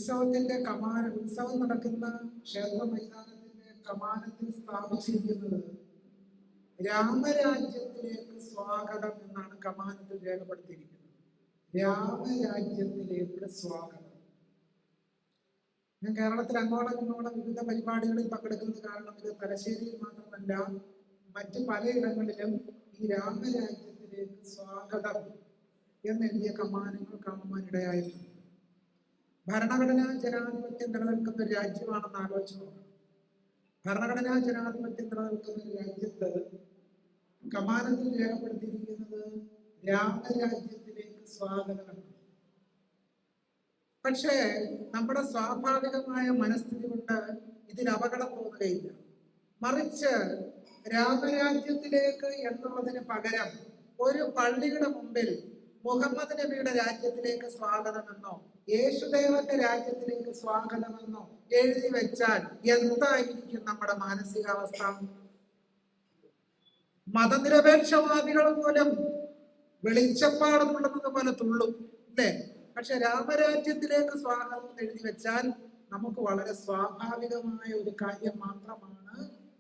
ഉത്സവം നടക്കുന്ന ക്ഷേത്ര മൈതാനത്തിന്റെ കമാനത്തിൽ സ്ഥാപിച്ചിരിക്കുന്നത് രാമരാജ്യത്തിലേക്ക് സ്വാഗതം എന്നാണ് കമാനത്തിൽ രേഖപ്പെടുത്തിയിരിക്കുന്നത്. രാമരാജ്യത്തിലേക്ക് സ്വാഗതം. ഞാൻ കേരളത്തിൽ അങ്ങോളം ഇങ്ങോളം വിവിധ പരിപാടികളിൽ പങ്കെടുക്കുന്നത് കാരണം ഇത് തലശ്ശേരിയിൽ മാത്രമല്ല മറ്റ് പലയിടങ്ങളിലും ഈ രാമരാജ്യത്തിലേക്ക് സ്വാഗതം എന്നെഴുതിയ കമാനങ്ങൾ കാണുവാനിടയായിട്ടുണ്ട്. ഭരണഘടനാ ജനാധിപത്യം നിലനിൽക്കുന്ന ഒരു രാജ്യമാണെന്ന് ആലോചിച്ച് നോക്കണം. ഭരണഘടനാ ജനാധിപത്യം നിലനിൽക്കുന്ന ഒരു രാജ്യത്ത് കമാനത്തിൽ രേഖപ്പെടുത്തിയിരിക്കുന്നത് രാമരാജ്യത്തിലേക്ക് സ്വാഗതം. പക്ഷേ നമ്മുടെ സ്വാഭാവികമായ മനസ്ഥിതി കൊണ്ട് ഇതിൽ അപകടം തോന്നുകയില്ല. മറിച്ച് രാമരാജ്യത്തിലേക്ക് എന്നുള്ളതിന് പകരം ഒരു പള്ളിയുടെ മുമ്പിൽ മുഹമ്മദ് നബിയുടെ രാജ്യത്തിലേക്ക് സ്വാഗതമെന്നോ യേശുദേവന്റെ രാജ്യത്തിലേക്ക് സ്വാഗതമെന്നോ എഴുതി വെച്ചാൽ എന്തായിരിക്കും നമ്മുടെ മാനസികാവസ്ഥ? മതനിരപേക്ഷവാദികൾ പോലും വെളിച്ചപ്പാടുള്ളത് പോലെ തുള്ളും, അല്ലേ? പക്ഷെ രാമരാജ്യത്തിലേക്ക് സ്വാഗതം എഴുതി വെച്ചാൽ നമുക്ക് വളരെ സ്വാഭാവികമായ ഒരു കാര്യം മാത്രമാണ്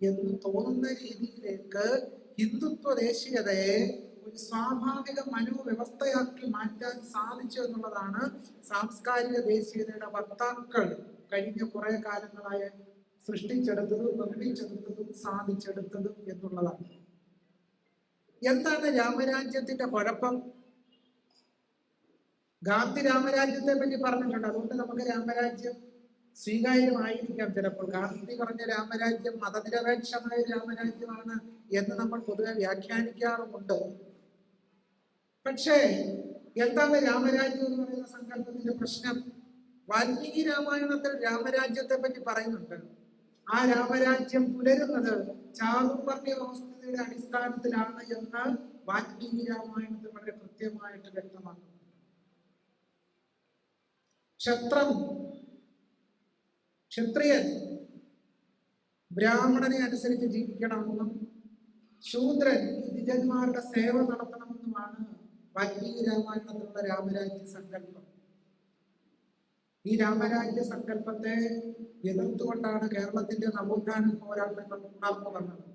എന്ന് തോന്നുന്ന രീതിയിലേക്ക് ഹിന്ദുത്വ ദേശീയതയെ ഒരു സ്വാഭാവിക മനോവ്യവസ്ഥയാക്കി മാറ്റാൻ സാധിച്ചു എന്നുള്ളതാണ് സാംസ്കാരിക ദേശീയതയുടെ വക്താക്കൾ കഴിഞ്ഞ കുറെ കാലങ്ങളായി സൃഷ്ടിച്ചെടുത്തതും നിർമ്മിച്ചെടുത്തതും സാധിച്ചെടുത്തതും എന്നുള്ളതാണ്. എന്താണ് രാമരാജ്യത്തിന്റെ കുഴപ്പം? ഗാന്ധി രാമരാജ്യത്തെ പറ്റി പറഞ്ഞിട്ടുണ്ട്. അതുകൊണ്ട് നമുക്ക് രാമരാജ്യം സ്വീകാര്യമായിരിക്കാം. ചിലപ്പോൾ ഗാന്ധി പറഞ്ഞ രാമരാജ്യം മതനിരപേക്ഷമായ രാമരാജ്യമാണ് എന്ന് നമ്മൾ പൊതുവെ വ്യാഖ്യാനിക്കാറുമുണ്ട്. പക്ഷേ എന്താണ് രാമരാജ്യം എന്ന് പറയുന്ന സങ്കല്പത്തിന്റെ പ്രശ്നം? വാൽമീകി രാമായണത്തിൽ രാമരാജ്യത്തെ പറ്റി പറയുന്നുണ്ട്. ആ രാമരാജ്യം പുലരുന്നത് ചാതുർവർണ്ണ വ്യവസ്ഥയുടെ അടിസ്ഥാനത്തിലാണ് എന്ന് വാൽമീകി രാമായണത്തിൽ വളരെ കൃത്യമായിട്ട് വ്യക്തമാക്കുന്നു. ക്ഷത്രിയൻ ബ്രാഹ്മണനെ അനുസരിച്ച് ജീവിക്കണമെന്നും ശൂദ്രൻ ദ്വിജന്മാരുടെ സേവ നടത്തണമെന്നുമാണ് വാൽമീകി രാമായണത്തിലുള്ള രാമരാജ്യ സങ്കല്പം. ഈ രാമരാജ്യ സങ്കല്പത്തെ എതിർത്തുകൊണ്ടാണ് കേരളത്തിന്റെ നവോത്ഥാന പോരാട്ടങ്ങൾ ഉണർന്നു വന്നത്.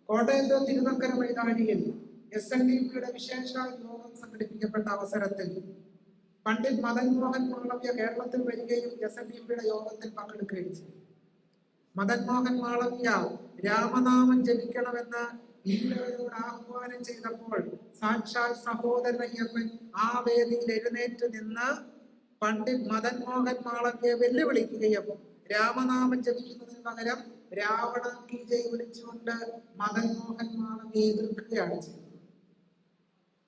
കോട്ടയത്തെ തിരുനക്കര മൈതാനിയിൽ SNDPയുടെ വിശേഷ യോഗം സംഘടിപ്പിക്കപ്പെട്ട അവസരത്തിൽ പണ്ഡിറ്റ് മദൻ മോഹൻ മാളവ്യ കേരളത്തിൽ വരികയും SNDPയുടെ യോഗത്തിൽ പങ്കെടുക്കുകയും ചെയ്തു. മദൻ മോഹൻ മാളവ്യ രാമനാമം ജപിക്കണമെന്ന് ഈഴവരോട് ആഹ്വാനം ചെയ്തപ്പോൾ സാക്ഷാൽ സഹോദരയ്യപ്പൻ ആ വേദിയിൽ എഴുന്നേറ്റ് നിന്ന് പണ്ഡിറ്റ് മദൻ മോഹൻ മാളവ്യയെ വെല്ലുവിളിക്കുകയും രാമനാമം ജപിക്കുന്നതിന് പകരം രാവണ കീ ജയ് വിളിച്ചുകൊണ്ട് മദൻ മോഹൻ മാളവ്യയെ എതിർക്കുകയാണ് ചെയ്തത്.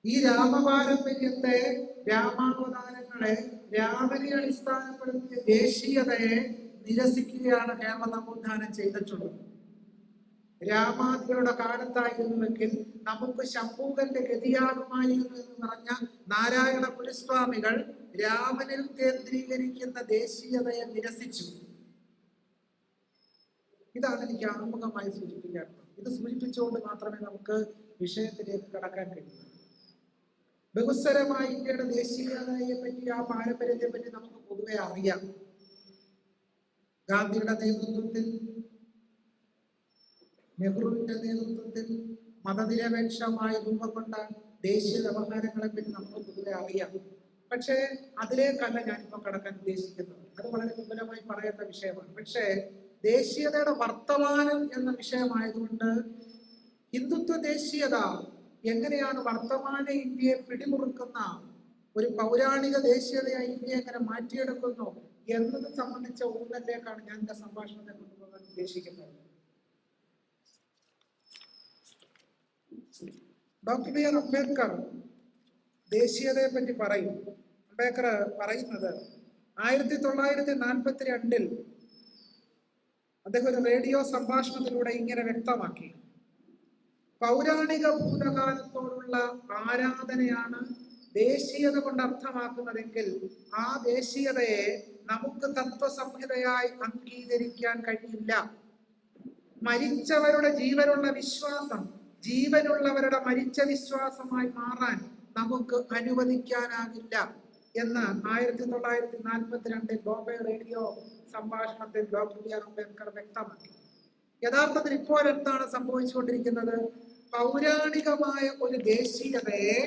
ഈ രാമപാരമ്പര്യത്തെ, രാമാവതാരങ്ങളെ, രാമനെ അടിസ്ഥാനപ്പെടുത്തിയ ദേശീയതയെ നിരസിക്കുകയാണ് കേരള നവോത്ഥാനം ചെയ്തിട്ടുള്ളത്. രാമാദികളുടെ കാലത്തായിരുന്നുവെങ്കിൽ നമുക്ക് ശംഭൂകന്റെ ഗതിയാകുമായിരുന്നു എന്ന് പറഞ്ഞ നാരായണ ഗുരുസ്വാമികൾ രാമനിൽ കേന്ദ്രീകരിക്കുന്ന ദേശീയതയെ നിരസിച്ചു. ഇതാണ് എനിക്ക് ആമുഖമായി സൂചിപ്പിക്കാറുള്ളത്. ഇത് സൂചിപ്പിച്ചുകൊണ്ട് മാത്രമേ നമുക്ക് വിഷയത്തിലേക്ക് കടക്കാൻ കഴിയൂ. ബഹുസ്വരമായ ഇന്ത്യയുടെ ദേശീയതയെ പറ്റി, ആ പാരമ്പര്യത്തെ പറ്റി നമുക്ക് പൊതുവെ അറിയാം. ഗാന്ധിയുടെ നേതൃത്വത്തിൽ, നെഹ്റുവിന്റെ നേതൃത്വത്തിൽ മതനിരപേക്ഷമായി രൂപം കൊണ്ട ദേശീയ വ്യവഹാരങ്ങളെ പറ്റി നമുക്ക് പൊതുവെ അറിയാം. പക്ഷേ അതിലേക്കല്ല ഞാനിപ്പോൾ കടക്കാൻ ഉദ്ദേശിക്കുന്നത്. അത് വളരെ വിപുലമായി പറയേണ്ട വിഷയമാണ്. പക്ഷേ ദേശീയതയുടെ വർത്തമാനം എന്ന വിഷയമായതുകൊണ്ട് ഹിന്ദുത്വ ദേശീയത എങ്ങനെയാണ് വർത്തമാന ഇന്ത്യയെ പിടിമുറുക്കുന്ന ഒരു പൗരാണിക ദേശീയതയായി ഇന്ത്യ എങ്ങനെ മാറ്റിയെടുക്കുന്നു എന്നത് സംബന്ധിച്ച ഊന്നലിലേക്കാണ് ഞാൻ എന്റെ സംഭാഷണത്തെ കൊണ്ടുപോകാൻ ഉദ്ദേശിക്കുന്നത്. ഡോക്ടർ ബി ആർ അംബേദ്കർ ദേശീയതയെ പറ്റി പറയും. അംബേദ്കർ പറയുന്നത് 1942 അദ്ദേഹം ഒരു റേഡിയോ സംഭാഷണത്തിലൂടെ ഇങ്ങനെ വ്യക്തമാക്കി: പൗരാണിക ഭൂതകാലത്തോടുള്ള ആരാധനയാണ് ദേശീയത കൊണ്ട് അർത്ഥമാക്കുന്നതെങ്കിൽ ആ ദേശീയതയെ നമുക്ക് തത്വസംഹിതയായി അംഗീകരിക്കാൻ കഴിയില്ല. മരിച്ചവരുടെ ജീവനുള്ള വിശ്വാസം ജീവനുള്ളവരുടെ മരിച്ച വിശ്വാസമായി മാറാൻ നമുക്ക് അനുവദിക്കാനാകില്ല. എന്ന് 1942 ബോംബെ റേഡിയോ സംഭാഷണത്തിൽ ഡോക്ടർ ബി ആർ അംബേദ്കർ വ്യക്തമാക്കി. യഥാർത്ഥത്തിൽ ഇപ്പോൾ എന്താണ് സംഭവിച്ചുകൊണ്ടിരിക്കുന്നത്? പൗരാണികമായ ഒരു ദേശീയതയെ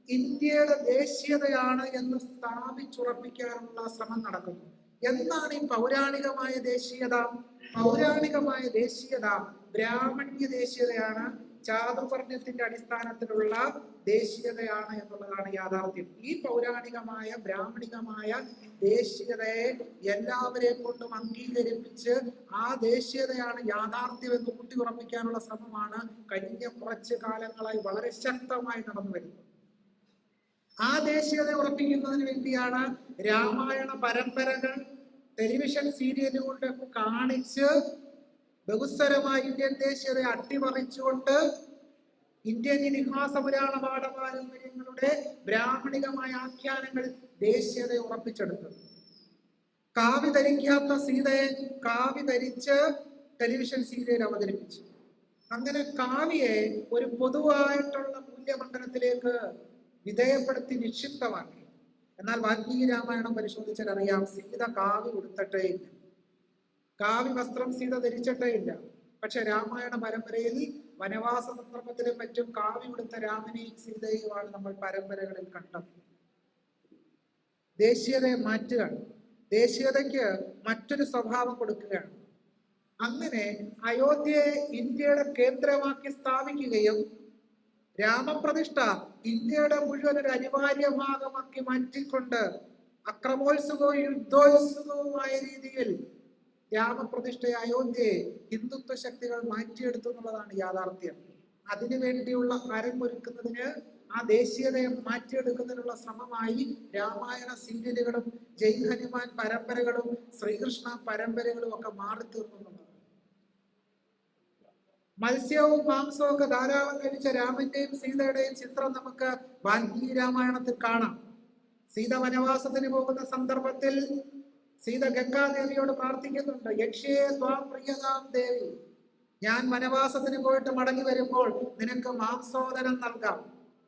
ഇന്ത്യയുടെ ദേശീയതയാണ് എന്ന് സ്ഥാപിച്ചുറപ്പിക്കാനുള്ള ശ്രമം നടക്കുന്നു. എന്താണ് ഈ പൗരാണികമായ ദേശീയത? പൗരാണികമായ ദേശീയത ബ്രാഹ്മണ്യ ദേശീയതയാണ്, ചാതുർവർണ്ണയത്തിന്റെ അടിസ്ഥാനത്തിലുള്ള ദേശീയതയാണ് എന്നുള്ളതാണ് യാഥാർത്ഥ്യം. ഈ പൗരാണികമായ ബ്രാഹ്മണികമായ ദേശീയതയെ എല്ലാവരെയും കൊണ്ടും അംഗീകരിപ്പിച്ച് ആ ദേശീയതയാണ് യാഥാർത്ഥ്യം എന്ന് ഊട്ടിയുറപ്പിക്കാനുള്ള ശ്രമമാണ് കഴിഞ്ഞ കുറച്ച് കാലങ്ങളായി വളരെ ശക്തമായി നടന്നു വരുന്നത്. ആ ദേശീയത ഉറപ്പിക്കുന്നതിന് വേണ്ടിയാണ് രാമായണ പരമ്പരകൾ ടെലിവിഷൻ സീരിയലുകളുടെ കാണിച്ച് ബഹുസ്വരമായ ഇന്ത്യൻ ദേശീയതയെ അട്ടിമറിച്ചുകൊണ്ട് ഇന്ത്യൻ ഇതിഹാസ പുരാണ പാഠപാരമ്പര്യങ്ങളുടെ ബ്രാഹ്മണികമായ ആഖ്യാനങ്ങൾ ദേശീയതയെ ഉറപ്പിച്ചെടുത്തത്. കാവി ധരിക്കാത്ത സീതയെ കാവി ധരിച്ച് ടെലിവിഷൻ സീരിയൽ അവതരിപ്പിച്ചു. അങ്ങനെ കാവിയെ ഒരു പൊതുവായിട്ടുള്ള മൂല്യമണ്ഡലത്തിലേക്ക് വിധേയപ്പെടുത്തി നിക്ഷിപ്തമാക്കി. എന്നാൽ വാൽമീകി രാമായണം പരിശോധിച്ചാൽ അറിയാം, സീത കാവി ഉടുത്തിട്ടേ ഇല്ല, കാവി വസ്ത്രം സീത ധരിച്ചിട്ടേ ഇല്ല. പക്ഷെ രാമായണ പരമ്പരയിൽ വനവാസ സന്ദർഭത്തിലും മറ്റും കാവി ഉടുത്ത രാമനെയും സീതയുമാണ് നമ്മൾ പരമ്പരകളിൽ കണ്ടത്. ദേശീയതയെ മാറ്റുകയാണ്, ദേശീയതയ്ക്ക് മറ്റൊരു സ്വഭാവം കൊടുക്കുകയാണ്. അങ്ങനെ അയോധ്യയെ ഇന്ത്യയുടെ കേന്ദ്രമാക്കി സ്ഥാപിക്കുകയും രാമപ്രതിഷ്ഠ ഇന്ത്യയുടെ മുഴുവൻ ഒരു അനിവാര്യ ഭാഗമാക്കി മാറ്റിക്കൊണ്ട് അക്രമോത്സുകവും യുദ്ധോത്സുകവുമായ രീതിയിൽ രാമപ്രതിഷ്ഠയെ അയോധ്യയെ ഹിന്ദുത്വ ശക്തികൾ മാറ്റിയെടുത്തു എന്നുള്ളതാണ് യാഥാർത്ഥ്യം. അതിനുവേണ്ടിയുള്ള അരങ്ങൊരുക്കുന്നതിന്, ആ ദേശീയതയെ മാറ്റിയെടുക്കുന്നതിനുള്ള ശ്രമമായി രാമായണ സീരിയലുകളും ജയ് ഹനുമാൻ പരമ്പരകളും ശ്രീകൃഷ്ണ പരമ്പരകളും ഒക്കെ മാറിത്തീർന്നു. മത്സ്യവും മാംസവും ഒക്കെ ധാരാളം കഴിച്ച രാമന്റെയും സീതയുടെയും ചിത്രം നമുക്ക് വാൽമീകി രാമായണത്തിൽ കാണാം. സീത വനവാസത്തിന് പോകുന്ന സന്ദർഭത്തിൽ സീത ഗംഗാദേവിയോട് പ്രാർത്ഥിക്കുന്നുണ്ട്, യക്ഷ്യേ ത്വാം പ്രിയതാം ദേവി, ഞാൻ വനവാസത്തിന് പോയിട്ട് മടങ്ങി വരുമ്പോൾ നിനക്ക് മാംസോദനം നൽകാം.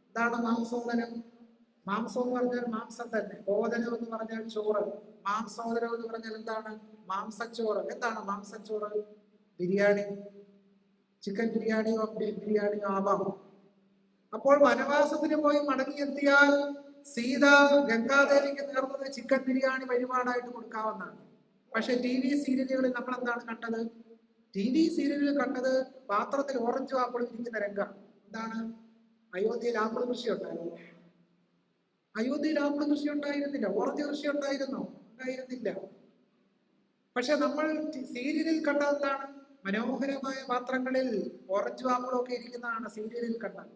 എന്താണ് മാംസോദനം? മാംസം എന്ന് പറഞ്ഞാൽ മാംസം തന്നെ, ഓദനം എന്ന് പറഞ്ഞാൽ ചോറ്, മാംസോദനം എന്ന് പറഞ്ഞാൽ എന്താണ്? മാംസച്ചോറ്. എന്താണ് മാംസച്ചോറ്? ബിരിയാണി, ചിക്കൻ ബിരിയാണിയോ ബീഫ് ബിരിയാണിയോ ആവാം. അപ്പോൾ വനവാസത്തിന് പോയി മടങ്ങിയെത്തിയാൽ സീത ഗംഗാദേവിക്ക് നേർന്നത് ചിക്കൻ ബിരിയാണി വഴിപാടായിട്ട് കൊടുക്കാവുന്നതാണ്. പക്ഷെ TV സീരിയലുകളിൽ നമ്മൾ എന്താണ് കണ്ടത്? TV സീരിയലുകളിൽ കണ്ടത് പാത്രത്തിൽ ഓറഞ്ച് ആപ്പിൾ ഇരിക്കുന്ന രംഗം. എന്താണ്? അയോധ്യയിൽ ആപ്പിൾ കൃഷി ഉണ്ടായിരുന്നു? അയോധ്യയിൽ ആപ്പിൾ കൃഷി ഉണ്ടായിരുന്നില്ല. ഓറഞ്ച് കൃഷി ഉണ്ടായിരുന്നില്ല. പക്ഷെ നമ്മൾ സീരിയലിൽ കണ്ടത് എന്താണ്? മനോഹരമായ പാത്രങ്ങളിൽ ഓറഞ്ച് ആപ്പിളൊക്കെ ഇരിക്കുന്നതാണ് സീരിയലിൽ കണ്ടത്.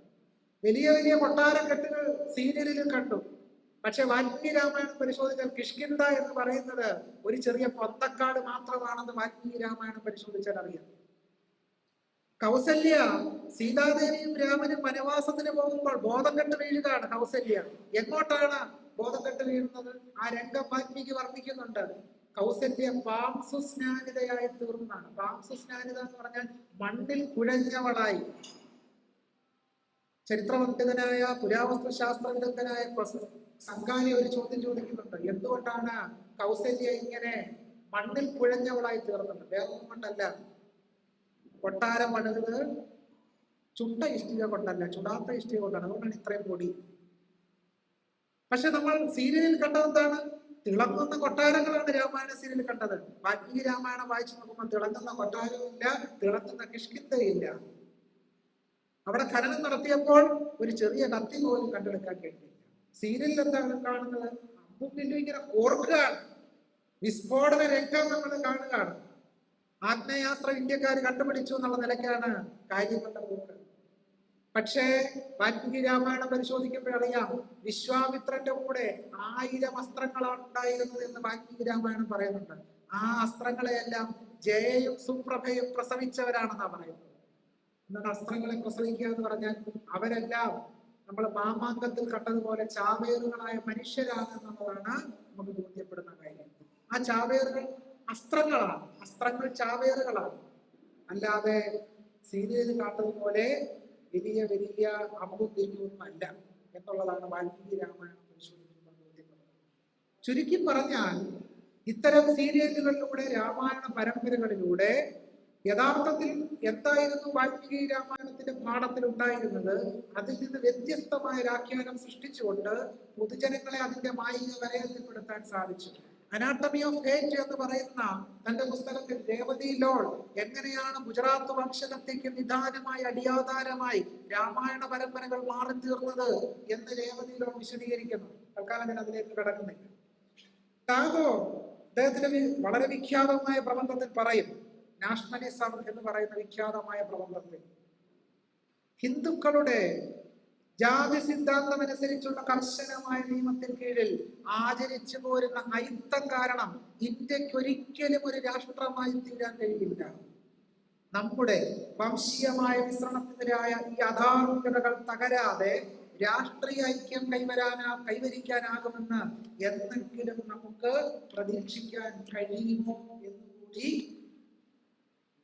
വലിയ വലിയ കൊട്ടാരക്കെട്ടുകൾ സീരിയലിൽ കണ്ടു. പക്ഷെ വാൽമീകി രാമായണം പരിശോധിച്ചാൽ കിഷ്കിന്ധ എന്ന് പറയുന്നത് ഒരു ചെറിയ പൊന്തക്കാട് മാത്രമാണെന്ന് വാൽമീകി രാമായണം പരിശോധിച്ചാൽ അറിയാം. കൗസല്യ സീതാദേവിയും രാമനും വനവാസത്തിന് പോകുമ്പോൾ ബോധം കെട്ട് വീഴുകയാണ്. കൗസല്യ എങ്ങോട്ടാണ് ബോധം കെട്ട് വീഴുന്നത്? ആ രംഗം വാൽമീകി വർണ്ണിക്കുന്നുണ്ട്. കൗസല്യ പാംസുസ്നാനിതയായി തീർന്നതാണ്. പാംസുസ്നാനിത എന്ന് പറഞ്ഞാൽ മണ്ണിൽ കുഴഞ്ഞവളായി. ചരിത്രപണ്ഡിതനായ പുരാവസ്തു ശാസ്ത്ര വിദഗ്ധനായ സംഘാനി ഒരു ചോദ്യം ചോദിക്കുന്നുണ്ട്, എന്തുകൊണ്ടാണ് കൗസല്യ ഇങ്ങനെ മണ്ണിൽ കുഴഞ്ഞവളായി തീർന്നത്? വേറൊന്നും കൊണ്ടല്ല. കൊട്ടാരം പണിത് ചുട്ട ഇഷ്ടിക കൊണ്ടല്ല, ചുടാത്ത ഇഷ്ടിക കൊണ്ടാണ്. അതുകൊണ്ടാണ് ഇത്രയും പൊടി. പക്ഷെ നമ്മൾ സീരിയലിൽ കണ്ടത് എന്താണ്? തിളങ്ങുന്ന കൊട്ടാരങ്ങളാണ് രാമായണ സീരിയലിൽ കണ്ടത്. വാൽമീകി രാമായണം വായിച്ചു നോക്കുമ്പോൾ തിളങ്ങുന്ന കൊട്ടാരവും ഇല്ല, തിളങ്ങുന്ന കിഷ്കിന്ധയില്ല. അവിടെ ഖനനം നടത്തിയപ്പോൾ ഒരു ചെറിയ കത്തി പോലും കണ്ടെടുക്കാൻ കഴിഞ്ഞില്ല. സീരിയലിൽ എന്താണ് കാണുന്നത്? അമ്പും ഇങ്ങനെ ഓർക്കുകയാണ്. വിസ്ഫോടന രംഗം നമ്മൾ കാണുകയാണ്. ആഗ്നേയാസ്ത്രം ഇന്ത്യക്കാർ കണ്ടുപിടിച്ചു എന്നുള്ള നിലയ്ക്കാണ് കാര്യങ്ങളുടെ പോക്ക്. പക്ഷേ വാൽമീകി രാമായണം പരിശോധിക്കുമ്പോഴറിയാം, വിശ്വാമിത്രന്റെ കൂടെ 1000 അസ്ത്രങ്ങളാണ് ഉണ്ടായിരുന്നത് എന്ന് വാൽമീകി രാമായണം പറയുന്നുണ്ട്. ആ അസ്ത്രങ്ങളെയെല്ലാം ജയയും സുപ്രഭയും പ്രസവിച്ചവരാണെന്നാണ് പറയുന്നത്. എന്നാൽ അസ്ത്രങ്ങളെ പ്രസവിക്കുക എന്ന് പറഞ്ഞാൽ അവരെല്ലാം നമ്മൾ മാമാങ്കത്തിൽ കണ്ടതുപോലെ ചാവേറുകളായ മനുഷ്യരാണ് എന്നുള്ളതാണ് നമുക്ക് ബോധ്യപ്പെടുന്ന കാര്യം. ആ ചാവേറുകൾ അസ്ത്രങ്ങളാണ്, അസ്ത്രങ്ങൾ ചാവേറുകളാണ്. അല്ലാതെ സീരിയലിൽ കാട്ടുന്നതുപോലെ വലിയ വലിയ അമ്പും തിരിയൊന്നും അല്ല എന്നുള്ളതാണ് വാൽമീകി രാമായണം പരിശോധിക്കുമ്പോൾ ബോധ്യപ്പെടുന്നത്. ചുരുക്കി പറഞ്ഞാൽ ഇത്തരം സീരിയലുകളിലൂടെ, രാമായണ പരമ്പരകളിലൂടെ യഥാർത്ഥത്തിൽ എന്തായിരുന്നു വാൽമീകി രാമായണത്തിന്റെ പാഠത്തിൽ ഉണ്ടായിരുന്നത്, അതിൽ നിന്ന് വ്യത്യസ്തമായ വ്യാഖ്യാനം സൃഷ്ടിച്ചുകൊണ്ട് പൊതുജനങ്ങളെ അതിന്റെ മായിക വലയത്തിൽപ്പെടുത്താൻ സാധിച്ചു. അനാട്ടമി ഓഫ് ഹേറ്റ് എന്ന് പറയുന്ന തന്റെ പുസ്തകത്തിൽ രേവതി ലോൾ എങ്ങനെയാണ് ഗുജറാത്ത് വംശഹത്യയ്ക്ക് നിദാനമായി, അടിയാധാരമായി രാമായണ പരമ്പരകൾ മാറി തീർന്നത് എന്ന് രേവതി ലോൾ വിശദീകരിക്കുന്നു. തൽക്കാലം ഞാൻ അതിലേക്ക് കടക്കുന്നില്ല. ടാഗോർ അദ്ദേഹത്തിന്റെ വളരെ വിഖ്യാതമായ പ്രബന്ധത്തിൽ പറയും, നാഷണലിസം എന്ന് പറയുന്ന വിഖ്യാതമായ പ്രബന്ധത്തിൽ, ഹിന്ദുക്കളുടെ ജാതി സിദ്ധാന്തം അനുസരിച്ചുള്ള കർശനമായ നിയമത്തിന് കീഴിൽ ആചരിച്ചു പോരുന്ന അയിത്തം കാരണം ഇന്ത്യക്ക് ഒരിക്കലും ഒരു രാഷ്ട്രമായി തീരാൻ കഴിയില്ല. നമ്മുടെ വംശീയമായ മിശ്രണത്തിനെതിരായ ഈ അധാർമികതകൾ തകരാതെ രാഷ്ട്രീയ ഐക്യം കൈവരിക്കാനാകുമെന്ന് എന്തെങ്കിലും നമുക്ക് പ്രതീക്ഷിക്കാൻ കഴിയുമോ എന്ന് കൂടി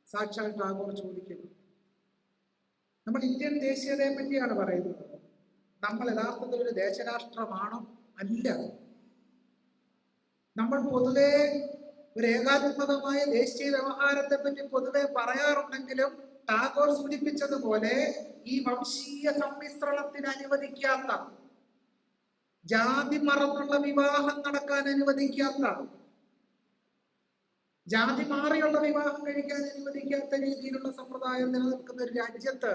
സാക്ഷാൽ ടാഗോർ ചോദിക്കുന്നു. നമ്മൾ ഇന്ത്യൻ ദേശീയതയെ പറ്റിയാണ് പറയുന്നത്. നമ്മൾ യഥാർത്ഥത്തിൽ ഒരു ദേശരാഷ്ട്രമാണോ? അല്ല. നമ്മൾ പൊതുവെ ഒരു ഏകാത്മകമായ ദേശീയ വ്യവഹാരത്തെ പറ്റി പൊതുവെ പറയാറുണ്ടെങ്കിലും ടാഗോർ സൂചിപ്പിച്ചതുപോലെ ഈ വംശീയ സമ്മിശ്രണത്തിന് അനുവദിക്കാത്ത, ജാതി മറന്നുള്ള വിവാഹം നടക്കാൻ അനുവദിക്കാത്ത, ജാതി മാറിയുള്ള വിവാഹം കഴിക്കാൻ അനുവദിക്കാത്ത രീതിയിലുള്ള സമ്പ്രദായം നിലനിൽക്കുന്ന ഒരു രാജ്യത്ത്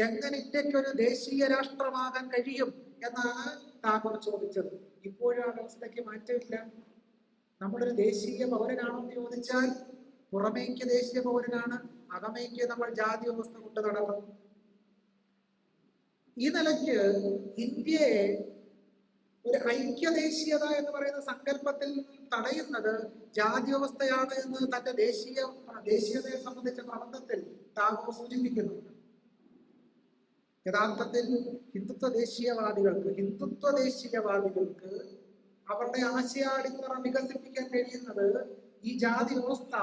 എങ്ങനെ ഇന്ത്യക്ക് ഒരു ദേശീയ രാഷ്ട്രമാകാൻ കഴിയും എന്നാണ് ടാഗോർ ചോദിച്ചത്. ഇപ്പോഴും ആ വ്യവസ്ഥയ്ക്ക് മാറ്റമില്ല. നമ്മളൊരു ദേശീയ പൗരനാണോ എന്ന് ചോദിച്ചാൽ പുറമേക്ക് ദേശീയ പൗരനാണ്, അകമേക്ക് നമ്മൾ ജാതി വ്യവസ്ഥ കൊണ്ട് നടക്കും. ഈ നിലയ്ക്ക് ഇന്ത്യയെ ഒരു ഐക്യദേശീയത എന്ന് പറയുന്ന സങ്കല്പത്തിൽ തടയുന്നത് ജാതി വ്യവസ്ഥയാണ് എന്ന് തന്റെ ദേശീയതയെ സംബന്ധിച്ച പ്രബന്ധത്തിൽ ടാഗോർ സൂചിപ്പിക്കുന്നുണ്ട്. യഥാർത്ഥത്തിൽ ഹിന്ദുത്വ ദേശീയവാദികൾക്ക് അവരുടെ ആശയാടിത്തറ വികസിപ്പിക്കാൻ കഴിയുന്നത് ഈ ജാതി വ്യവസ്ഥ,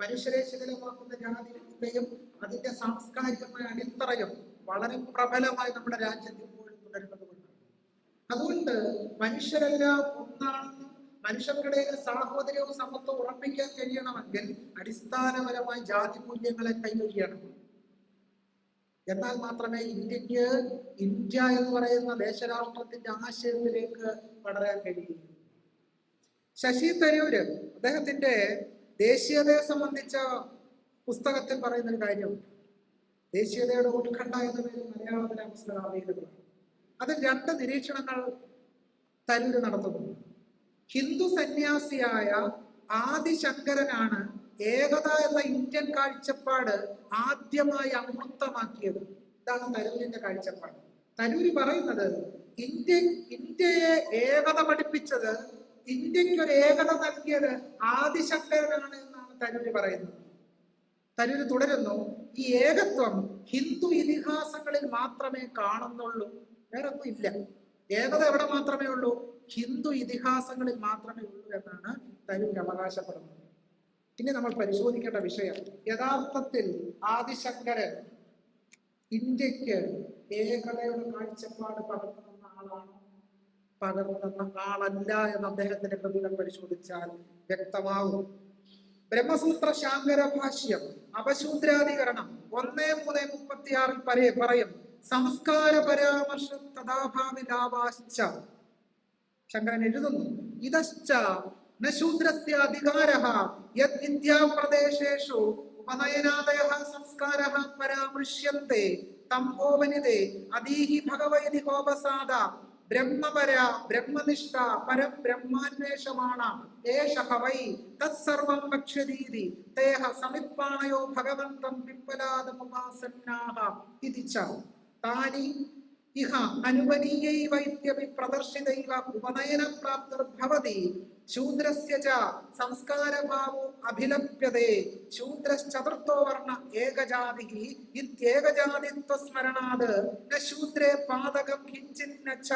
മനുഷ്യരെ ശിഥിലമാക്കുന്ന ജാതി വ്യവസ്ഥയും അതിന്റെ സാംസ്കാരികമായ അടിത്തറയും വളരെ പ്രബലമായി നമ്മുടെ രാജ്യത്ത് ഇപ്പോഴും തുടരുന്നത് കൊണ്ടാണ്. അതുകൊണ്ട് മനുഷ്യരെല്ലാം ഒന്നാണെന്നും മനുഷ്യർക്കിടയിലെ സാഹോദര്യവും സമത്വവും ഉറപ്പിക്കാൻ കഴിയണമെങ്കിൽ അടിസ്ഥാനപരമായി ജാതി മൂല്യങ്ങളെ കൈവരിക്കണം. എന്നാൽ മാത്രമേ ഇന്ത്യക്ക് ഇന്ത്യ എന്ന് പറയുന്ന ദേശരാഷ്ട്രത്തിന്റെ ആശയത്തിലേക്ക് വളരാൻ കഴിയുള്ളൂ. ശശി തരൂര് അദ്ദേഹത്തിന്റെ ദേശീയതയെ സംബന്ധിച്ച പുസ്തകത്തിൽ പറയുന്ന ഒരു കാര്യമുണ്ട്. ദേശീയതയുടെ ഉത്കണ്ഠ എന്ന പേരിൽ മലയാളത്തിലെ പുസ്തകം അവൈലബിളാണ്. അതിൽ 2 നിരീക്ഷണങ്ങൾ തരൂര് നടത്തുന്നു. ഹിന്ദു സന്യാസിയായ ആദിശങ്കരനാണ് ഏകത എന്ന ഇന്ത്യൻ കാഴ്ചപ്പാട് ആദ്യമായി അമൂർത്തമാക്കിയത്. ഇതാണ് തരൂരിന്റെ കാഴ്ചപ്പാട്. തരൂര് പറയുന്നത് ഇന്ത്യയെ ഏകത പഠിപ്പിച്ചത്, ഇന്ത്യക്ക് ഒരു ഏകത നൽകിയത് ആദിശങ്കരനാണ് എന്നാണ് തരൂര് പറയുന്നത്. തരൂര് തുടരുന്നു, ഈ ഏകത്വം ഹിന്ദു ഇതിഹാസങ്ങളിൽ മാത്രമേ കാണുന്നുള്ളൂ, വേറെ ഒന്നും ഇല്ല. ഏകത എവിടെ മാത്രമേ ഉള്ളൂ? ഹിന്ദു ഇതിഹാസങ്ങളിൽ മാത്രമേ ഉള്ളൂ എന്നാണ് തരൂര് അവകാശപ്പെടുന്നത്. ഇനി നമ്മൾ പരിശോധിക്കേണ്ട വിഷയം, യഥാർത്ഥത്തിൽ ആദിശങ്കരൻ ഇന്ത്യക്ക് ഏകതയുടെ കാഴ്ചപ്പാട് പകർന്നുന്ന ആളാണോ, പകർന്നുന്ന ആളല്ല എന്ന് അദ്ദേഹത്തിന്റെ കൃതികൾ പരിശോധിച്ചാൽ വ്യക്തമാവും. ബ്രഹ്മസൂത്ര ശാങ്കര ഭാഷ്യം അപശൂദ്രാധികരണം 1:36 പറയും, സംസ്കാര പരാമർശ തഥാഭാവിലാവാശ്ച. ശങ്കരൻ എഴുതുന്നു, ഇതശ്ച ന ശൂദ്രസ്യ അധികാരഃ യത് വിദ്യാപ്രദേശേഷു ഉപനയനാദയഃ സംസ്കാരഃ പരാമൃശ്യന്തെ തംഹോപനിതേ അദീഹി ഭഗവൈദികോപസാദ ബ്രഹ്മപര ബ്രഹ്മനിഷ്ഠ പരം ബ്രഹ്മാന്വേഷമാണ് ഏഷഃ വൈ തത്സർവം വക്ഷ്യതീതി തേഹ സമിത്പാണയോ ഭഗവന്തം പിപ്പലാദമുപാസന്നാഃ ഇതി ച താനി ഇഹ അനുവനീയൈവ ഇത്യപി പ്രദർശിതൈവ ഉപനയന പ്രാപ്തിർഭവതി ശൂദ്രസ്യ ച സംസ്കാരഭാവോ അഭിലപ്യതേ ശൂദ്രശ്ചതുർത്ഥോ വർണ്ണ ഏകജാതിഃ ഇത്യേകജാതിത്വസ്മരണാത് ന ശൂദ്രേ പാതകം കിഞ്ചിന്ന ച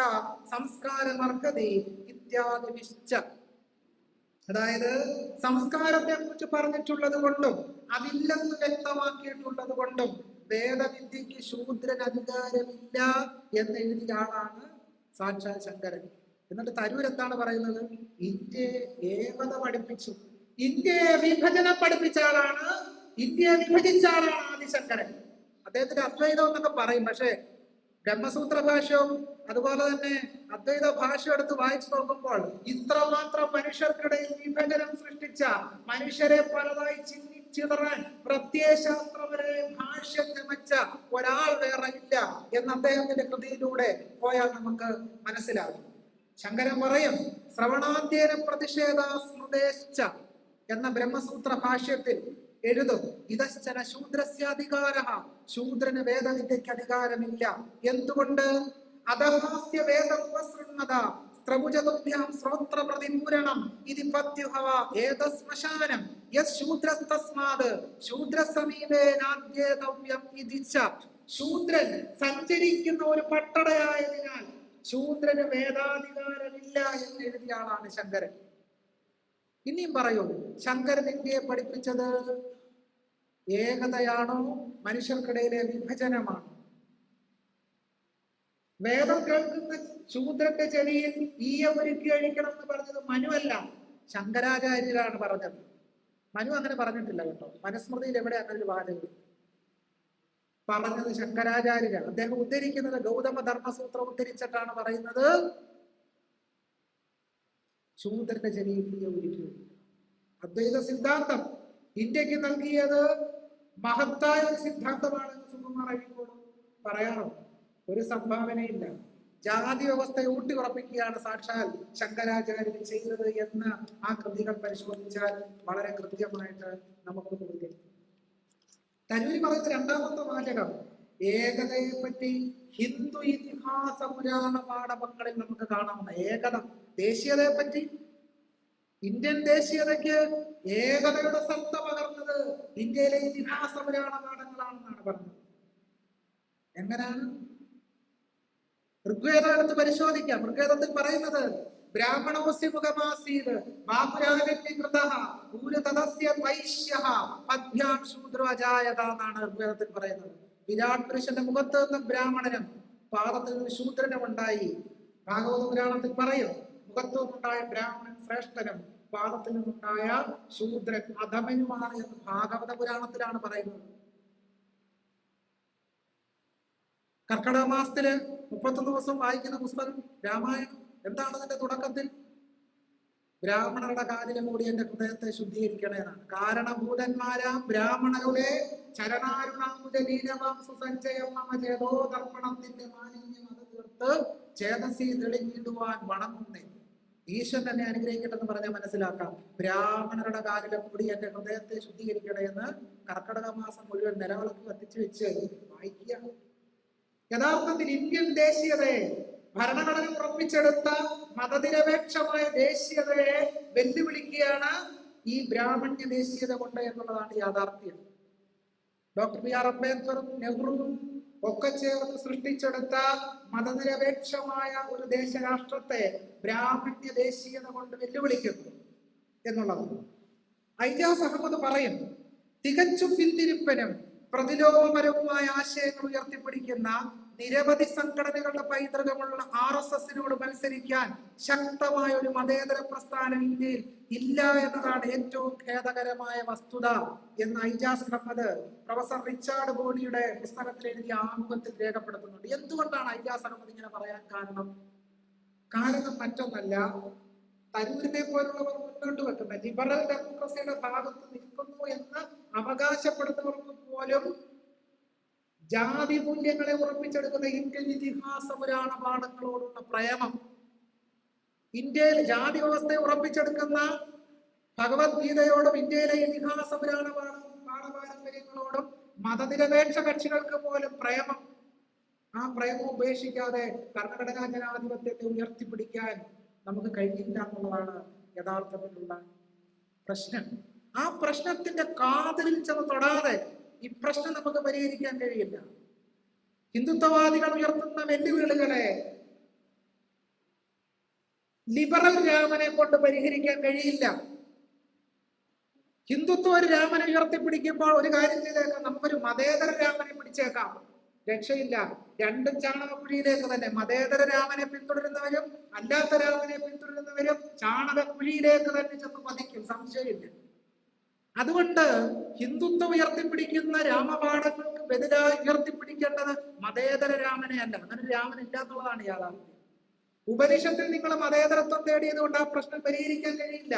സംസ്കാരമർഹതി ഇത്യാദിശ്ച. അതായത് സംസ്കാരത്തെ കുറിച്ച് പറഞ്ഞിട്ടുള്ളത് കൊണ്ടും അതില്ലെന്ന് വ്യക്തമാക്കിയിട്ടുള്ളത് കൊണ്ടും വേദവിദ്യക്ക് ശൂദ്രന് അധികാരമില്ല എന്ന് എഴുതിയ ആളാണ് സാക്ഷാൽ ശങ്കരൻ. എന്നിട്ട് തരൂർ എന്താണ് പറയുന്നത്? ഇന്ത്യയെ ഏകത പഠിപ്പിച്ചു, ഇന്ത്യയെ വിഭജനം പഠിപ്പിച്ച ആളാണ്, ഇന്ത്യയെ വിഭജിച്ച ആളാണ് ആദിശങ്കരൻ. അദ്ദേഹത്തിന്റെ അദ്വൈതം എന്നൊക്കെ പറയും, പക്ഷേ ബ്രഹ്മസൂത്ര ഭാഷ്യവും അതുപോലെ തന്നെ അദ്വൈത ഭാഷ എടുത്ത് വായിച്ചു നോക്കുമ്പോൾ ഇത്രമാത്രം മനുഷ്യർക്കിടയിൽ വിഭജനം സൃഷ്ടിച്ച, മനുഷ്യരെ പലതായി ചിന്നിച്ചിതറാൻ പ്രത്യയശാസ്ത്രപരെ ഭാഷ്യം ചമച്ച ഒരാൾ വേറെ ഇല്ല എന്ന് അദ്ദേഹത്തിന്റെ കൃതിയിലൂടെ പോയാൽ നമുക്ക് മനസ്സിലാകും. ശങ്കരൻ പറയും, ശ്രവണാധ്യയന പ്രതിഷേധ സ്മൃതേശ്ച എന്ന ബ്രഹ്മസൂത്ര ഭാഷ്യത്തിൽ എഴുതും, ഇതശ്ചന ശൂദ്രസ്യാധികാരഃ, ശൂദ്രന് വേദവിദ്യയ്ക്ക് അധികാരമില്ല. എന്തുകൊണ്ട്? അധഹാസ്യ വേദോപസൃണ്ണത സ്ത്രഭുജതുഭ്യാം ശ്രോത്ര പ്രതിപൂരണം ഇതി പത്യുഹവ ഏതശ്മശാനം യശൂദ്രസ്തസ്മാത് ശൂദ്രസമീപേ നാദ്യേതവ്യം ഇതി ച. ശൂദ്രൻ സഞ്ചരിക്കുന്ന ഒരു പട്ടടയായതിനാൽ ശൂദ്രന് വേദാധികാരമില്ല എന്ന് എഴുതിയ ആളാണ് ശങ്കരൻ. ഇനിയും പറയൂ, ശങ്കരൻ ഇന്ത്യയെ പഠിപ്പിച്ചത് ഏകതയാണോ മനുഷ്യർക്കിടയിലെ വിഭജനമാണോ? വേദം കേൾക്കുന്ന ശൂദ്രന്റെ ചെവിയിൽ ഈയ ഒരുക്കി അഴിക്കണം എന്ന് പറഞ്ഞത് മനുവല്ല, ശങ്കരാചാര്യരാണ് പറഞ്ഞത്. മനു അങ്ങനെ പറഞ്ഞിട്ടില്ല കേട്ടോ, മനുസ്മൃതിയിൽ എവിടെ അങ്ങനെ ഒരു വാചകം പറഞ്ഞത് ശങ്കരാചാര്യരാണ്. അദ്ദേഹം ഉദ്ധരിക്കുന്നത് ഗൗതമ ധർമ്മസൂത്രം ഉദ്ധരിച്ചിട്ടാണ് പറയുന്നത്, ശൂദ്രന്റെ ചെവിയിൽ ഈയ ഒരുക്കി. അദ്വൈത സിദ്ധാന്തം ഇന്ത്യക്ക് നൽകിയത് മഹത്തായ ഒരു സിദ്ധാന്തമാണെന്ന് സുകുമാർ അഴീക്കോട് പറയാറുണ്ട്. ഒരു സംഭാവനയില്ല, ജാതി വ്യവസ്ഥയെ ഊട്ടി ഉറപ്പിക്കുകയാണ് സാക്ഷാൽ ശങ്കരാചാര്യർ ചെയ്തത് എന്ന് ആ കൃതികൾ പരിശോധിച്ചാൽ വളരെ കൃത്യമായിട്ട് നമുക്ക് തോന്നി. തരൂരി പറയുന്ന രണ്ടാമത്തെ വാചകം ഏകതയെ പറ്റി ഹിന്ദു ഇതിഹാസ പുരാണ പാഠങ്ങളിൽ നമുക്ക് കാണാവുന്ന ഏകത, ദേശീയതയെ പറ്റി, ഇന്ത്യൻ ദേശീയതയ്ക്ക് ഏകതയുടെ സത്ത പകർന്നത് ഇന്ത്യയിലെ ഇതിഹാസ പുരാണ പാഠങ്ങളാണെന്നാണ് പറഞ്ഞത്. എങ്ങനെയാണ്? ഋഗ്വേദം എടുത്ത് പരിശോധിക്കാം. ഋഗ്വേദത്തിൽ പറയുന്നത് ബ്രാഹ്മണോസ്യ മുഖമാസീത് ബാഹുരാഗന്യകൃതഃ ഊരുതദസ്യ വൈശ്യഃ പദ്ഭ്യാം ശൂദ്രോ അജായത എന്നാണ് ഋഗ്വേദത്തിൽ പറയുന്നത്. വിരാട് പുരുഷന്റെ മുഖത്ത് നിന്ന് ബ്രാഹ്മണനും പാദത്തിൽ നിന്ന് ശൂദ്രനും ഉണ്ടായി. ഭാഗവത പുരാണത്തിൽ പറയും, മുഖത്തു നിന്നുണ്ടായ ബ്രാഹ്മണൻ ശ്രേഷ്ഠനും പാദത്തിൽ നിന്നുണ്ടായ ശൂദ്രൻ അധമനുമാണ് എന്ന് ഭാഗവത പുരാണത്തിലാണ് പറയുന്നത്. കർക്കിടക മാസത്തില് 31 ദിവസം വായിക്കുന്ന പുസ്തകം രാമായണം. എന്താണ് അതിന്റെ തുടക്കത്തിൽ? ബ്രാഹ്മണരുടെ കാലിലെ മൂടി എന്റെ ഹൃദയത്തെ ശുദ്ധീകരിക്കണേന്നാണ്. കാരണഭൂതന്മാരാം ബ്രാഹ്മണരുടെ ചരണാരുണാമുജലീനവാം സുസഞ്ചയം മമ ചേതോദർപ്പണത്തിന്റെ മാലിന്യം അത് തീർത്ത് ചേതസി തെളിഞ്ഞിടുവാൻ വണങ്ങുന്നേ. ഈശ്വരൻ തന്നെ അനുഗ്രഹിക്കട്ടെന്ന് പറഞ്ഞാൽ മനസ്സിലാക്കാം. ബ്രാഹ്മണരുടെ കാലിലെ മൂടി എന്റെ ഹൃദയത്തെ ശുദ്ധീകരിക്കണേ എന്ന് കർക്കിടക മാസം മുഴുവൻ നിലവിളക്ക് കത്തിച്ചു വെച്ച് വായിക്കുക. യഥാർത്ഥത്തിൽ ഇന്ത്യൻ ദേശീയതയെ, ഭരണഘടന ഉറപ്പിച്ചെടുത്ത മതനിരപേക്ഷമായ ദേശീയതയെ വെല്ലുവിളിക്കുകയാണ് ഈ ബ്രാഹ്മണ്യ ദേശീയത കൊണ്ട് എന്നുള്ളതാണ് യാഥാർത്ഥ്യം. ഡോക്ടർ ബി ആർ അംബേദ്കറും നെഹ്റുവും ഒക്കെ ചേർന്ന് സൃഷ്ടിച്ചെടുത്ത മതനിരപേക്ഷമായ ഒരു ദേശരാഷ്ട്രത്തെ ബ്രാഹ്മണ്യ ദേശീയത കൊണ്ട് വെല്ലുവിളിക്കുന്നു എന്നുള്ളതാണ്. ഐജാസ് അഹമ്മദ് പറയും, തികച്ചും പിന്തിരിപ്പനും പ്രതിലോമപരവുമായ ആശയങ്ങൾ ഉയർത്തിപ്പിടിക്കുന്ന നിരവധി സംഘടനകളുടെ പൈതൃകമുള്ള RSSനോട് മത്സരിക്കാൻ ശക്തമായ ഒരു മതേതര പ്രസ്ഥാനം ഇന്ത്യയിൽ ഇല്ല എന്നതാണ് ഏറ്റവും ഖേദകരമായ വസ്തുത എന്ന് ഐജാസ് അഹമ്മദ് പ്രൊഫസർ റിച്ചാർഡ് ബോണിയുടെ പുസ്തകത്തിൽ എഴുതിയ ആമുഖത്തിൽ രേഖപ്പെടുത്തുന്നുണ്ട്. എന്തുകൊണ്ടാണ് ഐജാസ് അഹമ്മദ് ഇങ്ങനെ പറയാൻ കാരണം മറ്റൊന്നല്ല, തരൂരിനെ പോലുള്ളവർ മുന്നോട്ട് വെക്കുന്ന ലിബറൽ ഡെമോക്രസിയുടെ ഭാഗത്ത് നിൽക്കുന്നു എന്ന് അവകാശപ്പെടുന്നവർക്ക് പോലും ജാതി മൂല്യങ്ങളെ ഉറപ്പിച്ചെടുക്കുന്ന ഇന്ത്യൻ ഇതിഹാസ പുരാണ പാഠങ്ങളോടുള്ള പ്രേമം, ഇന്ത്യയിൽ ജാതി വ്യവസ്ഥയെ ഉറപ്പിച്ചെടുക്കുന്ന ഭഗവത്ഗീതയോടും ഇന്ത്യയിലെ ഇതിഹാസ പുരാണ പാരമ്പര്യങ്ങളോടും മതനിരപേക്ഷ കക്ഷികൾക്ക് പോലും പ്രേമം, ആ പ്രേമം ഉപേക്ഷിക്കാതെ ഭരണഘടനാ ജനാധിപത്യത്തെ ഉയർത്തിപ്പിടിക്കാൻ നമുക്ക് കഴിയില്ല എന്നുള്ളതാണ് യഥാർത്ഥത്തിലുള്ള പ്രശ്നം. ആ പ്രശ്നത്തിന്റെ കാതലിൽ ചെന്ന് തൊടാതെ ഈ പ്രശ്നം നമുക്ക് പരിഹരിക്കാൻ കഴിയില്ല. ഹിന്ദുത്വവാദികൾ ഉയർത്തുന്ന വെല്ലുവിളികളെ ലിബറൽ രാമനെ കൊണ്ട് പരിഹരിക്കാൻ കഴിയില്ല. ഹിന്ദുത്വ ഒരു രാമനെ ഉയർത്തിപ്പിടിക്കുമ്പോൾ ഒരു കാര്യം ചെയ്തേക്കാം, നമുക്കൊരു മതേതര രാമനെ പിടിച്ചേക്കാം. രക്ഷയില്ല. രണ്ടും ചാണകക്കുഴിയിലേക്ക് തന്നെ. മതേതര രാമനെ പിന്തുടരുന്നവരും അല്ലാത്ത രാമനെ പിന്തുടരുന്നവരും ചാണകക്കുഴിയിലേക്ക് തന്നെ ചെന്ന് പതിക്കും, സംശയമില്ല. അതുകൊണ്ട് ഹിന്ദുത്വം ഉയർത്തിപ്പിടിക്കുന്ന രാമപാഠങ്ങൾക്ക് ബദലായി ഉയർത്തിപ്പിടിക്കേണ്ടത് മതേതര രാമനെ അല്ല. അങ്ങനെ രാമൻ ഇല്ലാന്നുള്ളതാണ് യാഥാർത്ഥ്യം. ഉപനിഷത്തിൽ നിങ്ങൾ മതേതരത്വം തേടിയത് കൊണ്ട് ആ പ്രശ്നം പരിഹരിക്കാൻ കഴിയില്ല.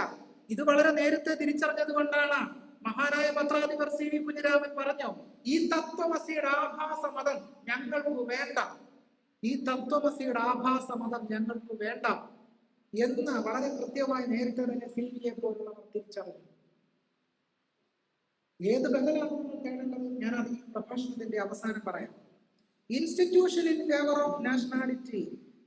ഇത് വളരെ നേരത്തെ തിരിച്ചറിഞ്ഞത് കൊണ്ടാണ് മഹാനായ പത്രാധിപർ C.V. കുഞ്ഞിരാമൻ പറഞ്ഞു, ഈ തത്വമസിയുടെ ആഭാസ മതം ഞങ്ങൾക്ക് വേണ്ട, ഈ തത്വമസിയുടെ ആഭാസ മതം ഞങ്ങൾക്ക് വേണ്ട എന്ന് വളരെ കൃത്യമായി നേരിട്ട് തന്നെ CVയെ പോലുള്ളവർ തിരിച്ചറിഞ്ഞു. ഏത് ബദലാണ് നമ്മൾ തേടേണ്ടത്? ഞാൻ അത് ഈ പ്രഭാഷണത്തിന്റെ അവസാനം പറയാം. Institution in favour of nationality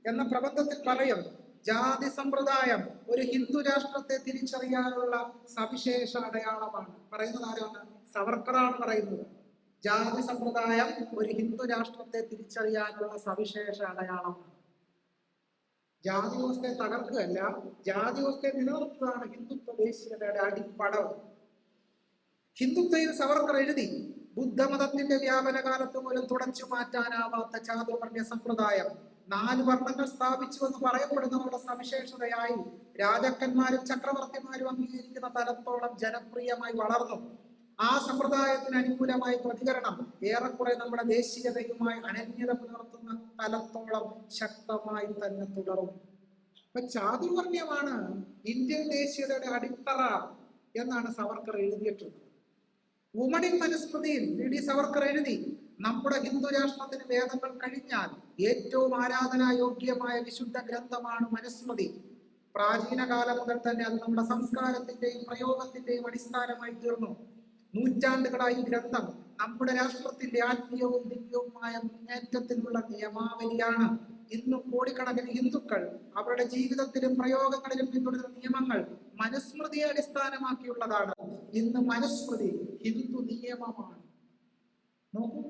എന്ന പ്രബന്ധത്തിൽ പറയും, ജാതി സമ്പ്രദായം ഒരു ഹിന്ദു രാഷ്ട്രത്തെ തിരിച്ചറിയാനുള്ള സവിശേഷ അടയാളമാണ്. പറയുന്നത് ആരാണ്? സവർക്കറാണ് പറയുന്നത്. ജാതി സമ്പ്രദായം ഒരു ഹിന്ദു രാഷ്ട്രത്തെ തിരിച്ചറിയാനുള്ള സവിശേഷ അടയാളമാണ്. ജാതി വ്യവസ്ഥയെ തകർക്കുകയല്ല, ജാതി വ്യവസ്ഥയെ നിലനിർത്തുകയാണ് ഹിന്ദുത്വ ദേശീയതയുടെ അടിപ്പടവ്. ഹിന്ദുത്വയിൽ സവർക്കർ എഴുതി, ബുദ്ധമതത്തിന്റെ വ്യാപന കാലത്ത് പോലും തുടച്ചു മാറ്റാനാവാത്ത ചാതുർവർണ്ണ സമ്പ്രദായം 4 വർണ്ണങ്ങൾ സ്ഥാപിച്ചു എന്ന് പറയപ്പെടുന്നവരുടെ സവിശേഷതയായി രാജാക്കന്മാരും ചക്രവർത്തിമാരും അംഗീകരിക്കുന്ന തലത്തോളം ജനപ്രിയമായി വളർന്നു. ആ സമ്പ്രദായത്തിന് അനുകൂലമായി പ്രതികരണം ഏറെക്കുറെ നമ്മുടെ ദേശീയതയുമായി അനന്യത പുലർത്തുന്ന തലത്തോളം ശക്തമായി തന്നെ തുടരും. അപ്പൊ ചാതുർവർണ്ണ്യമാണ് ഇന്ത്യൻ ദേശീയതയുടെ അടിത്തറ എന്നാണ് സവർക്കർ എഴുതിയിട്ടുള്ളത്. ഉമണിൻ മനുസ്മൃതിയിൽ V.D. സവർക്കർ എഴുതി, നമ്മുടെ ഹിന്ദു രാഷ്ട്രത്തിന് വേദങ്ങൾ കഴിഞ്ഞാൽ ഏറ്റവും ആരാധനായോഗ്യമായ വിശുദ്ധ ഗ്രന്ഥമാണ് മനുസ്മൃതി. പ്രാചീന കാലം മുതൽ തന്നെ അത് നമ്മുടെ സംസ്കാരത്തിന്റെയും പ്രയോഗത്തിന്റെയും അടിസ്ഥാനമായി തീർന്നു. നൂറ്റാണ്ടുകളായി ഗ്രന്ഥം നമ്മുടെ രാഷ്ട്രത്തിന്റെ ആത്മീയവും ദിവ്യവുമായ മുന്നേറ്റത്തിനുള്ള നിയമാവലിയാണ്. ഇന്നും കോടിക്കണക്കിന് ഹിന്ദുക്കൾ അവരുടെ ജീവിതത്തിലും പ്രയോഗങ്ങളിലും പിന്തുടരുന്ന നിയമങ്ങൾ മനുസ്മൃതിയെ അടിസ്ഥാനമാക്കിയുള്ളതാണ്. ഇന്ന് മനുസ്മൃതി ഹിന്ദു നിയമമാണ്. നോക്കൂ,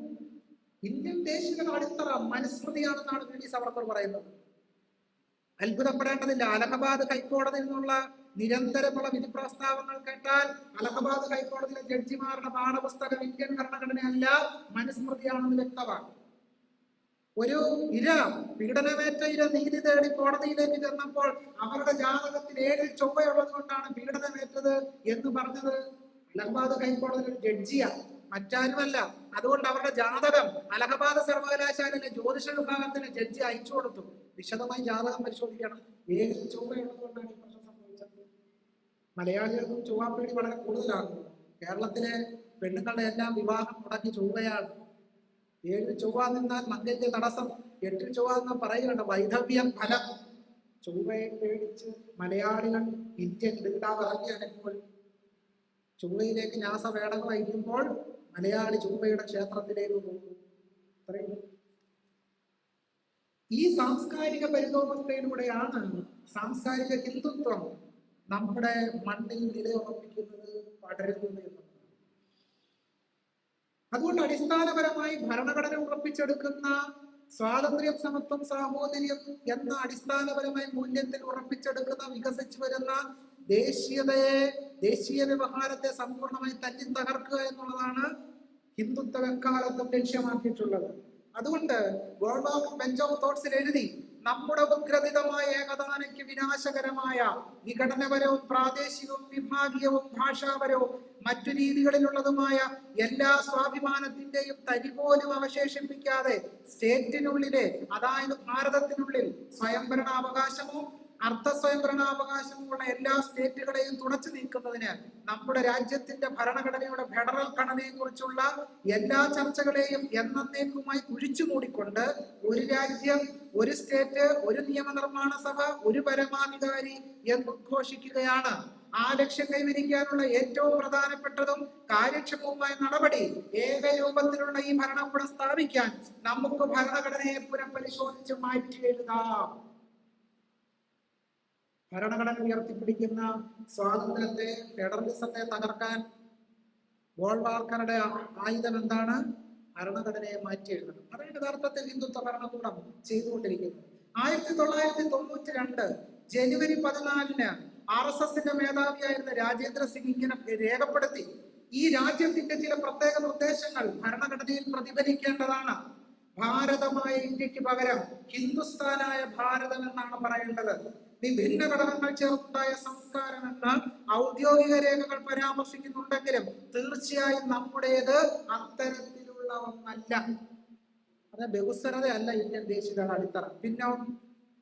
ഇന്ത്യൻ ദേശീയത അടിത്തറ മനുസ്മൃതിയാണെന്നാണ് V.D. സവർക്കർ പറയുന്നത്. അത്ഭുതപ്പെടേണ്ടതില്ല. അലഹബാദ് ഹൈക്കോടതിയിൽ നിന്നുള്ള നിരന്തരമുള്ള വിധി പ്രസ്താവങ്ങൾ കേട്ടാൽ അലഹബാദ് ഹൈക്കോടതിയിലെ ജഡ്ജിമാരുടെ പാഠപുസ്തകം ഇന്ത്യൻ ഭരണഘടനയല്ല, മനുസ്മൃതിയാണെന്ന് വ്യക്തമാണ്. ഒരു ഇര, പീഡനമേറ്റ ഇര നീതി തേടി കോടതിയിലേക്ക് ചെന്നപ്പോൾ അവരുടെ ജാതകത്തിൽ 7 ചൊവ്വയുള്ളത് കൊണ്ടാണ് പീഡനമേറ്റത് എന്ന് പറഞ്ഞത് അലഹബാദ് ഹൈക്കോടതിയിലെ ജഡ്ജിയാണ്, മറ്റാരുമല്ല. അതുകൊണ്ട് അവരുടെ ജാതകം അലഹബാദ് സർവകലാശാലയിലെ ജ്യോതിഷ വിഭാഗത്തിന് ജഡ്ജി അയച്ചു കൊടുത്തു. വിശദമായി ജാതകം പരിശോധിക്കണം. 7 ചൊവ്വയുള്ളത് കൊണ്ടാണ് ഈ പ്രശ്നം സംഭവിച്ചത്. മലയാളികൾക്കും ചൊവ്വാപ്പേടി വളരെ കൂടുതലാണ്. കേരളത്തിലെ പെണ്ണുങ്ങളുടെ എല്ലാം വിവാഹം മുടങ്ങി ചൊവ്വയാണ്. 7 ചൊവ്വ നിന്നാൽ മംഗല്യ തടസ്സം, 8 ചൊവ്വ എന്ന് പറയുന്നുണ്ട് വൈധവ്യം ഫലം. ചൊവ്വയെ പേടിച്ച് മലയാളികൾ ഇന്ത്യൻ ഇറങ്ങിയപ്പോൾ ചൊവ്വയിലേക്ക് ന്യാസവേടകം വഹിക്കുമ്പോൾ മലയാളി ചൊവ്വയുടെ ക്ഷേത്രത്തിലേക്ക് പോകും. ഈ സാംസ്കാരിക പരിതോവസ്ഥയിലൂടെയാണ് സാംസ്കാരിക ഹിന്ദുത്വം നമ്മുടെ മണ്ണിൽ നിലയുറപ്പിക്കുന്നത്, പടരുന്നത് എന്നുള്ളത്. അതുകൊണ്ട് അടിസ്ഥാനപരമായി ഭരണഘടന ഉറപ്പിച്ചെടുക്കുന്ന സ്വാതന്ത്ര്യം, സമത്വം, സാഹോദര്യം എന്ന അടിസ്ഥാനപരമായ മൂല്യത്തിൽ ഉറപ്പിച്ചെടുക്കുന്ന വികസിച്ചു വരുന്ന ദേശീയതയെ, ദേശീയ വ്യവഹാരത്തെ സമ്പൂർണ്ണമായി തല്ലി തകർക്കുക എന്നുള്ളതാണ് ഹിന്ദുത്വ എക്കാലത്തും ലക്ഷ്യമാക്കിയിട്ടുള്ളത്. അതുകൊണ്ട് ഗോൾബാക്ക് ബെഞ്ച് ഓഫ് തോട്ട്സിൽ എഴുതി, നമ്മുടെ ഉഗ്രഥിതമായ ഏകതാനയ്ക്ക് വിനാശകരമായ വിഘടനപരവും പ്രാദേശികവും വിഭാഗീയവും ഭാഷാപരവും മറ്റു രീതികളിലുള്ളതുമായ എല്ലാ സ്വാഭിമാനത്തിന്റെയും തരി പോലും അവശേഷിപ്പിക്കാതെ സ്റ്റേറ്റിനുള്ളിലെ, അതായത് ഭാരതത്തിനുള്ളിൽ സ്വയംഭരണാവകാശമോ അർദ്ധ സ്വയംഭരണാവകാശമുള്ള എല്ലാ സ്റ്റേറ്റുകളെയും തുടച്ചു നീക്കുന്നതിന് നമ്മുടെ രാജ്യത്തിന്റെ ഭരണഘടനയുടെ ഫെഡറൽ ഘടനയെ കുറിച്ചുള്ള എല്ലാ ചർച്ചകളെയും എന്നേക്കുമായി കുഴിച്ചു മൂടിക്കൊണ്ട് ഒരു രാജ്യം, ഒരു സ്റ്റേറ്റ്, ഒരു നിയമനിർമ്മാണ സഭ, ഒരു പരമാധികാരി എന്ന് ഉദ്ഘോഷിക്കുകയാണ്. ആ ലക്ഷ്യം കൈവരിക്കാനുള്ള ഏറ്റവും പ്രധാനപ്പെട്ടതും കാര്യക്ഷമവുമായ നടപടി ഏകരൂപത്തിലുള്ള ഈ ഭരണകൂടം സ്ഥാപിക്കാൻ നമുക്ക് ഭരണഘടനയെ പുനഃപരിശോധിച്ച് മാറ്റി എഴുതാം. ഭരണഘടന ഉയർത്തിപ്പിടിക്കുന്ന സ്വാതന്ത്ര്യത്തെ, ഫെഡറലിസത്തെ തകർക്കാൻ ഗോൾവാൾക്കറുടെ ആയുധം എന്താണ്? ഭരണഘടനയെ മാറ്റി എഴുതണം. അതാണ് യഥാർത്ഥത്തിൽ ഹിന്ദുത്വ ഭരണകൂടം ചെയ്തുകൊണ്ടിരിക്കുന്നത്. 1992 ജനുവരി 14 RSSന്റെ മേധാവിയായിരുന്ന രാജേന്ദ്ര സിംഗ് ഇങ്ങനെ രേഖപ്പെടുത്തി, ഈ രാജ്യത്തിന്റെ ചില പ്രത്യേക നിർദ്ദേശങ്ങൾ ഭരണഘടനയിൽ പ്രതിഫലിക്കേണ്ടതാണ്. ഭാരതമായ ഇന്ത്യക്ക് പകരം ഹിന്ദുസ്ഥാനായ ഭാരതം എന്നാണ് പറയേണ്ടത്. വിഭിന്ന ഘടകങ്ങൾ ചേർത്തുണ്ടായ സംസ്കാരം എന്ന ഔദ്യോഗിക രേഖകൾ പരാമർശിക്കുന്നുണ്ടെങ്കിലും തീർച്ചയായും നമ്മുടേത് അത്തരത്തിലുള്ള ഒന്നല്ല. അത് ബഹുസ്വരതയല്ല ഇന്ത്യൻ ദേശീയതയുടെ അടിത്തറ. പിന്നെ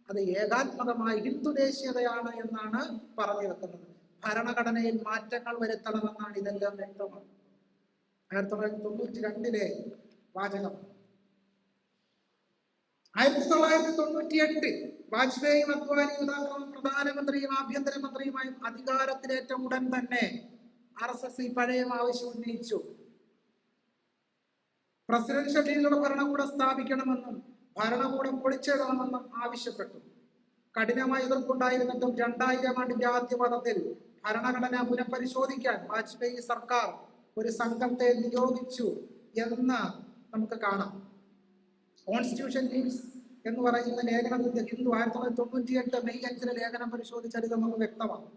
അത് ഏകാത്മകമായ ഹിന്ദു ദേശീയതയാണ് എന്നാണ് പറഞ്ഞു വെക്കുന്നത്. ഭരണഘടനയിൽ മാറ്റങ്ങൾ വരുത്തണമെന്നാണ് ഇതെല്ലാം വ്യക്തമാണ്. 1992 വാചകം. 1998 വാജ്പേയിയും അദ്വാനിയും യഥാക്രമം പ്രധാനമന്ത്രിയും ആഭ്യന്തരമന്ത്രിയുമായും അധികാരത്തിലേറ്റ ഉടൻ തന്നെ RSS ഈ പഴയ ആവശ്യം ഉന്നയിച്ചു. പ്രസിഡൻഷ്യൽ രീതിയിലുള്ള ഭരണകൂടം സ്ഥാപിക്കണമെന്നും ഭരണകൂടം പൊളിച്ചിടണമെന്നും ആവശ്യപ്പെട്ടു. കഠിനമായ എതിർപ്പുണ്ടായിരുന്നിട്ടും 2000 ആണ്ടിന്റെ ആദ്യപാദത്തിൽ ഭരണഘടന പുനഃപരിശോധിക്കാൻ വാജ്പേയി സർക്കാർ ഒരു സംഘത്തെ നിയോഗിച്ചു എന്ന് നമുക്ക് കാണാം. കോൺസ്റ്റിറ്റ്യൂഷൻ ലീവ്സ് എന്ന് പറയുന്ന ലേഖനത്തിന്റെ ഹിന്ദു 1998 മെയ് 5 ലേഖനം പരിശോധിച്ചാൽ ഇത് നമുക്ക് വ്യക്തമാണ്.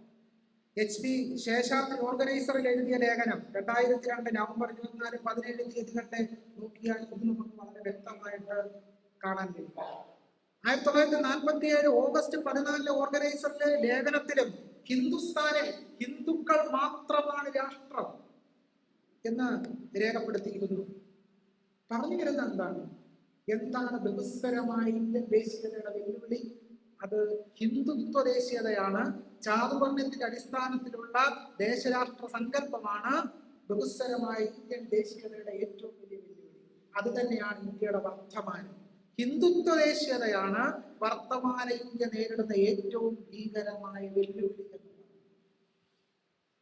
HP ശേഷാദ്രി ഓർഗനൈസറിൽ എഴുതിയ ലേഖനം 2002 നവംബർ 24, 17 തീയതികളുടെ നോക്കിയാൽ ഇത് നമുക്ക് വളരെ വ്യക്തമായിട്ട് കാണാൻ കഴിയും. 1947 ഓഗസ്റ്റ് 14 ഓർഗനൈസറിലെ ലേഖനത്തിലും ഹിന്ദുസ്ഥാനിൽ ഹിന്ദുക്കൾ മാത്രമാണ് രാഷ്ട്രം എന്ന് രേഖപ്പെടുത്തിയിരുന്നു. പറഞ്ഞു വരുന്ന എന്താണ് ബഹുസ്വരമായ ഇന്ത്യൻ ദേശീയതയുടെ വെല്ലുവിളി? അത് ഹിന്ദുത്വ ദേശീയതയാണ്. ചാതുർവർണ്ണത്തിന്റെ അടിസ്ഥാനത്തിലുള്ള ദേശരാഷ്ട്ര സങ്കല്പമാണ് ബഹുസ്വരമായ ഇന്ത്യൻ ദേശീയതയുടെ ഏറ്റവും വലിയ വെല്ലുവിളി. അത് തന്നെയാണ് ഇന്ത്യയുടെ വർത്തമാനം. ഹിന്ദുത്വ ദേശീയതയാണ് വർത്തമാന ഇന്ത്യ നേരിടുന്ന ഏറ്റവും ഭീകരമായ വെല്ലുവിളി എന്നുള്ളത്.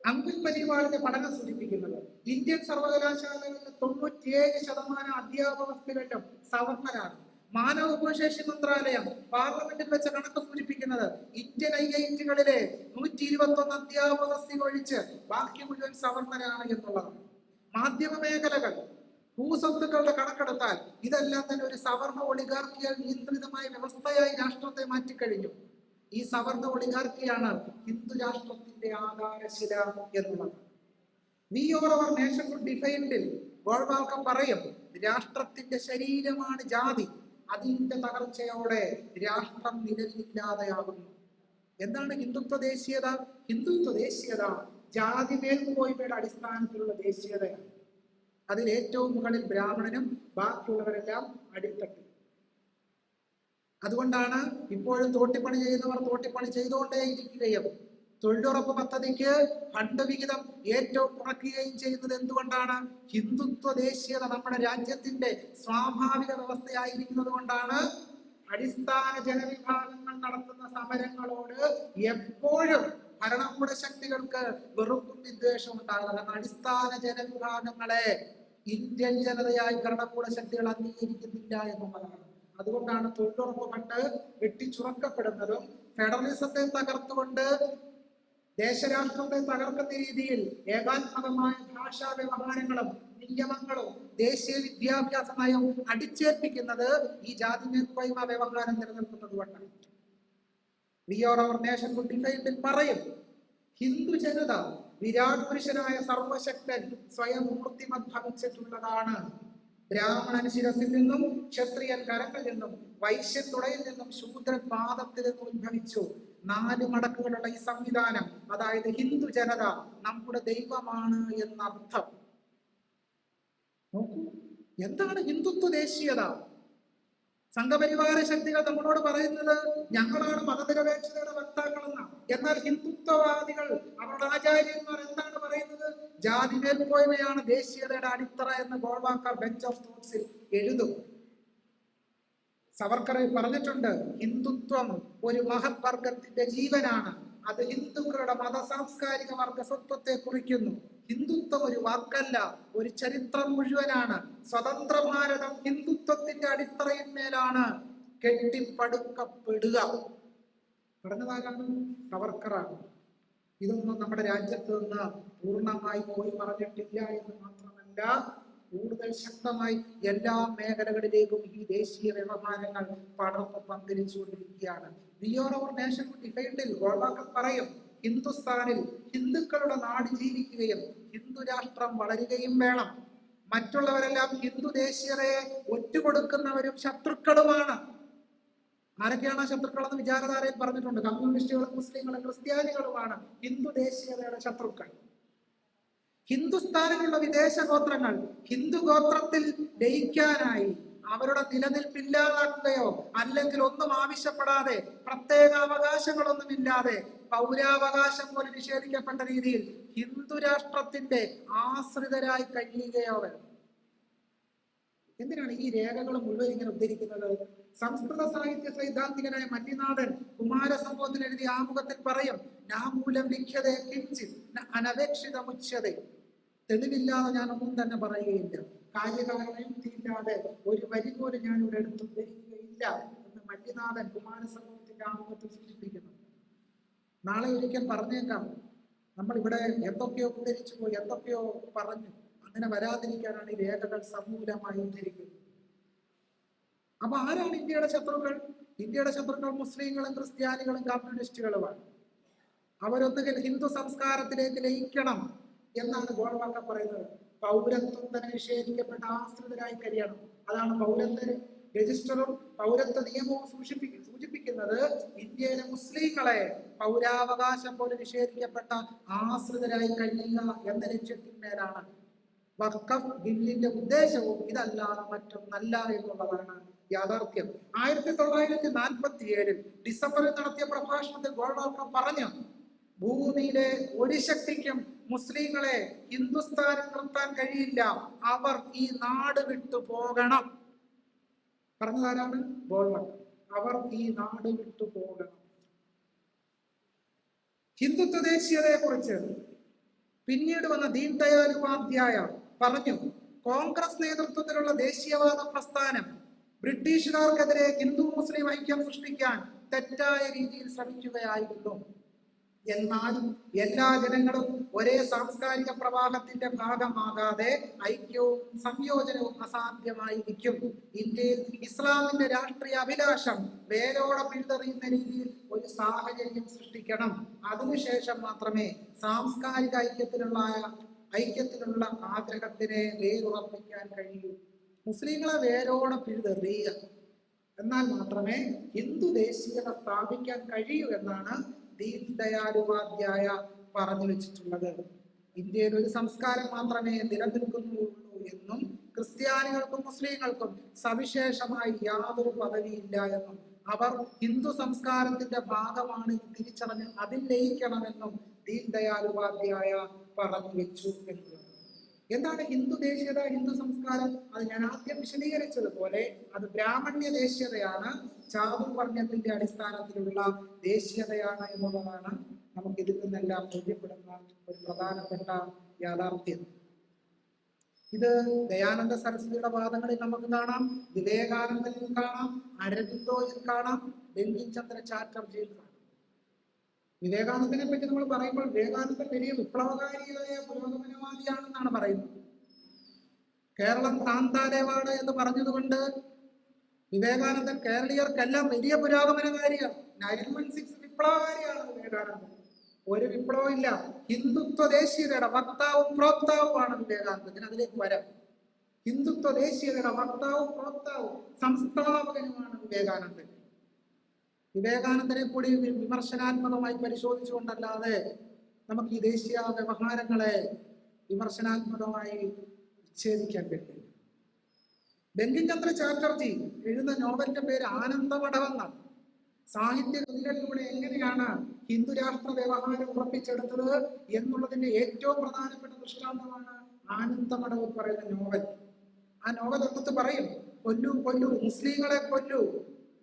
അങ്കിൾ പരിവാറിന്റെ പഠനം സൂചിപ്പിക്കുന്നത് ഇന്ത്യൻ സർവകലാശാലകളിലെ 97% അധ്യാപകർക്കും സവർണരാണ്. മാനവ വിഭവശേഷി മന്ത്രാലയം പാർലമെന്റിൽ വെച്ച കണക്ക് സൂചിപ്പിക്കുന്നത് ഇന്ത്യൻ IIT-കളിലെ 121 അധ്യാപക ഒഴിച്ച് ബാക്കി മുഴുവൻ സവർണരാണ് എന്നുള്ളതാണ്. മാധ്യമ മേഖലകൾ, ഭൂസ്വത്തുക്കളുടെ കണക്കെടുത്താൽ ഇതെല്ലാം തന്നെ ഒരു സവർണ ഒളിഗാർക്കിയാൽ നിയന്ത്രിതമായ വ്യവസ്ഥയായി രാഷ്ട്രത്തെ മാറ്റിക്കഴിഞ്ഞു. ഈ സവർണ ഒളിഗാർക്കിയാണ് ഹിന്ദു രാഷ്ട്രത്തിന്റെ ആധാരശില എന്നുള്ളത്. വി ഓർ അവർ നേഷൻ ഡിഫൈൻഡിൽ ഗോൾവാൾക്കർ പറയും, രാഷ്ട്രത്തിന്റെ ശരീരമാണ് ജാതി, അതിന്റെ തകർച്ചയോടെ രാഷ്ട്രം നിലവിലില്ലാതെയാകുന്നു. എന്താണ് ഹിന്ദുത്വ ദേശീയത? ഹിന്ദുത്വ ദേശീയത ജാതി മേൽക്കോയ്മയുടെ അടിസ്ഥാനത്തിലുള്ള ദേശീയതയാണ്. അതിൽ ഏറ്റവും മുകളിൽ ബ്രാഹ്മണനും ബാക്കിയുള്ളവരെല്ലാം അടിത്തട്ടിൽ. അതുകൊണ്ടാണ് ഇപ്പോഴും തോട്ടിപ്പണി ചെയ്യുന്നവർ തോട്ടിപ്പണി ചെയ്തുകൊണ്ടേയിരിക്കുകയും തൊഴിലുറപ്പ് പദ്ധതിക്ക് ഫണ്ട് വിഹിതം ഏറ്റവും കുറയ്ക്കുകയും ചെയ്യുന്നത് എന്തുകൊണ്ടാണ്? ഹിന്ദുത്വ ദേശീയത നമ്മുടെ രാജ്യത്തിന്റെ സ്വാഭാവിക വ്യവസ്ഥയായിരിക്കുന്നത് കൊണ്ടാണ്. അടിസ്ഥാന ജനവിഭാഗങ്ങൾ നടത്തുന്ന സമരങ്ങളോട് എപ്പോഴും ഭരണകൂട ശക്തികൾക്ക് വെറുപ്പും വിദ്വേഷവും ഉണ്ടാകുന്നത്. അടിസ്ഥാന ജനവിഭാഗങ്ങളെ ഇന്ത്യൻ ജനതയായി ഭരണകൂട ശക്തികൾ അംഗീകരിക്കുന്നില്ല എന്നുള്ളതാണ്. അതുകൊണ്ടാണ് തൊഴിലുറപ്പ് ഫണ്ട് വെട്ടിച്ചുറക്കപ്പെടുന്നതും ഫെഡറലിസത്തെ തകർത്തുകൊണ്ട് ദേശരാഷ്ട്രത്തെ തകർക്കുന്ന രീതിയിൽ ഏകാത്മകമായ ഭാഷാ വ്യവഹാരങ്ങളും നിയമങ്ങളും ദേശീയ വിദ്യാഭ്യാസ നയവും അടിച്ചേൽപ്പിക്കുന്നത് ഈ ജാതി മേൽക്കോയ്മ വ്യവഹാരം നിലനിൽക്കുന്നത് കൊണ്ടാണ്. വി ഓർ അവർ നേഷൻ ഡിഫൈൻഡിൽ പറയും, ഹിന്ദു ജനത വിരാട് പുരുഷനായ സർവശക്തൻ സ്വയം മൂർത്തിമദ്ഭവിച്ചിട്ടുള്ളതാണ്. ബ്രാഹ്മണൻ ശിരസിൽ നിന്നും, ക്ഷത്രിയൻ കരങ്ങളിൽ നിന്നും, വൈശ്യൻ തുടയിൽ നിന്നും, ശൂദ്രൻ പാദത്തിൽ നിന്നും ഉത്ഭവിച്ചു. 4 മടക്കുകളുള്ള ഈ സംവിധാനം, അതായത് ഹിന്ദു ജനത നമ്മുടെ ദൈവമാണ് എന്നർത്ഥം. നോക്കൂ, എന്താണ് ഹിന്ദുത്വ ദേശീയത? സംഘപരിവാര ശക്തികൾ നമ്മളോട് പറയുന്നത് ഞങ്ങളാണ് മതനിരപേക്ഷതയുടെ വക്താക്കളെന്നാണ്. എന്നാൽ ഹിന്ദുത്വവാദികൾ, അവരുടെ ആചാര്യന്മാർ എന്താണ് പറയുന്നത്? ജാതി മേൽക്കോയ്മയാണ് ദേശീയതയുടെ അടിത്തറ എന്ന് ഗോൾവാൾക്കർ ബെഞ്ച് ഓഫ് തോട്ട്സിൽ എഴുതും. സവർക്കർ പറഞ്ഞിട്ടുണ്ട്, ഹിന്ദുത്വം ഒരു മഹത് വർഗത്തിന്റെ ജീവനാണ്. അത് ഹിന്ദുക്കളുടെ മത സാംസ്കാരിക വർഗ സ്വത്വത്തെ കുറിക്കുന്നു. ഹിന്ദുത്വം ഒരു വാക്കല്ല, ഒരു ചരിത്രം മുഴുവനാണ്. സ്വതന്ത്ര ഭാരതം ഹിന്ദുത്വത്തിന്റെ അടിത്തറയിന്മേലാണ് കെട്ടിപ്പടുക്കപ്പെടുക. പറഞ്ഞതാരാണ്? സവർക്കറാണ്. ഇതൊന്നും നമ്മുടെ രാജ്യത്ത് നിന്ന് പൂർണ്ണമായി പോയി പറഞ്ഞിട്ടില്ല എന്ന് മാത്രമല്ല, കൂടുതൽ ശക്തമായി എല്ലാ മേഖലകളിലേക്കും ഈ ദേശീയ വ്യവഹാരങ്ങൾ പടർന്ന് പന്തലിച്ചുകൊണ്ടിരിക്കുകയാണ്. വി ഓർ അവർ നേഷൻ ഡിഫൈൻഡിൽ ഗോൾവാൾക്കർ പറയും, ഹിന്ദുസ്ഥാനിൽ ഹിന്ദുക്കളുടെ നാട് ജീവിക്കുകയും ഹിന്ദു രാഷ്ട്രം വളരുകയും വേണം. മറ്റുള്ളവരെല്ലാം ഹിന്ദു ദേശീയതയെ ഒറ്റുകൊടുക്കുന്നവരും ശത്രുക്കളുമാണ്. ആരൊക്കെയാണ് ശത്രുക്കളെന്ന് വിചാരധാരയിൽ പറഞ്ഞിട്ടുണ്ട്. കമ്മ്യൂണിസ്റ്റുകളും മുസ്ലിങ്ങളും ക്രിസ്ത്യാനികളുമാണ് ഹിന്ദു ദേശീയതയുടെ ശത്രുക്കൾ. ഹിന്ദുസ്ഥാനിലുള്ള വിദേശ ഗോത്രങ്ങൾ ഹിന്ദു ഗോത്രത്തിൽ ലയിക്കാനായി അവരുടെ നിലനിൽപ്പില്ലാതാക്കുകയോ അല്ലെങ്കിൽ ഒന്നും ആവശ്യപ്പെടാതെ പ്രത്യേക അവകാശങ്ങളൊന്നുമില്ലാതെ പൗരാവകാശം പോലെ നിഷേധിക്കപ്പെട്ട രീതിയിൽ ഹിന്ദു രാഷ്ട്രത്തിന്റെ ആശ്രിതരായി കഴിയുകയോ വേണം. എന്തിനാണ് ഈ രേഖകൾ മുഴുവൻ ഇങ്ങനെ ഉദ്ധരിക്കുന്നത്? സംസ്കൃത സാഹിത്യ സൈദ്ധാന്തികനായ മല്ലിനാഥൻ കുമാരസംഭവത്തിന് എഴുതിയ ആമുഖത്തിൽ പറയും, നാമൂലം ലിഖ്യതേ കിഞ്ചിത് അനപേക്ഷിതമുച്യതേ. തെളിവില്ലാതെ ഞാൻ ഒന്നും തന്നെ പറയുകയില്ല, കാര്യകാരണയുക്തിയില്ലാതെ ഒരു വരി പോലും ഞാൻ ഇവിടെ എടുത്തുദ്ധരിക്കുകയില്ല എന്ന് മല്ലിനാഥൻ കുമാരസംഭവത്തിന്റെ ആമുഖത്തിൽ സൂചിപ്പിക്കുന്നു. നാളെ ഒരിക്കൽ പറഞ്ഞേക്കാം, നമ്മൾ ഇവിടെ എന്തൊക്കെയോ ഉദ്ധരിച്ചു പോയി, എന്തൊക്കെയോ പറഞ്ഞു. അങ്ങനെ വരാതിരിക്കാനാണ് ഈ രേഖകൾ സമൂലമായി ഉദ്ധരിക്കുന്നത്. അപ്പൊ ആരാണ് ഇന്ത്യയുടെ ശത്രുക്കൾ? ഇന്ത്യയുടെ ശത്രുക്കൾ മുസ്ലിങ്ങളും ക്രിസ്ത്യാനികളും കമ്മ്യൂണിസ്റ്റുകളുമാണ്. അവരൊന്നുകിൽ ഹിന്ദു സംസ്കാരത്തിലേക്ക് ലയിക്കണം എന്നാണ് ഗോൾവാക്ക പറയുന്നത്. പൗരത്വം തന്നെ നിഷേധിക്കപ്പെട്ട ആശ്രിതരായി കഴിയണം. അതാണ് പൗരത്വ രജിസ്റ്ററും പൗരത്വ നിയമവും സൂചിപ്പിക്കുന്നത്. ഇന്ത്യയിലെ മുസ്ലിങ്ങളെ പൗരാവകാശം പോലെ നിഷേധിക്കപ്പെട്ട ആശ്രിതരായി കഴിയുക എന്ന ലക്ഷ്യത്തിന്മേലാണ്. വഖഫ് ബില്ലിന്റെ ഉദ്ദേശവും ഇതല്ലാതെ മറ്റൊന്നല്ല എന്നുള്ളതാണ് യാഥാർത്ഥ്യം. 1947 ഡിസംബറിൽ നടത്തിയ പ്രഭാഷണത്തിൽ ഗോൾവാക്കർ പറഞ്ഞു, ഭൂമിയിലെ ഒരു ശക്തിക്കും മുസ്ലിങ്ങളെ ഹിന്ദുസ്ഥാനിൽ നിർത്താൻ കഴിയില്ല, അവർ ഈ നാട് വിട്ടു പോകണം. പറഞ്ഞതാരാണ്? ഗോൾവാക്കർ. അവർ ഈ നാട് വിട്ടു പോകണം. ഹിന്ദുത്വ ദേശീയതയെ കുറിച്ച് പിന്നീട് വന്ന ദീൻ ദയാൽ ഉപാധ്യായ പറഞ്ഞു, കോൺഗ്രസ് നേതൃത്വത്തിലുള്ള ദേശീയവാദ പ്രസ്ഥാനം ബ്രിട്ടീഷുകാർക്കെതിരെ ഹിന്ദു മുസ്ലിം ഐക്യം സൃഷ്ടിക്കാൻ തെറ്റായ രീതിയിൽ ശ്രമിക്കുകയായിരുന്നു. എന്നാൽ എല്ലാ ജനങ്ങളും ഒരേ സാംസ്കാരിക പ്രവാഹത്തിന്റെ ഭാഗമാകാതെ ഐക്യവും സംയോജനവും അസാധ്യമായിരിക്കും. ഇന്ത്യയിൽ ഇസ്ലാമിന്റെ രാഷ്ട്രീയ അഭിലാഷം വേരോടെ പിഴുതെറിയുന്ന രീതിയിൽ ഒരു സാഹചര്യം സൃഷ്ടിക്കണം. അതിനുശേഷം മാത്രമേ സാംസ്കാരിക ഐക്യത്തിലുള്ള ആഗ്രഹത്തിനെ വേരുറപ്പിക്കാൻ കഴിയൂ. മുസ്ലിങ്ങളെ വേരോടെ പിഴുതെറിയുക, എന്നാൽ മാത്രമേ ഹിന്ദു ദേശീയത സ്ഥാപിക്കാൻ കഴിയൂ എന്നാണ് ദീൻ ദയാൽ ഉപാധ്യായ പറഞ്ഞു വെച്ചിട്ടുള്ളത്. ഇന്ത്യയിൽ ഒരു സംസ്കാരം മാത്രമേ നിലനിൽക്കുന്നുള്ളൂ എന്നും ക്രിസ്ത്യാനികൾക്കും മുസ്ലിങ്ങൾക്കും സവിശേഷമായി യാതൊരു പദവിയില്ല എന്നും അവർ ഹിന്ദു സംസ്കാരത്തിന്റെ ഭാഗമാണ് തിരിച്ചറിഞ്ഞ് അതിൽ ലയിക്കണമെന്നും ദീൻ ദയാൽ ഉപാധ്യായ പറഞ്ഞു വെച്ചു എന്നുള്ളത്. എന്താണ് ഹിന്ദു ദേശീയത, ഹിന്ദു സംസ്കാരം? അത് ഞാൻ ആദ്യം വിശദീകരിച്ചതുപോലെ അത് ബ്രാഹ്മണ്യ ദേശീയതയാണ്, ചാതുർവർണ്ണയത്തിന്റെ അടിസ്ഥാനത്തിലുള്ള ദേശീയതയാണ് എന്നുള്ളതാണ് നമുക്ക് ഇതിൽ നിന്നെല്ലാം ബോധ്യപ്പെടുന്ന ഒരു പ്രധാനപ്പെട്ട യാഥാർത്ഥ്യം. ഇത് ദയാനന്ദ സരസ്വതിയുടെ വാദങ്ങളിൽ നമുക്ക് കാണാം, വിവേകാനന്ദനിൽ കാണാം, അരബിന്ദോയിൽ കാണാം, ബങ്കിം ചന്ദ്ര ചാറ്റർജിയിൽ കാണാം. വിവേകാനന്ദനെ പറ്റി നമ്മൾ പറയുമ്പോൾ വിവേകാനന്ദൻ വലിയ വിപ്ലവകാരിയായ പുരോഗമനവാദിയാണെന്നാണ് പറയുന്നത്. കേരളം താന്താലേവാട് എന്ന് പറഞ്ഞതുകൊണ്ട് വിവേകാനന്ദൻ കേരളീയർക്കെല്ലാം വലിയ പുരോഗമനകാരിയാണ്. 916 വിപ്ലവകാരിയാണ് വിവേകാനന്ദൻ. ഒരു വിപ്ലവം ഇല്ല. ഹിന്ദുത്വ ദേശീയതയുടെ വക്താവും പ്രോക്താവുമാണ് വിവേകാനന്ദൻ. അതിലേക്ക് വരാം. ഹിന്ദുത്വ ദേശീയതയുടെ വക്താവും പ്രോക്താവും സംസ്ഥാപകനുമാണ് വിവേകാനന്ദൻ. വിവേകാനന്ദനെ കൂടി വിമർശനാത്മകമായി പരിശോധിച്ചുകൊണ്ടല്ലാതെ നമുക്ക് ഈ ദേശീയ വ്യവഹാരങ്ങളെ വിമർശനാത്മകമായി വിച്ഛേദിക്കാൻ പറ്റില്ല. ബങ്കിം ചന്ദ്ര ചാറ്റർജി എഴുതുന്ന നോവലിന്റെ പേര് ആനന്ദമഠമെന്നാണ്. സാഹിത്യ കൃതികളിലൂടെ എങ്ങനെയാണ് ഹിന്ദു രാഷ്ട്ര വ്യവഹാരം ഉറപ്പിച്ചെടുത്തത് എന്നുള്ളതിന്റെ ഏറ്റവും പ്രധാനപ്പെട്ട ദൃഷ്ടാന്തമാണ് ആനന്ദമഠം പറയുന്ന നോവൽ. ആ നോവൽ ഒന്നത്ത് പറയും, കൊല്ലൂ കൊല്ലൂ, മുസ്ലിങ്ങളെ കൊല്ലൂ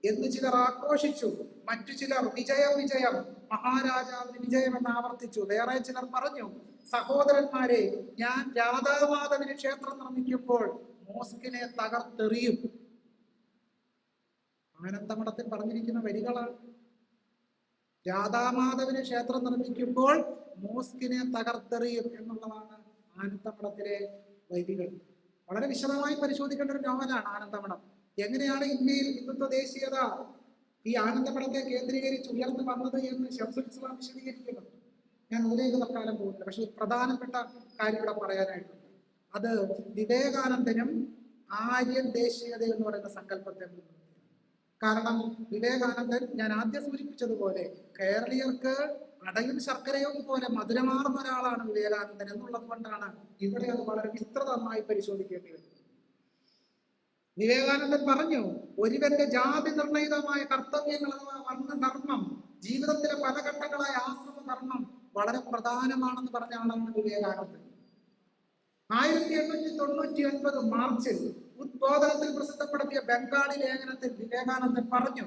എന്ന് ചിലർ ആക്രോശിച്ചു, മറ്റു ചിലർ വിജയം വിജയം, മഹാരാജാവിന് വിജയം എന്ന് ആവർത്തിച്ചു. വേറെ ചിലർ പറഞ്ഞു, സഹോദരന്മാരെ, ഞാൻ രാധാമാധവിന് ക്ഷേത്രം നിർമ്മിക്കുമ്പോൾ മോസ്കിനെ തകർത്തെറിയും. ആനന്ദമഠത്തിൽ പറഞ്ഞിരിക്കുന്ന വരികളാണ്. രാധാമാധവിന് ക്ഷേത്രം നിർമ്മിക്കുമ്പോൾ മോസ്കിനെ തകർത്തെറിയും എന്നുള്ളതാണ് ആനന്ദമഠത്തിലെ വരികൾ. വളരെ വിശദമായി പരിശോധിക്കേണ്ട ഒരു നോവലാണ് ആനന്ദമഠം. എങ്ങനെയാണ് ഇന്ത്യയിൽ ഹിന്ദുത്വ ദേശീയത ഈ ആനന്ദമഠത്തെ കേന്ദ്രീകരിച്ച് ഉയർന്നു വന്നത് എന്ന് ശംസുൽ ഇസ്ലാം വിശദീകരിക്കുന്നുണ്ട്. ഞാൻ അതിലേക്ക് തൽക്കാലം പോകുന്നില്ല. പക്ഷെ ഒരു പ്രധാനപ്പെട്ട കാര്യം ഇവിടെ പറയാനായിട്ടുണ്ട്. അത് വിവേകാനന്ദനും ആര്യൻ ദേശീയത എന്ന് പറയുന്ന സങ്കല്പത്തെ മുൻനിർത്തിയാണ്. കാരണം വിവേകാനന്ദൻ, ഞാൻ ആദ്യം സൂചിപ്പിച്ചതുപോലെ, കേരളീയർക്ക് അടയും ശർക്കരയും പോലെ മധുരമാർന്ന ഒരാളാണ് വിവേകാനന്ദൻ എന്നുള്ളത് കൊണ്ടാണ് ഇവിടെ അത് വളരെ വിസ്തൃതമായി പരിശോധിക്കേണ്ടി വരുന്നത്. വിവേകാനന്ദൻ പറഞ്ഞു, ഒരുവന്റെ ജാതി നിർണയിതമായ കർത്തവ്യങ്ങൾ അഥവാ വർണ്ണധർമ്മം, ജീവിതത്തിലെ പല ഘട്ടങ്ങളായ ആശ്രമധർമ്മം വളരെ പ്രധാനമാണെന്ന് പറഞ്ഞ ആളാണ് വിവേകാനന്ദൻ. 1899 മാർച്ചിൽ ഉദ്ബോധനത്തിൽ പ്രസിദ്ധപ്പെടുത്തിയ ബംഗാളി ലേഖനത്തിൽ വിവേകാനന്ദൻ പറഞ്ഞു,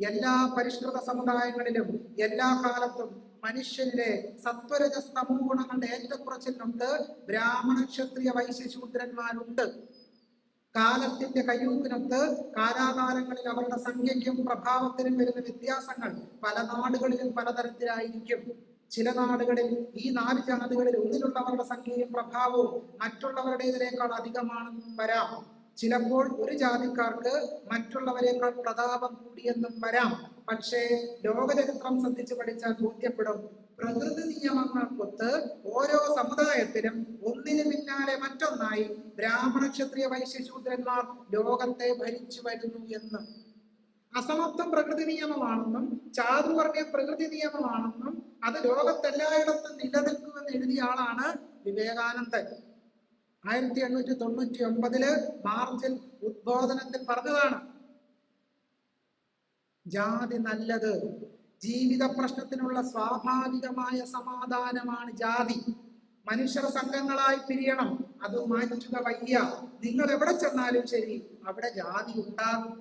എല്ലാ പരിഷ്കൃത സമുദായങ്ങളിലും എല്ലാ കാലത്തും മനുഷ്യരിലെ സത്വരജ സ്തമോ ഗുണങ്ങളുടെ ഏറ്റക്കുറച്ചിലുണ്ട് ബ്രാഹ്മണ ക്ഷത്രിയ വൈശ്യശൂദ്രന്മാരുണ്ട്. കാലത്തിന്റെ കയ്യൂക്കിനൊത്ത് കാലാകാലങ്ങളിൽ അവരുടെ സംഖ്യയ്ക്കും പ്രഭാവത്തിനും വരുന്ന വ്യത്യാസങ്ങൾ പല നാടുകളിലും പലതരത്തിലായിരിക്കും. ചില നാടുകളിൽ ഈ 4 ജാതികളിൽ ഒന്നിലുള്ളവരുടെ സംഖ്യയും പ്രഭാവവും മറ്റുള്ളവരുടേതിനേക്കാൾ അധികമാണെന്നും വരാം. ചിലപ്പോൾ ഒരു ജാതിക്കാർക്ക് മറ്റുള്ളവരെക്കാൾ പ്രതാപം കൂടിയെന്നും വരാം. പക്ഷേ ലോകചരിത്രം ശ്രദ്ധിച്ചു പഠിച്ചാൽ ബോധ്യപ്പെടും, പ്രകൃതി നിയമങ്ങൾക്കൊത്ത് ഓരോ സമുദായത്തിലും ഒന്നിനു പിന്നാലെ മറ്റൊന്നായി ബ്രാഹ്മണ ക്ഷത്രിയ വൈശ്യശൂദ്രന്മാർ ലോകത്തെ ഭരിച്ചു വരുന്നു എന്ന്. അസമത്വം പ്രകൃതി നിയമമാണെന്നും ചാതുവർണ്ണ്യം പ്രകൃതി നിയമമാണെന്നും അത് ലോകത്തെല്ലായിടത്തും നിലനിൽക്കുമെന്ന് എഴുതിയ ആളാണ് വിവേകാനന്ദൻ. 1899 മാർച്ചിൽ ഉദ്ബോധനത്തിൽ പറഞ്ഞതാണ്, ജാതി നല്ലത്, ജീവിത പ്രശ്നത്തിനുള്ള സ്വാഭാവികമായ സമാധാനമാണ് ജാതി. മനുഷ്യർ സംഘങ്ങളായി പിരിയണം, അത് മാറ്റുക വയ്യ. നിങ്ങൾ എവിടെ ചെന്നാലും ശരി, അവിടെ ജാതി ഉണ്ടാകും.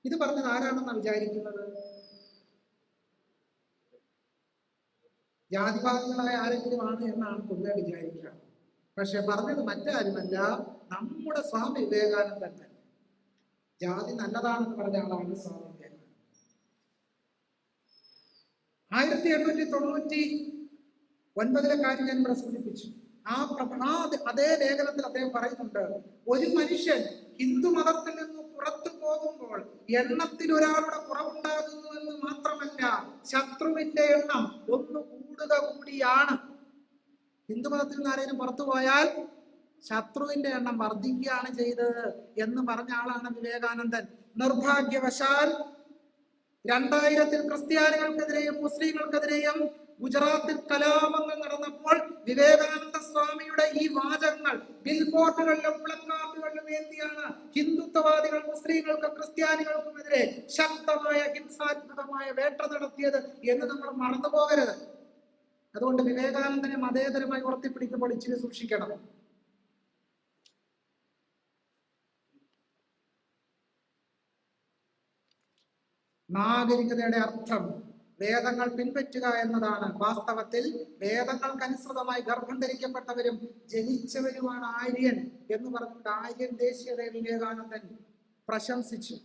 ഇത് പറഞ്ഞത് ആരാണെന്നാണ് വിചാരിക്കുന്നത്? ജാതിവാദികളായ ആരെങ്കിലും ആണ് എന്നാണ് പൊതുവെ വിചാരിക്കുക. പക്ഷെ പറഞ്ഞത് മറ്റാരുമല്ല, നമ്മുടെ സ്വാമി വിവേകാനന്ദൻ തന്നെ. ജാതി നല്ലതാണെന്ന് പറഞ്ഞ ആളാണ് സ്വാമി വിവേകാനന്ദൻ. 1899 കാര്യം ഞാൻ ഇവിടെ സൂചിപ്പിച്ചു. അതേ ലേഖനത്തിൽ അദ്ദേഹം പറയുന്നുണ്ട്, ഒരു മനുഷ്യൻ ഹിന്ദു മതത്തിൽ നിന്ന് പുറത്തു പോകുമ്പോൾ എണ്ണത്തിൽ ഒരാളുടെ കുറവുണ്ടാകുന്നു എന്ന് മാത്രമല്ല, ശത്രുവിന്റെ എണ്ണം ഒന്ന് കൂടുക കൂടിയാണ്. ഹിന്ദു മതത്തിൽ നിന്ന് ആരെങ്കിലും പുറത്തു പോയാൽ ശത്രുവിന്റെ എണ്ണം വർദ്ധിക്കുകയാണ് ചെയ്തത് എന്ന് പറഞ്ഞ ആളാണ് വിവേകാനന്ദൻ. നിർഭാഗ്യവശാൽ 2000-ൽ ക്രിസ്ത്യാനികൾക്കെതിരെയും മുസ്ലിങ്ങൾക്കെതിരെയും ഗുജറാത്തിൽ കലാപങ്ങൾ നടന്നപ്പോൾ വിവേകാനന്ദ സ്വാമിയുടെ ഈ വാചകങ്ങൾ ബിൽബോർഡുകളിലും പ്ലക്കാർഡുകളിലും ഏന്തിയാണ് ഹിന്ദുത്വവാദികൾ മുസ്ലിങ്ങൾക്കും ക്രിസ്ത്യാനികൾക്കുമെതിരെ ശക്തമായ ഹിംസാത്മകമായ വേട്ട നടത്തിയത് എന്ന് നമ്മൾ മറന്നുപോകരുത്. അതുകൊണ്ട് വിവേകാനന്ദനെ മതേതരമായി ഉയർത്തിപ്പിടിക്കുമ്പോൾ ഇച്ചിരി സൂക്ഷിക്കണം. നാഗരികതയുടെ അർത്ഥം വേദങ്ങൾ പിൻപറ്റുക എന്നതാണ്. വാസ്തവത്തിൽ വേദങ്ങൾക്കനുസൃതമായി ഗർഭം ധരിക്കപ്പെട്ടവരും ജനിച്ചവരുമാണ് ആര്യൻ എന്ന് പറഞ്ഞിട്ട് ആര്യൻ ദേശീയതയെ വിവേകാനന്ദൻ പ്രശംസിച്ചു.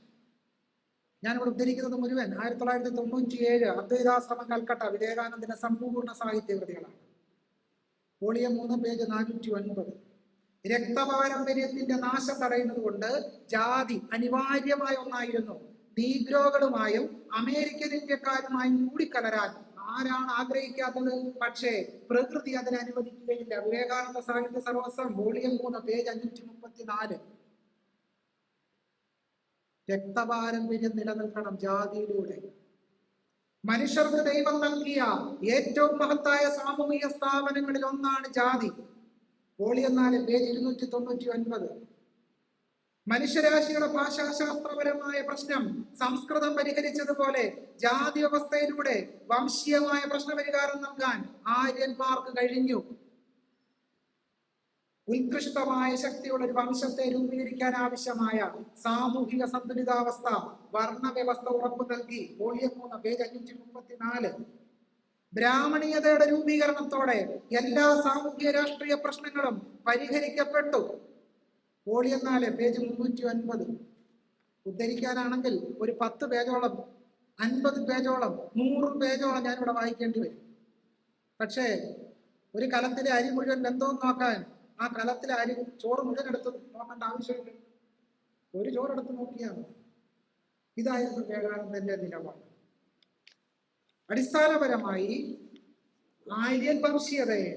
ഞാനിവിടെ ഉദ്ധരിക്കുന്നത് മുഴുവൻ 1997 അദ്വൈതാശ്രമം കൽക്കട്ട വിവേകാനന്ദന്റെ സമ്പൂർണ്ണ സാഹിത്യകൃതികളാണ്. Volume 3 page 409. രക്തപാരമ്പര്യത്തിന്റെ നാശം തടയുന്നത് കൊണ്ട് ജാതി അനിവാര്യമായ ഒന്നായിരുന്നു. നീഗ്രോകളുമായും അമേരിക്കൻ ഇന്ത്യക്കാരുമായും കൂടിക്കലരാൻ ആരാണ് ആഗ്രഹിക്കാത്തത്? പക്ഷേ പ്രകൃതി അതിനെ അനുവദിക്കുകയില്ല. വിവേകാനന്ദ സാഹിത്യ സർവസ്വം വോളിയം 3 പേജ് 534. രക്തപാരമ്പര്യം നിലനിൽക്കണം ജാതിയിലൂടെ. മനുഷ്യർക്ക് ദൈവം നൽകിയ ഏറ്റവും മഹത്തായ സാമൂഹിക സ്ഥാപനങ്ങളിൽ ഒന്നാണ് ജാതി. Volume 4 page 299. മനുഷ്യരാശിയുടെ ഭാഷാശാസ്ത്രപരമായ പ്രശ്നം സംസ്കൃതം പരിഹരിച്ചതുപോലെ ജാതി വ്യവസ്ഥയിലൂടെ വംശീയമായ പ്രശ്നപരിഹാരം നൽകാൻ ആര്യന്മാർക്ക് കഴിഞ്ഞു. ഉത്കൃഷ്ടമായ ശക്തിയുള്ള ഒരു വംശത്തെ രൂപീകരിക്കാൻ ആവശ്യമായ സാമൂഹിക സന്തുലിതാവസ്ഥ വർണ്ണവ്യവസ്ഥ ഉറപ്പു നൽകി. Volume 3 page 534. ബ്രാഹ്മണീയതയുടെ രൂപീകരണത്തോടെ എല്ലാ സാമൂഹിക രാഷ്ട്രീയ പ്രശ്നങ്ങളും പരിഹരിക്കപ്പെട്ടു. Volume 4 page 309. ഉദ്ധരിക്കാനാണെങ്കിൽ ഒരു 10 പേജോളം 50 പേജോളം 100 പേജോളം ഞാനിവിടെ വായിക്കേണ്ടി വരും. പക്ഷേ ഒരു കലത്തിലെ അരി മുഴുവൻ ബന്ധവും നോക്കാൻ ആ കലത്തിലെ അരി ചോറ് മുഴുവൻ എടുത്ത് നോക്കേണ്ട ആവശ്യമില്ല. ഒരു ചോറെടുത്ത് നോക്കിയാൽ മതി. ഇതായിരുന്നു വിവേകാനന്ദന്റെ നിലപാട്. അടിസ്ഥാനപരമായി ആര്യൻ വംശീയതയെ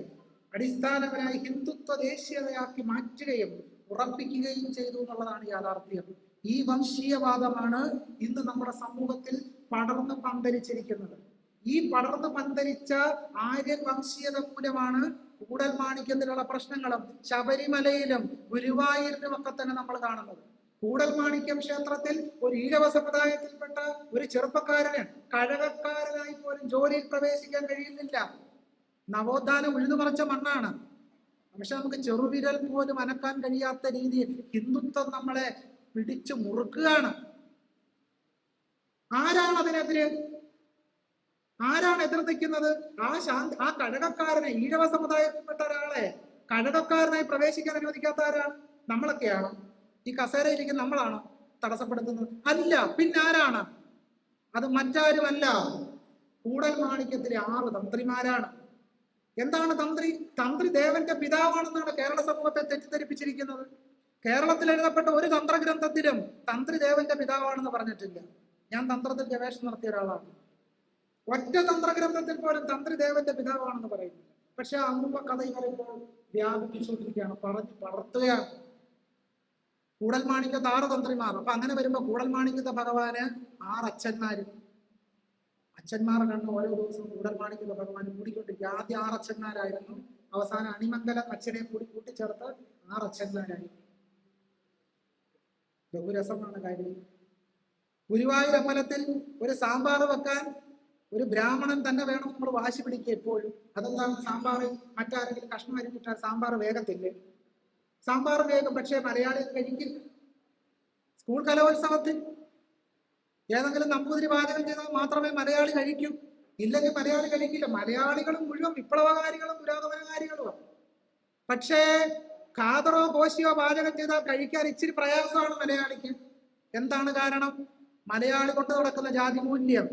അടിസ്ഥാനപരമായി ഹിന്ദുത്വ ദേശീയതയാക്കി മാറ്റുകയും ഉറപ്പിക്കുകയും ചെയ്തു എന്നുള്ളതാണ് യാഥാർത്ഥ്യം. ഈ വംശീയവാദമാണ് ഇന്ന് നമ്മുടെ സമൂഹത്തിൽ പടർന്ന് പന്തലിച്ചിരിക്കുന്നത്. ഈ പടർന്ന് പന്തലിച്ച ആര്യൻ വംശീയത മൂലമാണ് കൂടൽമാണിക്യത്തിലുള്ള പ്രശ്നങ്ങളും ശബരിമലയിലും ഗുരുവായൂരിലും ഒക്കെ തന്നെ നമ്മൾ കാണുന്നത്. കൂടൽമാണിക്യം ക്ഷേത്രത്തിൽ ഒരു ഈഴവ സമുദായത്തിൽപ്പെട്ട ഒരു ചെറുപ്പക്കാരന് കഴകക്കാരനായി പോലും ജോലിയിൽ പ്രവേശിക്കാൻ കഴിയുന്നില്ല. നവോത്ഥാനം ഉഴുതുമറിച്ച മണ്ണാണ്. പക്ഷെ നമുക്ക് ചെറുവിരൽ പോലും അനക്കാൻ കഴിയാത്ത രീതിയിൽ ഹിന്ദുത്വം നമ്മളെ പിടിച്ചു മുറുക്കുകയാണ്. ആരാണ് അതിനെതിരെ? ആരാണ് എതിർ നിൽക്കുന്നത്? ആ കഴകക്കാരനെ, ഈഴവ സമുദായത്തിൽപ്പെട്ട ഒരാളെ കഴകക്കാരനായി പ്രവേശിക്കാൻ അനുവദിക്കാത്ത ആരാണ്? നമ്മളൊക്കെയാണ്. ഈ കസേരയിരിക്കുന്ന നമ്മളാണോ തടസ്സപ്പെടുത്തുന്നത്? അല്ല. പിന്നെ ആരാണ്? അത് മറ്റാരുമല്ല, കൂടൽമാണിക്യത്തിലെ 6 തന്ത്രിമാരാണ്. എന്താണ് തന്ത്രി? തന്ത്രി ദേവന്റെ പിതാവാണെന്നാണ് കേരള സമൂഹത്തെ തെറ്റിദ്ധരിപ്പിച്ചിരിക്കുന്നത്. കേരളത്തിൽ എഴുതപ്പെട്ട ഒരു തന്ത്രഗ്രന്ഥത്തിലും തന്ത്രി ദേവന്റെ പിതാവാണെന്ന് പറഞ്ഞിട്ടില്ല. ഞാൻ തന്ത്രത്തിൽ ഗവേഷണം നടത്തിയ ഒരാളാണ്. ഒറ്റ തന്ത്രഗ്രന്ഥത്തിൽ പോലും തന്ത്രി ദേവന്റെ പിതാവാണെന്ന് പറയുന്നില്ല. പക്ഷെ അമ്മ കഥ ഇവരിപ്പോൾ വ്യാപിപ്പിച്ചുകൊണ്ടിരിക്കുകയാണ്, പറഞ്ഞു പടർത്തുകയാണ്. കൂടൽമാണിക്യത്ത് 6 തന്ത്രിമാർ. അപ്പൊ അങ്ങനെ വരുമ്പോ കൂടൽമാണിക്യത്തെ ഭഗവാന് 6 അച്ഛന്മാരും. അച്ഛന്മാരെ കണ്ട് ഓരോ ദിവസവും കൂടൽമാണിക്യത്തെ ഭഗവാൻ കൂടിക്കൊണ്ടിരിക്കുക. ആദ്യം 6 അച്ഛന്മാരായിരുന്നു, അവസാനം അണിമംഗല അച്ഛനെ കൂടി കൂട്ടിച്ചേർത്ത് 6 അച്ഛന്മാരായി. ബഹുരസമാണ് കാര്യം. ഗുരുവായൂർ അമ്പലത്തിൽ ഒരു സാമ്പാർ വെക്കാൻ ഒരു ബ്രാഹ്മണൻ തന്നെ വേണം നമ്മൾ വാശി പിടിക്കുക എപ്പോഴും. അതെന്താണ്? സാമ്പാർ മറ്റാരെങ്കിലും കഷ്ണം അരിഞ്ഞിട്ടാൽ സാമ്പാർ വേഗത്തില്ലേ? സാമ്പാർ വേഗം, പക്ഷേ മലയാളി കഴിക്കില്ല. സ്കൂൾ കലോത്സവത്തിൽ ഏതെങ്കിലും നമ്പൂതിരി പാചകം ചെയ്താൽ മാത്രമേ മലയാളി കഴിക്കൂ, ഇല്ലെങ്കിൽ മലയാളി കഴിക്കില്ല. മലയാളികളും മുഴുവൻ വിപ്ലവകാരികളും പുരോഗമനകാരികളുമാണ്. പക്ഷേ ഖാദറോ കോശിയോ പാചകം ചെയ്താൽ കഴിക്കാൻ ഇച്ചിരി പ്രയാസമാണ് മലയാളിക്ക്. എന്താണ് കാരണം? മലയാളി കൊണ്ട് നടക്കുന്ന ജാതി മൂല്യം.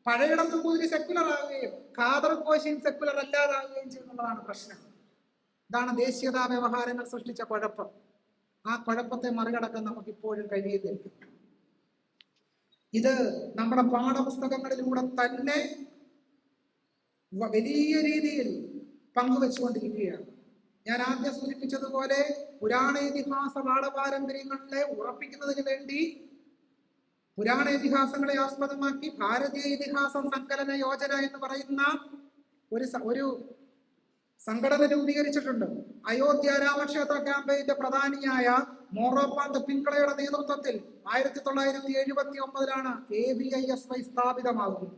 പഴയിടം നമ്പൂതിരി സെക്കുലർ ആവുകയും ഖാദർ കോശിയും സെക്കുലർ അല്ലാതാവുകയും ചെയ്യുന്നതാണ് പ്രശ്നം. ഇതാണ് ദേശീയതാ വ്യവഹാരങ്ങൾ സൃഷ്ടിച്ച കുഴപ്പം. ആ കുഴപ്പത്തെ മറികടക്കാൻ നമുക്ക് ഇപ്പോഴും കഴിയുന്നില്ല. ഇത് നമ്മുടെ പാഠപുസ്തകങ്ങളിലൂടെ തന്നെ വലിയ രീതിയിൽ പങ്കുവെച്ചുകൊണ്ടിരിക്കുകയാണ്. ഞാൻ ആദ്യം സൂചിപ്പിച്ചതുപോലെ പുരാണ ഇതിഹാസ പാഠപാരമ്പര്യങ്ങളെ ഉറപ്പിക്കുന്നതിന് വേണ്ടി പുരാണ ഇതിഹാസങ്ങളെ ആസ്പദമാക്കി ഭാരതീയ ഇതിഹാസ സങ്കലന യോജന എന്ന് പറയുന്ന ഒരു സംഘടന രൂപീകരിച്ചിട്ടുണ്ട്. അയോധ്യ രാമക്ഷേത്ര ക്യാമ്പയിന്റെ പ്രധാനിയായ മോറോപ്പാന്ത് പിൻകളയുടെ നേതൃത്വത്തിൽ 1979 ABISY സ്ഥാപിതമാകുന്നു.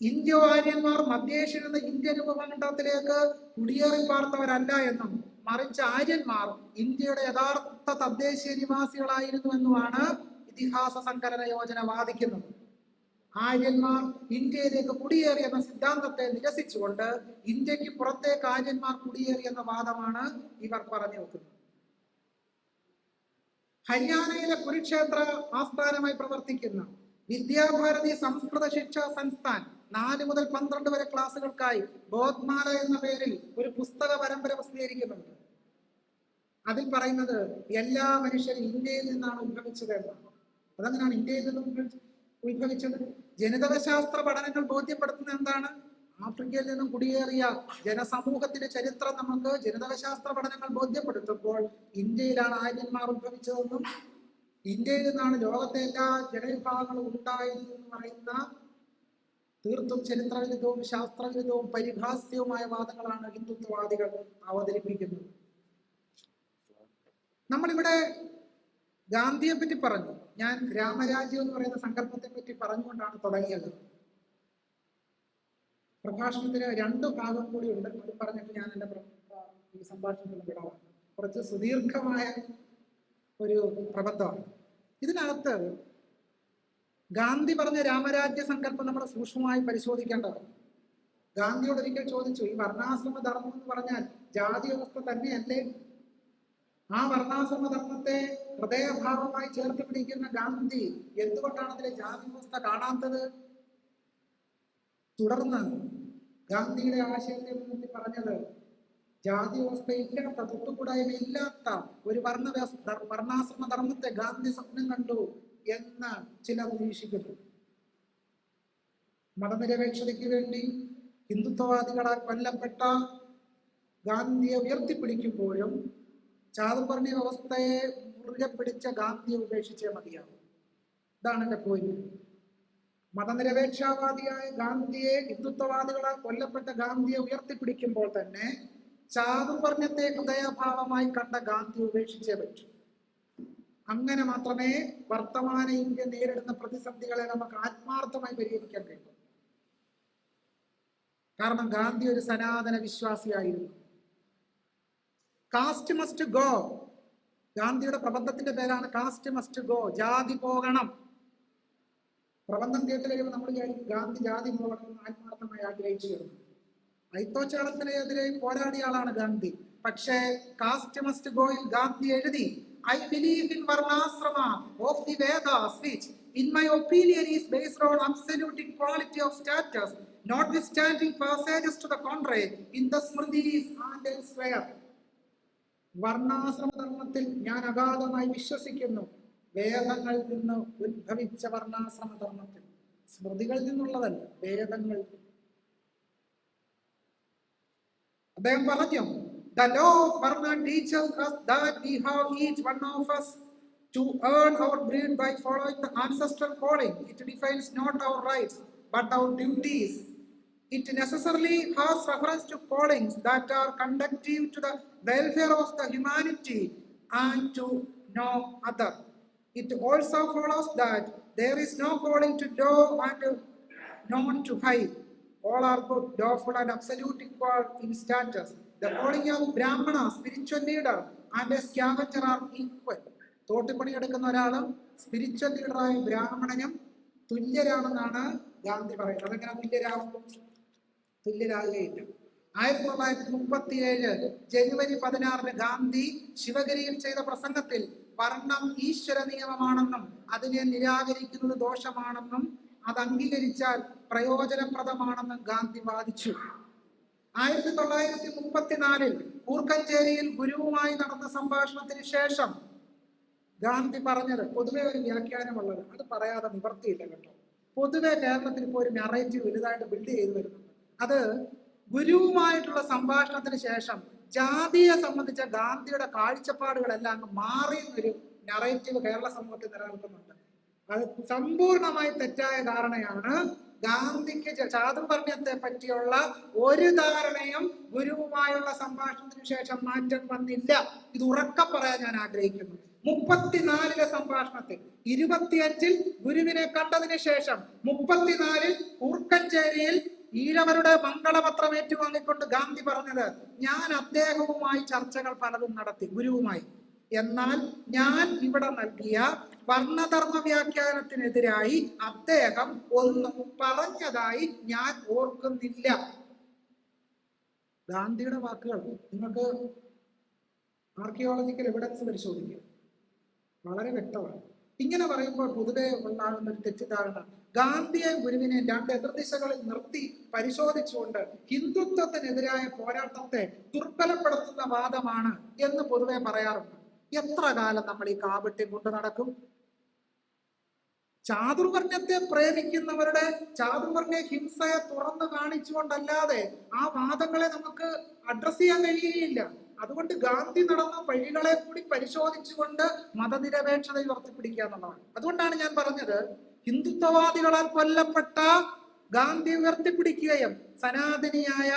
ഇന്ത്യോ ആര്യന്മാർ മധ്യേഷ്യയിൽ നിന്ന് ഇന്ത്യൻ ഉപഖണ്ഡത്തിലേക്ക് കുടിയേറി പാർത്തവരല്ല എന്നും മറിച്ച് ആര്യന്മാർ ഇന്ത്യയുടെ യഥാർത്ഥ തദ്ദേശീയ നിവാസികളായിരുന്നു എന്നുമാണ് ഇതിഹാസ സങ്കലന യോജന വാദിക്കുന്നത്. ആര്യന്മാർ ഇന്ത്യയിലേക്ക് കുടിയേറി എന്ന സിദ്ധാന്തത്തെ നിരസിച്ചുകൊണ്ട് ഇന്ത്യക്ക് പുറത്തേക്ക് ആര്യന്മാർ കുടിയേറി എന്ന വാദമാണ് ഇവർ പറഞ്ഞു വെക്കുന്നത്. ഹരിയാനയിലെ കുരുക്ഷേത്ര ആസ്ഥാനമായി പ്രവർത്തിക്കുന്ന വിദ്യാഭാരതി സംസ്കൃത ശിക്ഷാ സംസ്ഥാൻ 4 മുതൽ 12 വരെ ക്ലാസുകൾക്കായി ബോധ്മാല എന്ന പേരിൽ ഒരു പുസ്തക പരമ്പര പ്രസിദ്ധീകരിക്കുന്നുണ്ട്. അതിൽ പറയുന്നത് എല്ലാ മനുഷ്യരും ഇന്ത്യയിൽ നിന്നാണ് ഉത്ഭവിച്ചത് എന്നാണ്. അതെങ്ങനെയാണ് ഇന്ത്യയിൽ നിന്നും ഉത്ഭവിച്ചത്? ജനിതകശാസ്ത്ര പഠനങ്ങൾ ബോധ്യപ്പെടുത്തുന്നത് എന്താണ്? ആഫ്രിക്കയിൽ നിന്നും കുടിയേറിയ ജനസമൂഹത്തിന്റെ ചരിത്രം നമുക്ക് ജനിതകശാസ്ത്ര പഠനങ്ങൾ ബോധ്യപ്പെടുത്തുമ്പോൾ ഇന്ത്യയിലാണ് ആര്യന്മാർ ഉത്ഭവിച്ചതെന്നും ഇന്ത്യയിൽ നിന്നാണ് ലോകത്തെ എല്ലാ ജനവിഭാഗങ്ങളും ഉണ്ടായതെന്ന് പറയുന്ന തീർത്തും ചരിത്രവിരുദ്ധവും ശാസ്ത്രവിരുദ്ധവും പരിഭാസ്യവുമായ വാദങ്ങളാണ് ഹിന്ദുത്വവാദികൾ അവതരിപ്പിക്കുന്നത്. നമ്മളിവിടെ ഗാന്ധിയെ പറ്റി പറഞ്ഞു. ഞാൻ രാമരാജ്യം എന്ന് പറയുന്ന സങ്കല്പത്തെ പറ്റി പറഞ്ഞുകൊണ്ടാണ് തുടങ്ങിയത്. പ്രഭാഷണത്തിന് 2 ഭാഗം കൂടി ഉണ്ട്. അത് പറഞ്ഞിട്ട് ഞാൻ എൻ്റെ ഈ സംഭാഷണത്തിൽ വിടാം. കുറച്ച് സുദീർഘമായ ഒരു പ്രബന്ധമാണ്. ഇതിനകത്ത് ഗാന്ധി പറഞ്ഞ രാമരാജ്യ സങ്കല്പം നമ്മൾ സൂക്ഷ്മമായി പരിശോധിക്കേണ്ടതാണ്. ഗാന്ധിയോട് ഒരിക്കൽ ചോദിച്ചു, ഈ വർണ്ണാശ്രമ ധർമ്മം എന്ന് പറഞ്ഞാൽ ജാതി വ്യവസ്ഥ തന്നെയല്ലേ? ആ വർണ്ണാശ്രമ ധർമ്മത്തെ ഹൃദയഭാവമായി ചേർത്ത് പിടിക്കുന്ന ഗാന്ധി എന്തുകൊണ്ടാണ് അതിലെ ജാതി വ്യവസ്ഥ കാണാത്തത്? തുടർന്ന് ഗാന്ധിയുടെ ആശയത്തെ മുൻനിർത്തി പറഞ്ഞത്, ജാതി വ്യവസ്ഥ ഇല്ലാത്ത, തൊട്ടുകൂടായ്മ ഇല്ലാത്ത ഒരു വർണ്ണാശ്രമ ധർമ്മത്തെ ഗാന്ധി സ്വപ്നം കണ്ടു എന്ന് ചിലർ നിരീക്ഷിക്കുന്നു. മതനിരപേക്ഷതയ്ക്ക് വേണ്ടി ഹിന്ദുത്വവാദികളാൽ കൊല്ലപ്പെട്ട ഗാന്ധിയെ ഉയർത്തിപ്പിടിക്കുമ്പോഴും ചാതുർവർണ്ണ വ്യവസ്ഥയെ മുറുകെ പിടിച്ച ഗാന്ധിയെ ഉപേക്ഷിച്ചേ മതിയാവും. ഇതാണ് എന്റെ പോയിന്റ്. മതനിരപേക്ഷവാദിയായ ഗാന്ധിയെ, ഹിന്ദുത്വവാദികളാൽ കൊല്ലപ്പെട്ട ഗാന്ധിയെ ഉയർത്തിപ്പിടിക്കുമ്പോൾ തന്നെ ചാതുർവർണ്ണത്തെ ഹൃദയഭാവമായി കണ്ട ഗാന്ധി ഉപേക്ഷിച്ചേ പറ്റൂ. അങ്ങനെ മാത്രമേ വർത്തമാന ഇന്ത്യ നേരിടുന്ന പ്രതിസന്ധികളെ നമുക്ക് ആത്മാർത്ഥമായി പരിഹരിക്കാൻ കഴിയൂ. കാരണം ഗാന്ധി ഒരു സനാതന വിശ്വാസിയായിരുന്നു. Cast must go. ഗാന്ധിയുടെ പ്രബന്ധത്തിന്റെ പേരാണ് കാസ്റ്റ് മസ്റ്റ് ഗോ. ജാതി പോകണം. പ്രബന്ധം കേട്ട് കഴിയുമ്പോൾ നമ്മൾ ഗാന്ധി ജാതി പോകണം എന്ന് ആത്മാർത്ഥമായി ആഗ്രഹിച്ചു വരുന്നു. അയിത്തോച്ചാളത്തിനെതിരെ പോരാടിയ ആളാണ് ഗാന്ധി. പക്ഷേ കാസ്റ്റ് മസ്റ്റ് ഗോയിൽ ഗാന്ധി എഴുതി, I believe in Varnasrama of the Vedas, which, in my opinion, is based on absolute equality of status, notwithstanding passages to the contrary in the Smritis and elsewhere. വർണ്ണാശ്രമ ധർമ്മത്തിൽ ഞാൻ അഗാധമായി വിശ്വസിക്കുന്നു. വേദങ്ങളിൽ നിന്ന് ഉത്ഭവിച്ച വർണ്ണാശ്രമ ധർമ്മത്തിൽ, സ്മൃതികളിൽ നിന്നുള്ളതല്ല, വേദങ്ങൾ. അദ്ദേഹം പറഞ്ഞു, the law of Varna teaches us that we have each one of us to earn our bread by following the ancestral calling. It defines not our rights but our duties. It necessarily has reference to callings that are conducive to the welfare of the humanity and to no other. It also follows that there is no calling to low and none to high. All are good, lawful and absolute equal in status. The calling of Brahmana, spiritual leader, and a scavenger are equal. തോട്ടിപ്പണിയെടുക്കുന്ന ഒരാളും spiritual ലീഡറായ ബ്രാഹ്മണനും തുല്യരാണെന്നാണ് Gandhi പറയുന്നത്. അതെങ്ങനെ തുല്യരാകുകയില്ല. 1937 ജനുവരി 16 ഗാന്ധി ശിവഗിരിയിൽ ചെയ്ത പ്രസംഗത്തിൽ വർണ്ണം ഈശ്വര നിയമമാണെന്നും അതിനെ നിരാകരിക്കുന്നത് ദോഷമാണെന്നും അത് അംഗീകരിച്ചാൽ പ്രയോജനപ്രദമാണെന്നും ഗാന്ധി വാദിച്ചു. 1934 കൂർക്കഞ്ചേരിയിൽ ഗുരുവുമായി നടന്ന സംഭാഷണത്തിന് ശേഷം ഗാന്ധി പറഞ്ഞത്, പൊതുവെ ഒരു വ്യാഖ്യാനമുള്ളത്, അത് പറയാതെ നിവർത്തിയില്ല കേട്ടോ. പൊതുവെ കേരളത്തിൽ ഇപ്പോൾ ഒരു നറേറ്റീവ് വലുതായിട്ട് ബിൽഡ് ചെയ്തു വരുന്നുണ്ട്. അത് ഗുരുവുമായിട്ടുള്ള സംഭാഷണത്തിന് ശേഷം ജാതിയെ സംബന്ധിച്ച ഗാന്ധിയുടെ കാഴ്ചപ്പാടുകളെല്ലാം അങ്ങ് മാറിയെന്നൊരു നറേറ്റീവ് കേരള സമൂഹത്തിൽ നിലനിൽക്കുന്നുണ്ട്. അത് സമ്പൂർണമായി തെറ്റായ ധാരണയാണ്. ഗാന്ധിക്ക് ചാതുർവർണ്ണത്തെ പറ്റിയുള്ള ഒരു ധാരണയും ഗുരുവുമായുള്ള സംഭാഷണത്തിന് ശേഷം മാറ്റം വന്നില്ല. ഇത് ഉറക്കെ പറയാൻ ഞാൻ ആഗ്രഹിക്കുന്നു. 34 സംഭാഷണത്തിൽ 25 ഗുരുവിനെ കണ്ടതിന് ശേഷം 34 കൂർക്കഞ്ചേരിയിൽ ഈഴവരുടെ മംഗളപത്രം ഏറ്റുവാങ്ങിക്കൊണ്ട് ഗാന്ധി പറഞ്ഞത്, ഞാൻ അദ്ദേഹവുമായി ചർച്ചകൾ പലതും നടത്തി, ഗുരുവുമായി. എന്നാൽ ഞാൻ ഇവിടെ നൽകിയ വർണ്ണധർമ്മ വ്യാഖ്യാനത്തിനെതിരായി അദ്ദേഹം ഒന്നും പറഞ്ഞതായി ഞാൻ ഓർക്കുന്നില്ല. ഗാന്ധിയുടെ വാക്കുകൾ നിങ്ങൾക്ക് ആർക്കിയോളജിക്കൽ എവിഡൻസ് പരിശോധിക്കുക, വളരെ വ്യക്തമാണ്. ഇങ്ങനെ പറയുമ്പോൾ പൊതുവെ ഉണ്ടാകുന്ന ഒരു തെറ്റിദ്ധാരണ, ഗാന്ധിയെ ഗുരുവിനെ രണ്ട് എതിർദിശകളിൽ നിർത്തി പരിശോധിച്ചുകൊണ്ട് ഹിന്ദുത്വത്തിനെതിരായ പോരാട്ടത്തെ ദുർബലപ്പെടുത്തുന്ന വാദമാണ് എന്ന് പൊതുവെ പറയാറുണ്ട്. എത്ര കാലം നമ്മൾ ഈ കാപട്യം കൊണ്ട് നടക്കും? ചാതുർവർണ്ണത്തെ പ്രേമിക്കുന്നവരുടെ ചാതുർവർണ്ണ ഹിംസയെ തുറന്നു കാണിച്ചുകൊണ്ടല്ലാതെ ആ വാദങ്ങളെ നമുക്ക് അഡ്രസ് ചെയ്യാൻ കഴിയുകയില്ല. അതുകൊണ്ട് ഗാന്ധി നടന്ന വഴികളെ കൂടി പരിശോധിച്ചുകൊണ്ട് മതനിരപേക്ഷത ഉയർത്തിപ്പിടിക്കുക എന്നുള്ളതാണ്. അതുകൊണ്ടാണ് ഞാൻ പറഞ്ഞത്, ഹിന്ദുത്വവാദികളാൽ കൊല്ലപ്പെട്ട ഗാന്ധി ഉയർത്തിപ്പിടിക്കുകയും സനാതനിയായ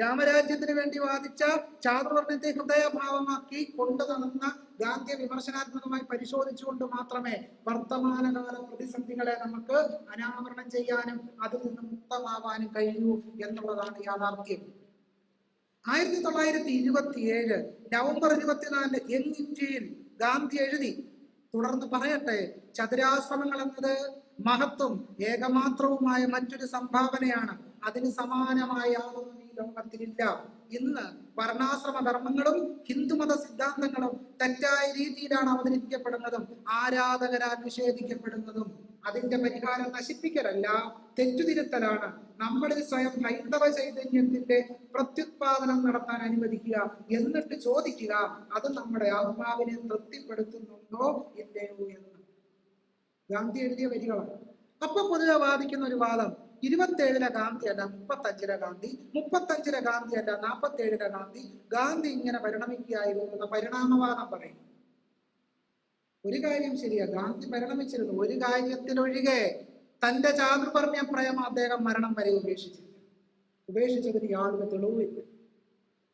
രാമരാജ്യത്തിന് വേണ്ടി വാദിച്ച ചാതുർവർണ്ണത്തെ ഹൃദയഭാവമാക്കി കൊണ്ടു നടന്ന ഗാന്ധിയെ വിമർശനാത്മകമായി പരിശോധിച്ചുകൊണ്ട് മാത്രമേ വർത്തമാനകാല പ്രതിസന്ധികളെ നമുക്ക് അനാവരണം ചെയ്യാനും അതിൽ നിന്ന് മുക്തമാവാനും കഴിയൂ എന്നുള്ളതാണ് യാഥാർത്ഥ്യം. 1927 നവംബർ 24 യങ് ഇന്ത്യയിൽ ഗാന്ധി എഴുതി, തുടർന്ന് പറയട്ടെ, ചതുരാശ്രമങ്ങൾ എന്നത് മഹത്വം ഏകമാത്രവുമായ മറ്റൊരു സംഭാവനയാണ്. അതിന് സമാനമായ യാതൊന്നും ഈ ലോകത്തിലില്ല. ഇന്ന് വർണ്ണാശ്രമ ധർമ്മങ്ങളും ഹിന്ദുമത സിദ്ധാന്തങ്ങളും തെറ്റായ രീതിയിലാണ് അവതരിപ്പിക്കപ്പെടുന്നതും ആരാധകരാൽ നിഷേധിക്കപ്പെടുന്നതും. അതിന്റെ പരിഹാരം നശിപ്പിക്കലല്ല, തെറ്റുതിരുത്തലാണ്. നമ്മളിൽ സ്വയം ഹൈന്ദവ ചൈതന്യത്തിന്റെ പ്രത്യുത്പാദനം നടത്താൻ അനുവദിക്കുക. എന്നിട്ട് ചോദിക്കുക, അത് നമ്മുടെ ആത്മാവിനെ തൃപ്തിപ്പെടുത്തുന്നുണ്ടോ ഇല്ലയോ എന്ന്. ഗാന്ധി എഴുതിയ വരികളാണ്. അപ്പൊ പൊതുവെ വാദിക്കുന്ന ഒരു വാദം, 27-ലെ ഗാന്ധി അല്ല 35-ലെ ഗാന്ധി, 35-ലെ ഗാന്ധി അല്ല 47-ലെ ഗാന്ധി. ഗാന്ധി ഇങ്ങനെ പരിണമിക്കുകയായിരുന്നു എന്ന പരിണാമവാദം പറയും. ഒരു കാര്യം ശരിയാ, ഗാന്ധി പരിണമിച്ചിരുന്നു. ഒരു കാര്യത്തിലൊഴികെ തന്റെ ചാതുർവർണ്ണ്യ പ്രേമം അദ്ദേഹം മരണം വരെ ഉപേക്ഷിച്ചില്ല. ഉപേക്ഷിച്ചതിന് യാതൊരു തെളിവില്ല.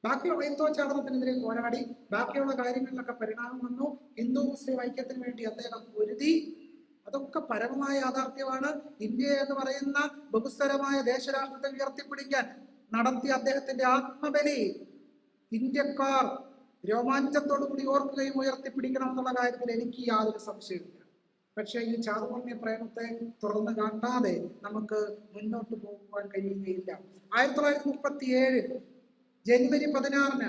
ബാക്കിയുള്ള ഹിന്ദുവൽക്കരണത്തിനെതിരെ പോരാടി, ബാക്കിയുള്ള കാര്യങ്ങളിലൊക്കെ പരിണാമം വന്നു. ഹിന്ദു മുസ്ലിം ഐക്യത്തിന് വേണ്ടി അദ്ദേഹം പൊരുതി. അതൊക്കെ പരമമായ യാഥാർത്ഥ്യമാണ്. ഇന്ത്യ എന്ന് പറയുന്ന ബഹുസ്വരമായ ദേശരാഷ്ട്രത്തെ ഉയർത്തിപ്പിടിക്കാൻ നടത്തിയ അദ്ദേഹത്തിന്റെ ആത്മബലി ഇന്ത്യക്കാർ രോമാഞ്ചത്തോടുകൂടി ഓർക്കുകയും ഉയർത്തിപ്പിടിക്കണം എന്നുള്ള കാര്യത്തിൽ എനിക്ക് യാതൊരു സംശയമില്ല. പക്ഷേ ഈ ചാതുർവർണ്ണ്യ പ്രേമത്തെ തുറന്നു കാട്ടാതെ നമുക്ക് മുന്നോട്ട് പോകുവാൻ കഴിയുകയില്ല. 1937 ജനുവരി 16-ന്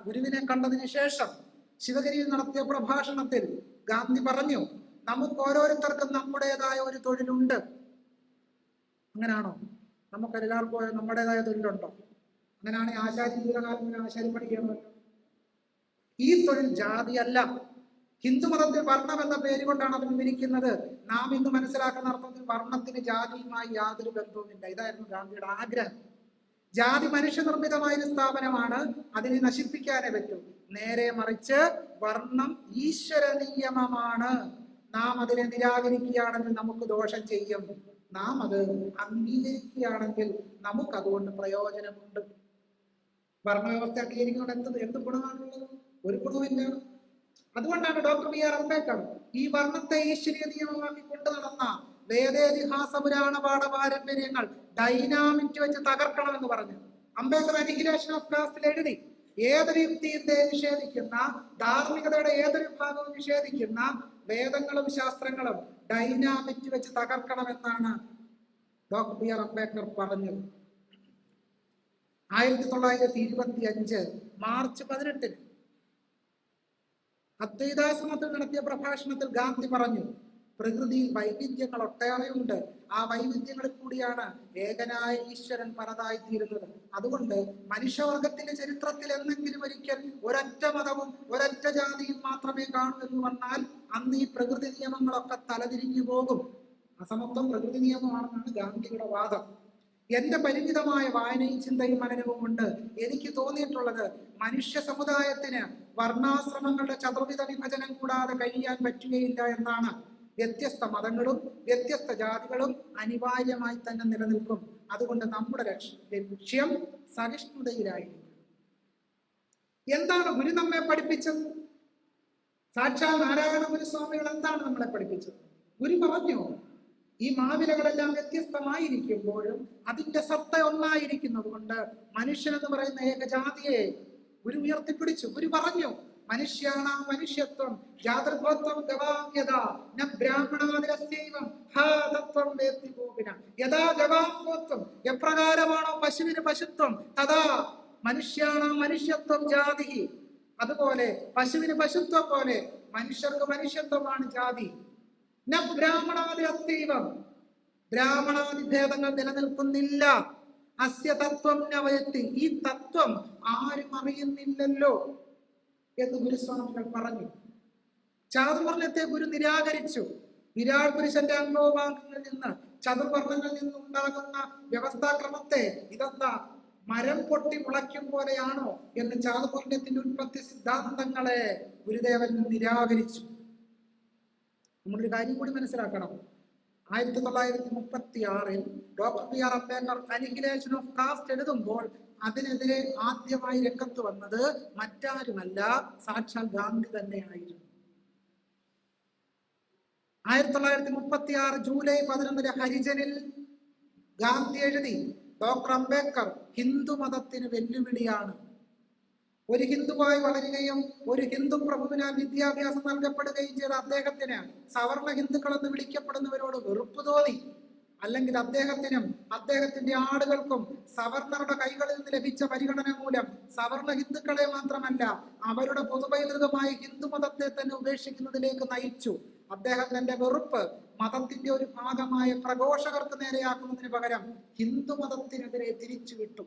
ഗുരുവിനെ കണ്ടതിന് ശേഷം ശിവഗിരിയിൽ നടത്തിയ പ്രഭാഷണത്തിൽ ഗാന്ധി പറഞ്ഞു, നമുക്ക് ഓരോരുത്തർക്കും നമ്മുടേതായ ഒരു തൊഴിലുണ്ട്. അങ്ങനാണോ? നമുക്ക് എല്ലാവർക്കും നമ്മുടേതായ തൊഴിലുണ്ടോ? അങ്ങനെയാണെങ്കിൽ ആശാരി ജീവിതകാലം ആശാരി പഠിക്കണമല്ലോ. ഈ തൊഴിൽ ജാതിയല്ല. ഹിന്ദുമതത്തിൽ വർണ്ണം എന്ന പേര് കൊണ്ടാണ് അത് വിവരിക്കുന്നത്. നാം ഇന്ന് മനസ്സിലാക്കുന്ന അർത്ഥത്തിൽ വർണ്ണത്തിന് ജാതിയുമായി യാതൊരു ബന്ധവുമില്ല. ഇതായിരുന്നു ഗാന്ധിയുടെ ആഗ്രഹം. ജാതി മനുഷ്യനിർമ്മിതമായ ഒരു സ്ഥാപനമാണ്, അതിനെ നശിപ്പിക്കാനേ പറ്റൂ. നേരെ മറിച്ച് വർണ്ണം ഈശ്വര നിയമമാണ്. നാം അതിനെ നിരാകരിക്കുകയാണെങ്കിൽ നമുക്ക് ദോഷം ചെയ്യും. നാം അത് അംഗീകരിക്കുകയാണെങ്കിൽ നമുക്ക് അതുകൊണ്ട് പ്രയോജനമുണ്ട്. വർണ്ണവ്യവസ്ഥ അംഗീകരിക്കുന്നത് എന്ത് ഗുണമാണുള്ളത്? ഒരു ഗുണമില്ല. അതുകൊണ്ടാണ് ഡോക്ടർ B.R. അംബേദ്കർ ഈ വർണ്ണത്തെ ഈശ്വരീയ നിയമമാക്കി കൊണ്ടു നടന്ന വേദേതിഹാസ പുരാണ പാഠ പാരമ്പര്യങ്ങൾ ഡൈനാമിറ്റ് വെച്ച് തകർക്കണമെന്ന് പറഞ്ഞു. അംബേദ്കർ അനിഹിലേഷൻ ഓഫ് കാസ്റ്റിൽ എഴുതി, ഏതൊരു യുക്തിയെ നിഷേധിക്കുന്ന, ധാർമ്മികതയുടെ ഏതൊരു ഭാഗവും നിഷേധിക്കുന്ന വേദങ്ങളും ശാസ്ത്രങ്ങളും ഡൈനാമിറ്റ് വെച്ച് തകർക്കണമെന്നാണ് ഡോക്ടർ B.R. അംബേദ്കർ പറഞ്ഞത്. 1925 മാർച്ച് 18-ന് അദ്വൈതാശ്രമത്തിൽ നടത്തിയ പ്രഭാഷണത്തിൽ ഗാന്ധി പറഞ്ഞു, പ്രകൃതിയിൽ വൈവിധ്യങ്ങൾ ഒട്ടേറെയുണ്ട്. ആ വൈവിധ്യങ്ങളിൽ കൂടിയാണ് ഏകനായ ഈശ്വരൻ പലതായിത്തീരുന്നത്. അതുകൊണ്ട് മനുഷ്യവർഗത്തിന്റെ ചരിത്രത്തിൽ എന്തെങ്കിലും ഒരിക്കൽ ഒരൊറ്റ മതവും ഒരൊറ്റ ജാതിയും മാത്രമേ കാണൂ എന്ന് വന്നാൽ അന്ന് ഈ പ്രകൃതി നിയമങ്ങളൊക്കെ തലതിരിഞ്ഞു പോകും. അസമത്വം പ്രകൃതി നിയമമാണെന്നാണ് ഗാന്ധിയുടെ വാദം. എന്റെ പരിമിതമായ വായനയും ചിന്തയും മനനവും കൊണ്ട് എനിക്ക് തോന്നിയിട്ടുള്ളത്, മനുഷ്യ സമുദായത്തിന് വർണ്ണാശ്രമങ്ങളുടെ ചതുർവിധ വിഭജനം കൂടാതെ കഴിയാൻ പറ്റുകയില്ല എന്നാണ്. വ്യത്യസ്ത മതങ്ങളും വ്യത്യസ്ത ജാതികളും അനിവാര്യമായി തന്നെ നിലനിൽക്കും. അതുകൊണ്ട് നമ്മുടെ ലക്ഷ്യം സഹിഷ്ണുതയിലായിരിക്കും. എന്താണ് ഗുരു നമ്മെ പഠിപ്പിച്ചത്? സാക്ഷാൽ നാരായണ ഗുരുസ്വാമികൾ എന്താണ് നമ്മളെ പഠിപ്പിച്ചത്? ഗുരു പറഞ്ഞു, ഈ മാവിലകളെല്ലാം വ്യത്യസ്തമായിരിക്കുമ്പോഴും അതിന്റെ സത്ത ഒന്നായിരിക്കുന്നത് കൊണ്ട് മനുഷ്യൻ എന്ന് പറയുന്ന ഏകജാതിയെ ഗുരു ഉയർത്തിപ്പിടിച്ചു. ഗുരു പറഞ്ഞു, മനുഷ്യാണാം മനുഷ്യത്വം ജാതൃത്വം ഗവാമ്യത ന ബ്രാഹ്മണാദിരസ്യൈവം ഹാ തത്വം വേത്തി ഗോപിന യഥാ ഗവാംഗോത്വം. എപ്രകാരമാണോ പശുവിന് പശുത്വം തഥാ മനുഷ്യാണാം മനുഷ്യത്വം ജാതി. അതുപോലെ പശുവിന് പശുത്വം പോലെ മനുഷ്യർക്ക് മനുഷ്യത്വമാണ് ജാതി. ന ബ്രാഹ്മണാദിരസ്യൈവം, ബ്രാഹ്മണാദി ഭേദങ്ങൾ നിലനിൽക്കുന്നില്ല. അസ്യ തത്വം നവയത്തി, ഈ തത്വം ആരും അറിയുന്നില്ലല്ലോ എന്ന് ഗുരുസ്വാമികൾ പറഞ്ഞു. ചാതുർവർണ്ണത്തെ ഗുരു നിരാകരിച്ചു. വിരാട് പുരുഷന്റെ അംഗോപാംഗങ്ങളിൽ നിന്ന് ചതുർവർണ്ണങ്ങളിൽ നിന്നുണ്ടാകുന്ന വ്യവസ്ഥാക്രമത്തെ ഇതെന്താ മരം പൊട്ടി മുളയ്ക്കും പോലെയാണോ എന്ന് ചാതുർവർണ്ണത്തിന്റെ ഉൽപ്പത്തി സിദ്ധാന്തങ്ങളെ ഗുരുദേവൻ നിരാകരിച്ചു. നമ്മളൊരു കാര്യം കൂടി മനസ്സിലാക്കണം. 1936 doctor B.R. Ambedkar annihilation of caste എഴുതുമ്പോൾ അതിനെതിരെ ആദ്യമായി രംഗത്ത് വന്നത് മറ്റാരുമല്ല, സാക്ഷാൽ ഗാന്ധി തന്നെയായിരുന്നു. 1936 ജൂലൈ 11 ഹരിജനിൽ ഗാന്ധി എഴുതി, ഡോക്ടർ അംബേദ്കർ ഹിന്ദു മതത്തിന് വെല്ലുവിളിയാണ്. ഒരു ഹിന്ദുവായി വളരുകയും ഒരു ഹിന്ദു പ്രഭുവിനാൽ വിദ്യാഭ്യാസം നൽകപ്പെടുകയും ചെയ്ത അദ്ദേഹത്തിന് സവർണ ഹിന്ദുക്കൾ എന്ന് വിളിക്കപ്പെടുന്നവരോട് വെറുപ്പ് തോന്നി. അല്ലെങ്കിൽ അദ്ദേഹത്തിനും അദ്ദേഹത്തിന്റെ ആളുകൾക്കും സവർണറുടെ കൈകളിൽ നിന്ന് ലഭിച്ച പരിഗണന മൂലം സവർണ ഹിന്ദുക്കളെ മാത്രമല്ല അവരുടെ പൊതുപൈതൃകമായ ഹിന്ദു മതത്തെ തന്നെ ഉപേക്ഷിക്കുന്നതിലേക്ക് നയിച്ചു. അദ്ദേഹം തന്റെ വെറുപ്പ് മതത്തിന്റെ ഒരു ഭാഗമായ പ്രഘോഷകർക്ക് നേരെയാക്കുന്നതിന് പകരം ഹിന്ദു മതത്തിനെതിരെ തിരിച്ചുവിട്ടു.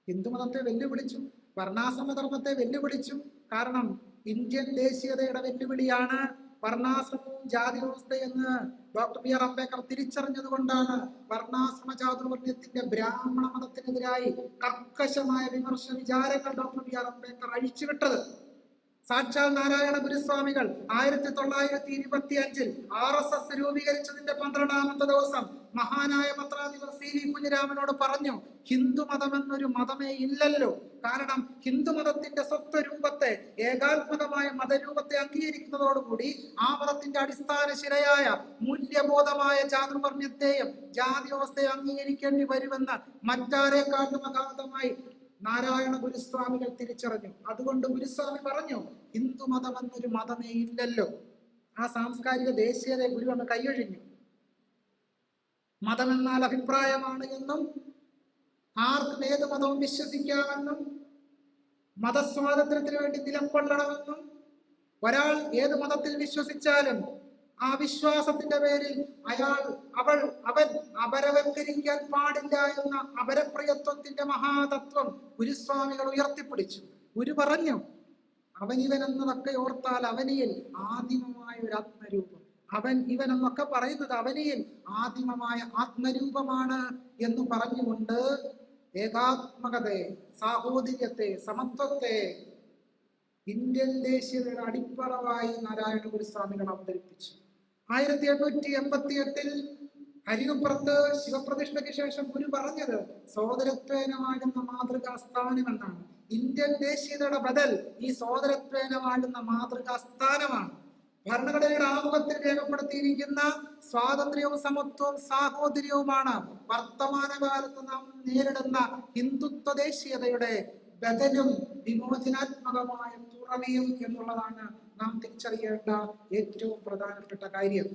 ഹിന്ദുമതത്തെ വെല്ലുവിളിച്ചു, വർണ്ണാശ്രമ ധർമ്മത്തെ വെല്ലുവിളിച്ചു. കാരണം ഇന്ത്യൻ ദേശീയതയുടെ വെല്ലുവിളിയാണ് വർണ്ണാശ്രമവും ജാതി വ്യവസ്ഥയെന്ന് ഡോക്ടർ ബി ആർ അംബേദ്കർ തിരിച്ചറിഞ്ഞത് കൊണ്ടാണ് വർണ്ണാശ്രമ ചാതുർവർണ്ണയത്തിന്റെ ബ്രാഹ്മണ മതത്തിനെതിരായി കർക്കശമായ വിമർശ വിചാരങ്ങൾ ഡോക്ടർ ബി ആർ അംബേദ്കർ അഴിച്ചുവിട്ടത്. സാക്ഷാൽ നാരായണ ഗുരുസ്വാമികൾ 1925 RSS രൂപീകരിച്ചതിന്റെ 12ാമത്തെ ദിവസം മഹാനായ പത്രാധിപർ സി വി കുഞ്ഞിരാമനോട് പറഞ്ഞു, ഹിന്ദുമതം എന്നൊരു മതമേ ഇല്ലല്ലോ. കാരണം ഹിന്ദുമതത്തിന്റെ സ്വത്വരൂപത്തെ, ഏകാത്മകമായ മതരൂപത്തെ അംഗീകരിക്കുന്നതോടുകൂടി ആ മതത്തിന്റെ അടിസ്ഥാന ശിലയായ മൂല്യബോധമായ ചാതുർവർണ്ണയത്തെയും ജാതി വ്യവസ്ഥയെ അംഗീകരിക്കേണ്ടി വരുമെന്ന് മറ്റാരെക്കാട്ടും അഗാധമായി നാരായണ ഗുരുസ്വാമികൾ തിരിച്ചറിഞ്ഞു. അതുകൊണ്ട് ഗുരുസ്വാമി പറഞ്ഞു, ഹിന്ദുമതം എന്നൊരു മതമേ ഇല്ലല്ലോ. ആ സാംസ്കാരിക ദേശീയതയെ ഗുരു അങ്ങ് കൈയൊഴിഞ്ഞു. മതമെന്നാൽ അഭിപ്രായമാണ് എന്നും ആർക്കും ഏത് മതവും വിശ്വസിക്കാമെന്നും മതസ്വാതന്ത്ര്യത്തിന് വേണ്ടി നിലകൊള്ളണമെന്നും ഒരാൾ ഏത് മതത്തിൽ വിശ്വസിച്ചാലും ആ വിശ്വാസത്തിന്റെ പേരിൽ അവൻ അപരവൽക്കരിക്കാൻ പാടില്ല എന്ന അപരപ്രിയത്വത്തിന്റെ മഹാതത്വം ഗുരുസ്വാമികൾ ഉയർത്തിപ്പിടിച്ചു. ഗുരു പറഞ്ഞു, അവനിവൻ എന്നതൊക്കെ ഓർത്താൽ അവനിയിൽ ആദിമമായ ഒരു ആത്മരൂപം, ഇവൻ എന്നൊക്കെ പറയുന്നത് അവനിയിൽ ആദിമമായ ആത്മരൂപമാണ് എന്ന് പറഞ്ഞുകൊണ്ട് ഏകാത്മകതയെ, സാഹോദര്യത്തെ, സമത്വത്തെ ഇന്ത്യൻ ദേശീയതയുടെ അടിപ്പറവായി നാരായണ ഗുരുസ്വാമികൾ അവതരിപ്പിച്ചു. 1888 ഹരികുപ്പുറത്ത് ശിവപ്രതിഷ്ഠയ്ക്ക് ശേഷം ഗുരു പറഞ്ഞത് സോദരത്വേനമാകുന്ന മാതൃകാ സ്ഥാനമെന്നാണ്. ഇന്ത്യൻ ദേശീയതയുടെ ബദൽ ഈ സോദരത്വേനമാകുന്ന മാതൃകാ സ്ഥാനമാണ്. ഭരണഘടനയുടെ ആമുഖത്തിൽ രേഖപ്പെടുത്തിയിരിക്കുന്ന സ്വാതന്ത്ര്യവും സമത്വവും സാഹോദര്യവുമാണ് വർത്തമാനകാലത്ത് നാം നേരിടുന്ന ഹിന്ദുത്വ ദേശീയതയുടെ ബദലും വിമോചനാത്മകമായ തുറവിയും എന്നുള്ളതാണ് നാം തിരിച്ചറിയേണ്ട ഏറ്റവും പ്രധാനപ്പെട്ട കാര്യം.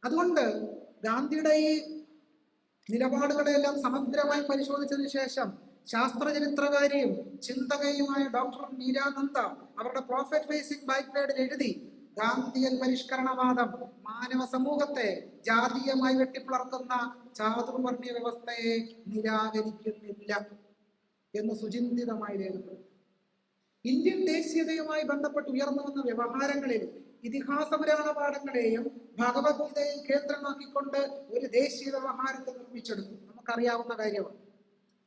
അതുകൊണ്ട് ഗാന്ധിയുടെ ഈ നിലപാടുകളെല്ലാം സമഗ്രമായി പരിശോധിച്ചതിനു ശേഷം ശാസ്ത്രചരിത്രകാരിയും ചിന്തകയുമായ ഡോക്ടർ മീരാനന്ദ അവരുടെ പ്രോഫിറ്റ് ഫേസിംഗ് ബൈക്ക്വേഡിൽ എഴുതി, ഗാന്ധിയൻ പരിഷ്കരണവാദം മാനവ സമൂഹത്തെ ജാതീയമായി വെട്ടിപ്പിളർക്കുന്ന ചാതുർവർണ്ണയ വ്യവസ്ഥയെ നിരാകരിക്കുന്നില്ല എന്ന് സുചിന്തിതമായി രേഖപ്പെടുത്തി. ഇന്ത്യൻ ദേശീയതയുമായി ബന്ധപ്പെട്ട് ഉയർന്നു വന്ന വ്യവഹാരങ്ങളിൽ ഇതിഹാസ പുരാണ പാഠങ്ങളെയും ഭഗവത്ഗീതയെയും കേന്ദ്രമാക്കിക്കൊണ്ട് ഒരു ദേശീയ വ്യവഹാരത്തെ നിർമ്മിച്ചെടുത്തു. നമുക്കറിയാവുന്ന കാര്യമാണ്.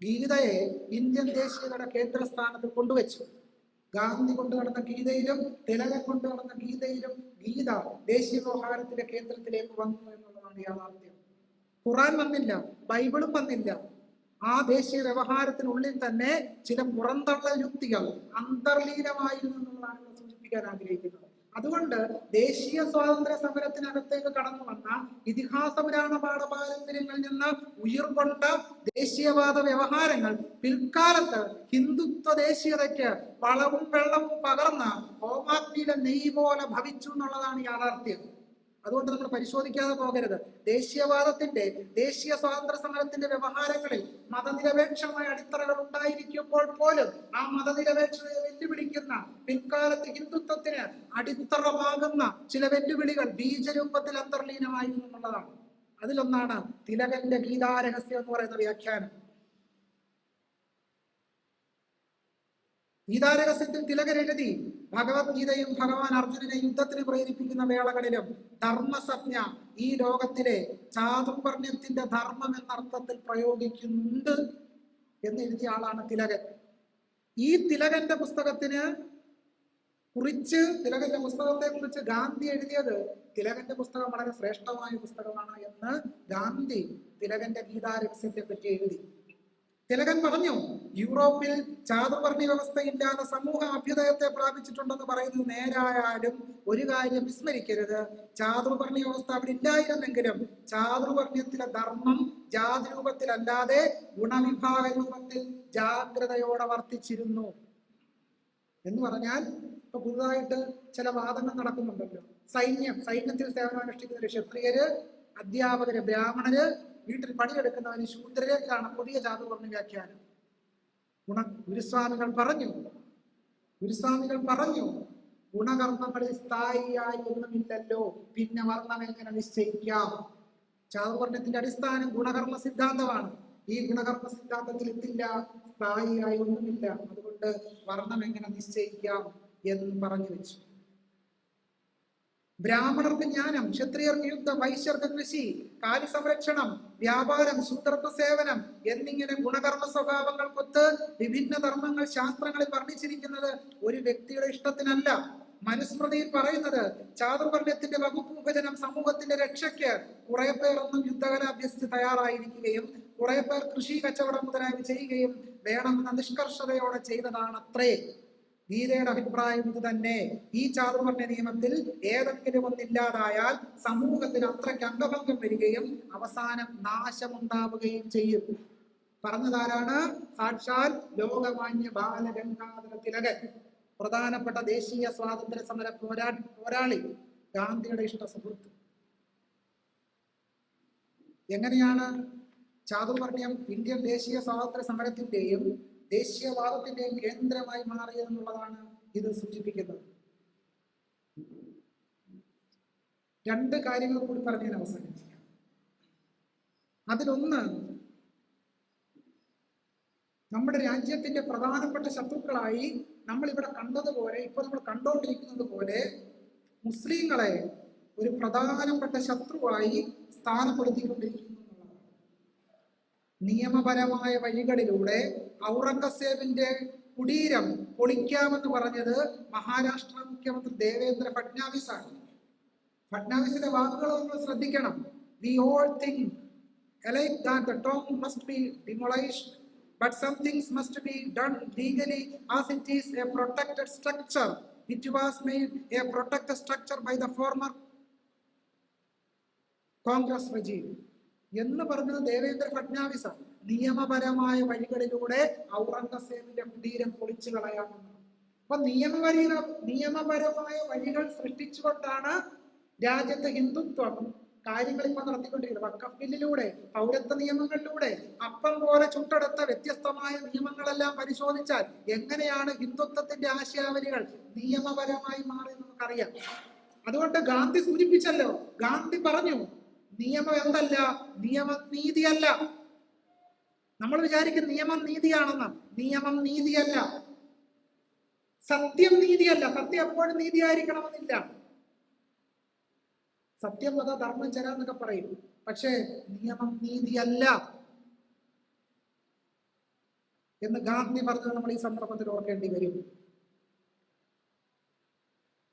ഗീതയെ ഇന്ത്യൻ ദേശീയതയുടെ കേന്ദ്രസ്ഥാനത്ത് കൊണ്ടുവച്ചു. ഗാന്ധി കൊണ്ടു നടന്ന ഗീതയിലും തിലകൻ കൊണ്ടു നടന്ന ഗീതയിലും ഗീത ദേശീയ വ്യവഹാരത്തിന്റെ കേന്ദ്രത്തിലേക്ക് വന്നു എന്നുള്ളതാണ് യാഥാർത്ഥ്യം. ഖുറാൻ വന്നില്ല, ബൈബിളും വന്നില്ല. ആ ദേശീയ വ്യവഹാരത്തിനുള്ളിൽ തന്നെ ചില പുറന്തള്ളൽ യുക്തികൾ അന്തർലീനമായിരുന്നു എന്നുള്ളതാണ് സൂചിപ്പിക്കാൻ ആഗ്രഹിക്കുന്നത്. അതുകൊണ്ട് ദേശീയ സ്വാതന്ത്ര്യ സമരത്തിനകത്തേക്ക് കടന്നു വന്ന ഇതിഹാസ പുരാണ പാഠപാരമ്പര്യങ്ങളിൽ നിന്ന് ഉയർകൊണ്ട ദേശീയവാദ വ്യവഹാരങ്ങൾ പിൽക്കാലത്ത് ഹിന്ദുത്വ ദേശീയതയ്ക്ക് വളവും വെള്ളവും പകർന്ന് ഹോമാഗ്നിയിലെ നെയ്യ് പോലെ ഭവിച്ചു എന്നുള്ളതാണ് യാഥാർത്ഥ്യം. അതുകൊണ്ട് നമ്മൾ പരിശോധിക്കാതെ പോകരുത്. ദേശീയവാദത്തിന്റെ, ദേശീയ സ്വാതന്ത്ര്യ സമരത്തിന്റെ വ്യവഹാരങ്ങളിൽ മതനിരപേക്ഷമായ അടിത്തറകൾ ഉണ്ടായിരിക്കുമ്പോൾ പോലും ആ മതനിരപേക്ഷതയെ വെല്ലുവിളിക്കുന്ന പിൽക്കാലത്ത് ഹിന്ദുത്വത്തിന് അടിത്തറമാകുന്ന ചില വെല്ലുവിളികൾ ബീജരൂപത്തിൽ അന്തർലീനമായിരുന്നു എന്നുള്ളതാണ്. അതിലൊന്നാണ് തിലകന്റെ ഗീതാരഹസ്യം എന്ന് പറയുന്ന വ്യാഖ്യാനം. ഗീതാരഹസ്യത്തിൽ തിലകൻ എഴുതി, ഭഗവത്ഗീതയും ഭഗവാൻ അർജുനനെ യുദ്ധത്തിന് പ്രേരിപ്പിക്കുന്ന വേളകളിലും ധർമ്മസംജ്ഞ ഈ ലോകത്തിലെ ചാതുർവർണ്ണയത്തിന്റെ ധർമ്മം എന്നർത്ഥത്തിൽ പ്രയോഗിക്കുന്നുണ്ട് എന്ന് എഴുതിയ ആളാണ് തിലകൻ. ഈ തിലകന്റെ പുസ്തകത്തെ കുറിച്ച് ഗാന്ധി എഴുതിയത്, തിലകന്റെ പുസ്തകം വളരെ ശ്രേഷ്ഠമായ പുസ്തകമാണ് എന്ന് ഗാന്ധി തിലകന്റെ ഗീതാരഹസ്യത്തെ പറ്റി എഴുതി. തിലകൻ പറഞ്ഞു, യൂറോപ്പിൽ ചാതുർവർണ്ണ വ്യവസ്ഥയില്ലാതെ സമൂഹ അഭ്യുദയത്തെ പ്രാപിച്ചിട്ടുണ്ടെന്ന് പറയുന്നത് നേരായാലും ഒരു കാര്യം വിസ്മരിക്കരുത്, ചാതുർവർണ്ണ വ്യവസ്ഥ അവിടെ ഇല്ലായിരുന്നെങ്കിലും ചാതുർവർണ്ണയത്തിലെ ധർമ്മം ജാതി രൂപത്തിലല്ലാതെ ഗുണവിഭാഗ രൂപത്തിൽ ജാഗ്രതയോടെ വർത്തിച്ചിരുന്നു എന്ന് പറഞ്ഞാൽ, ഇപ്പൊ പുതുതായിട്ട് ചില വാദങ്ങൾ നടക്കുന്നുണ്ടല്ലോ. സൈന്യത്തിൽ സേവനമനുഷ്ഠിക്കുന്ന ക്ഷത്രിയര്, അധ്യാപകര് ബ്രാഹ്മണര്, വീട്ടിൽ പണിയെടുക്കുന്നവന് ശൂദ്രരേക്കാണ് പുതിയ ചാതുർവർണ്ണ വ്യാഖ്യാനം. ഗുരുസ്വാമികൾ പറഞ്ഞു ഗുണകർമ്മങ്ങളിൽ സ്ഥായിയായി ഒന്നുമില്ലല്ലോ, പിന്നെ വർണ്ണം എങ്ങനെ നിശ്ചയിക്കാം? ചാതുർവർണ്ണത്തിന്റെ അടിസ്ഥാനം ഗുണകർമ്മ സിദ്ധാന്തമാണ്. ഈ ഗുണകർമ്മ സിദ്ധാന്തത്തിൽ എത്തില്ല, സ്ഥായിയായി ഒന്നുമില്ല, അതുകൊണ്ട് വർണ്ണം എങ്ങനെ നിശ്ചയിക്കാം എന്ന് പറഞ്ഞു വെച്ചു. ബ്രാഹ്മണർക്ക് ജ്ഞാനം, ക്ഷത്രിയർക്ക് യുദ്ധം, വൈശ്യർക്ക് കൃഷി, കാലി സംരക്ഷണം, വ്യാപാരം, ശൂദ്രർക്ക് സേവനം എന്നിങ്ങനെ ഗുണകർമ്മ സ്വഭാവങ്ങൾക്കൊത്ത് വിഭിന്ന ധർമ്മങ്ങൾ ശാസ്ത്രങ്ങളിൽ വർണ്ണിച്ചിരിക്കുന്നത് ഒരു വ്യക്തിയുടെ ഇഷ്ടത്തിനല്ല. മനുസ്മൃതിയിൽ പറയുന്നത് ചാതുർവർണ്ണയത്തിന്റെ വകുപ്പ് വിഭജനം സമൂഹത്തിന്റെ രക്ഷയ്ക്ക് കുറെ പേർ ഒന്നും യുദ്ധകല അഭ്യസിച്ച് തയ്യാറായിരിക്കുകയും കുറെ പേർ കൃഷി കച്ചവടം മുതലായവ ചെയ്യുകയും വേണമെന്ന നിഷ്കർഷതയോടെ ചെയ്തതാണത്രേ. ഗീതയുടെ അഭിപ്രായം ഇത് തന്നെ. ഈ ചാതുർവർണ്ണ നിയമത്തിൽ ഏതെങ്കിലും ഒന്നില്ലാതായാൽ സമൂഹത്തിന് അത്രയ്ക്ക് അംഗഭംഗം വരികയും അവസാനം നാശമുണ്ടാവുകയും ചെയ്യും. പറഞ്ഞതാരാണ്? സാക്ഷാൽ ലോകമാന്യ ബാലഗംഗാധര തിലകൻ, പ്രധാനപ്പെട്ട ദേശീയ സ്വാതന്ത്ര്യ സമര പോരാളി, ഗാന്ധിയുടെ ഇഷ്ട സുഹൃത്ത്. എങ്ങനെയാണ് ചാതുർവർണ്ണ്യം ഇന്ത്യൻ ദേശീയ സ്വാതന്ത്ര്യ സമരത്തിന്റെയും ദേശീയവാദത്തിന്റെയും കേന്ദ്രമായി മാറിയതെന്നുള്ളതാണ് ഇത് സൂചിപ്പിക്കുന്നത്. രണ്ട് കാര്യങ്ങൾ കൂടി പറഞ്ഞ് ഞാൻ അവസാനിപ്പിക്കാം. അതിലൊന്ന്, നമ്മുടെ രാജ്യത്തിന്റെ പ്രധാനപ്പെട്ട ശത്രുക്കളായി നമ്മൾ ഇവിടെ കണ്ടതുപോലെ, ഇപ്പൊ നമ്മൾ കണ്ടുകൊണ്ടിരിക്കുന്നത് പോലെ മുസ്ലിങ്ങളെ ഒരു പ്രധാനപ്പെട്ട ശത്രുവായി സ്ഥാനപ്പെടുത്തിക്കൊണ്ടിരിക്കുന്നു എന്നുള്ളതാണ്. നിയമപരമായ വഴികളിലൂടെ ഔറംഗസേബിന്റെ കുടീരം പൊളിക്കാമെന്ന് പറഞ്ഞത് മഹാരാഷ്ട്ര മുഖ്യമന്ത്രി ദേവേന്ദ്ര ഫഡ്നാവിസ് ആണ്. ഫഡ്നാവിസിന്റെ വാക്കുകൾ നമ്മൾ ശ്രദ്ധിക്കണം. We all think alike that the tomb must be demolished, but some things must be done legally as it is a protected structure. It was made a protected structure by the former Congress regime. എന്ന് പറഞ്ഞത് ദേവേന്ദ്ര ഫഡ്നാവിസ് ആണ്. നിയമപരമായ വഴികളിലൂടെ ഔറംഗസേബിന്റെ കുടീരം പൊളിച്ചു കളയാമെന്ന്. അപ്പൊ നിയമപരമായ വഴികൾ സൃഷ്ടിച്ചുകൊണ്ടാണ് രാജ്യത്തെ ഹിന്ദുത്വം കാര്യങ്ങൾ ഇപ്പൊ നടത്തിക്കൊണ്ടിരിക്കുന്നത്. വഖഫ് ബില്ലിലൂടെ, പൗരത്വ നിയമങ്ങളിലൂടെ, അപ്പം പോലെ ചുട്ടെടുത്ത വ്യത്യസ്തമായ നിയമങ്ങളെല്ലാം പരിശോധിച്ചാൽ എങ്ങനെയാണ് ഹിന്ദുത്വത്തിന്റെ ആശയാവലികൾ നിയമപരമായി മാറി നമുക്കറിയാം. അതുകൊണ്ട് ഗാന്ധി സൂചിപ്പിച്ചല്ലോ, ഗാന്ധി പറഞ്ഞു നിയമം എന്തല്ല, നിയമം നീതിയല്ല. നമ്മൾ വിചാരിക്കും നിയമം നീതിയാണെന്ന്. നിയമം നീതിയല്ല. സത്യം നീതിയല്ല. സത്യം എപ്പോഴും നീതിയായിരിക്കണമെന്നില്ല. സത്യം അതാ ധർമ്മം ചരാന്നൊക്കെ പറയും. പക്ഷേ നിയമം നീതിയല്ല എന്ന് ഗാന്ധി പറഞ്ഞത് നമ്മൾ ഈ സന്ദർഭത്തിൽ ഓർക്കേണ്ടി വരും.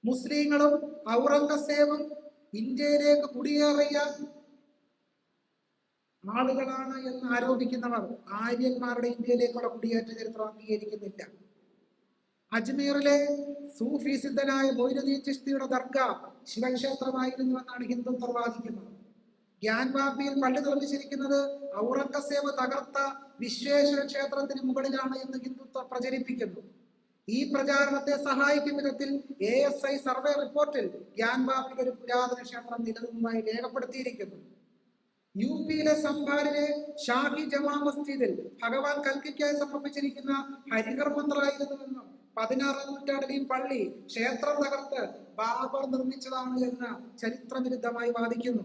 മുസ്ലിങ്ങളും ഔറംഗസേബും ഇന്ത്യയിലേക്ക് കുടിയേറിയ ആളുകളാണ് എന്ന് ആരോപിക്കുന്നവർ ആര്യന്മാരുടെ ഇന്ത്യയിലേക്കുള്ള കുടിയേറ്റ ചരിത്രം അംഗീകരിക്കുന്നില്ല. അജ്മീറിലെ സൂഫി സിദ്ധനായ മൊയ്നുദ്ദീൻ ചിശ്തിയുടെ ദർഗ ശിവക്ഷേത്രമായിരുന്നുവെന്നാണ് ഹിന്ദുത്വർ വാദിക്കുന്നത്. ഗ്യാൻവാപ്പിയിൽ പള്ളി നിർമ്മിച്ചിരിക്കുന്നത് ഔറംഗസേബ് തകർത്ത വിശ്വേശ്വര ക്ഷേത്രത്തിന് മുകളിലാണ് എന്ന് ഹിന്ദുത്വർ പ്രചരിപ്പിക്കുന്നു. ഈ പ്രചാരണത്തെ സഹായിക്കും വിധത്തിൽ ASI സർവേ റിപ്പോർട്ടിൽ ഗ്യാൻവാപ്പിൽ ഒരു പുരാതന ക്ഷേത്രം നിലനിന്നതായി രേഖപ്പെടുത്തിയിരിക്കുന്നു. യുപിയിലെ സംഭാലിലെ ഷാഹി ജമാ മസ്ജിദിൽ ഭഗവാൻ കൽക്കിക്കായി സമർപ്പിച്ചിരിക്കുന്ന ഹരിഹർ മന്ത്രമായിരുന്നുവെന്നും 16ാം നൂറ്റാണ്ടിൽ ഈ പള്ളി ക്ഷേത്രം തകർത്ത് ബാബർ നിർമ്മിച്ചതാണ് എന്ന് ചരിത്രവിരുദ്ധമായി വാദിക്കുന്നു.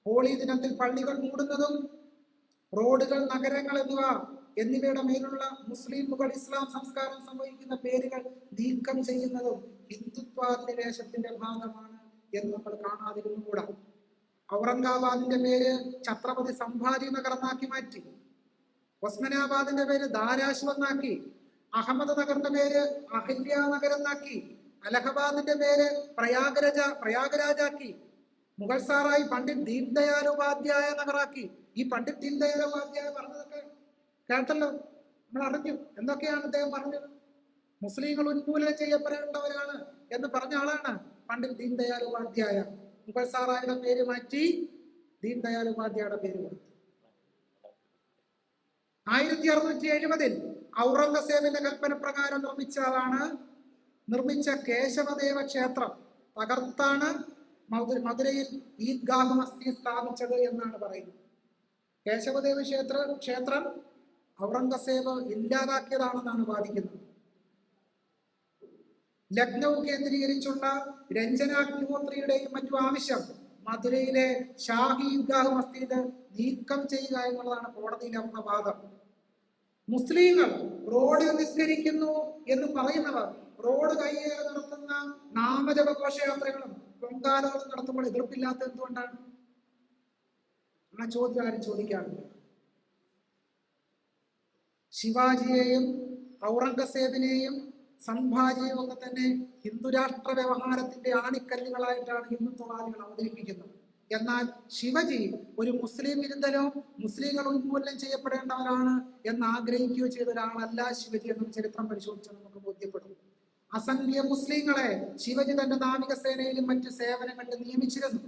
ഹോളി ദിനത്തിൽ പള്ളികൾ മൂടുന്നതും റോഡുകൾ, നഗരങ്ങൾ എന്നിവയുടെ മേലുള്ള മുസ്ലിമുകൾ ഇസ്ലാം സംസ്കാരം സംവഹിക്കുന്ന പേരുകൾ നീക്കം ചെയ്യുന്നതും ഹിന്ദുത്വാധിനിവേശത്തിന്റെ ഭാഗമാണ് എന്ന് നമ്മൾ കാണാതിരുന്നുകൂടാ. ഔറംഗാബാദിന്റെ പേര് ഛത്രപതി സംഭാജി നഗർ എന്നാക്കി മാറ്റി. ഒസ്മനാബാദിന്റെ പേര് ധാരാശിവ് എന്നാക്കി. അഹമ്മദ് നഗറിന്റെ പേര് അഹില്യ നഗർ എന്നാക്കി. അലഹബാദിന്റെ പേര് പ്രയാഗരാജാക്കി. മുഗൾ സാറായി പണ്ഡിറ്റ് ദീൻ ദയാൽ ഉപാധ്യായ നഗറാക്കി. ഈ പണ്ഡിറ്റ് ദീൻ ദയാൽ ഉപാധ്യായ പറഞ്ഞതൊക്കെ കേട്ടല്ലോ, നമ്മൾ അറിഞ്ഞു. എന്തൊക്കെയാണ് അദ്ദേഹം പറഞ്ഞത്? മുസ്ലിങ്ങൾ ഉന്മൂലനം ചെയ്യപ്പെടേണ്ടവരാണ് എന്ന് പറഞ്ഞ ആളാണ് പണ്ഡിറ്റ് ദീൻ ദയാൽ ഉപാധ്യായ. മുഗൾ സാറായുടെ പേര് മാറ്റി ദീൻ ദയാൽ ഉപാധ്യായയുടെ പേര് കൊടുത്തു. 1670 ഔറംഗസേബിന്റെ കൽപ്പന പ്രകാരം നിർമ്മിച്ച കേശവദേവ ക്ഷേത്രം തകർത്താണ് മധുരയിൽ ഈദ്ഗാഹ് മസ്ജിദ് സ്ഥാപിച്ചത് എന്നാണ് പറയുന്നത്. കേശവദേവ ക്ഷേത്രം ഔറംഗസേബ് ഇല്ലാതാക്കിയതാണെന്നാണ് വാദിക്കുന്നത്. ലക്നൗ കേന്ദ്രീകരിച്ചുള്ള രഞ്ജന അഗ്നിഹോത്രിയുടെയും മറ്റു ആവശ്യം മധുരയിലെ ഷാഹി ഈദ്ഗാഹ് മസ്ജിദ് നീക്കം ചെയ്യുക എന്നുള്ളതാണ് കോടതിയിലെ വാദം. മുസ്ലിങ്ങൾ റോഡ് നിസ്കരിക്കുന്നു എന്ന് പറയുന്നവർ റോഡ് കയ്യേറി നടത്തുന്ന നാമജപ ഘോഷയാത്രകളും പൊങ്കാലകൾ നടത്തുമ്പോൾ എതിർപ്പില്ലാത്ത എന്തുകൊണ്ടാണ്? ആ ചോദ്യം ആരും ചോദിക്കാറില്ല. ശിവാജിയെയും ഔറംഗസേബിനെയും സംഭാജിയെയും ഒക്കെ തന്നെ ഹിന്ദുരാഷ്ട്ര വ്യവഹാരത്തിന്റെ ആണിക്കല്ലുകളായിട്ടാണ് ഹിന്ദുത്വവാദികൾ അവതരിപ്പിക്കുന്നത്. എന്നാൽ ശിവജി ഒരു മുസ്ലിം വിരുദ്ധനോ മുസ്ലിങ്ങൾ ഉന്മൂലനം ചെയ്യപ്പെടേണ്ടവരാണ് എന്ന് ആഗ്രഹിക്കുകയോ ചെയ്ത ഒരാളല്ല ശിവജി എന്ന ചരിത്രം പരിശോധിച്ചാൽ നമുക്ക് ബോധ്യപ്പെടും. അസംഖ്യ മുസ്ലിങ്ങളെ ശിവജി തന്റെ നാവികസേനയിലും മറ്റ് സേവനങ്ങളിൽ നിയമിച്ചിരുന്നു.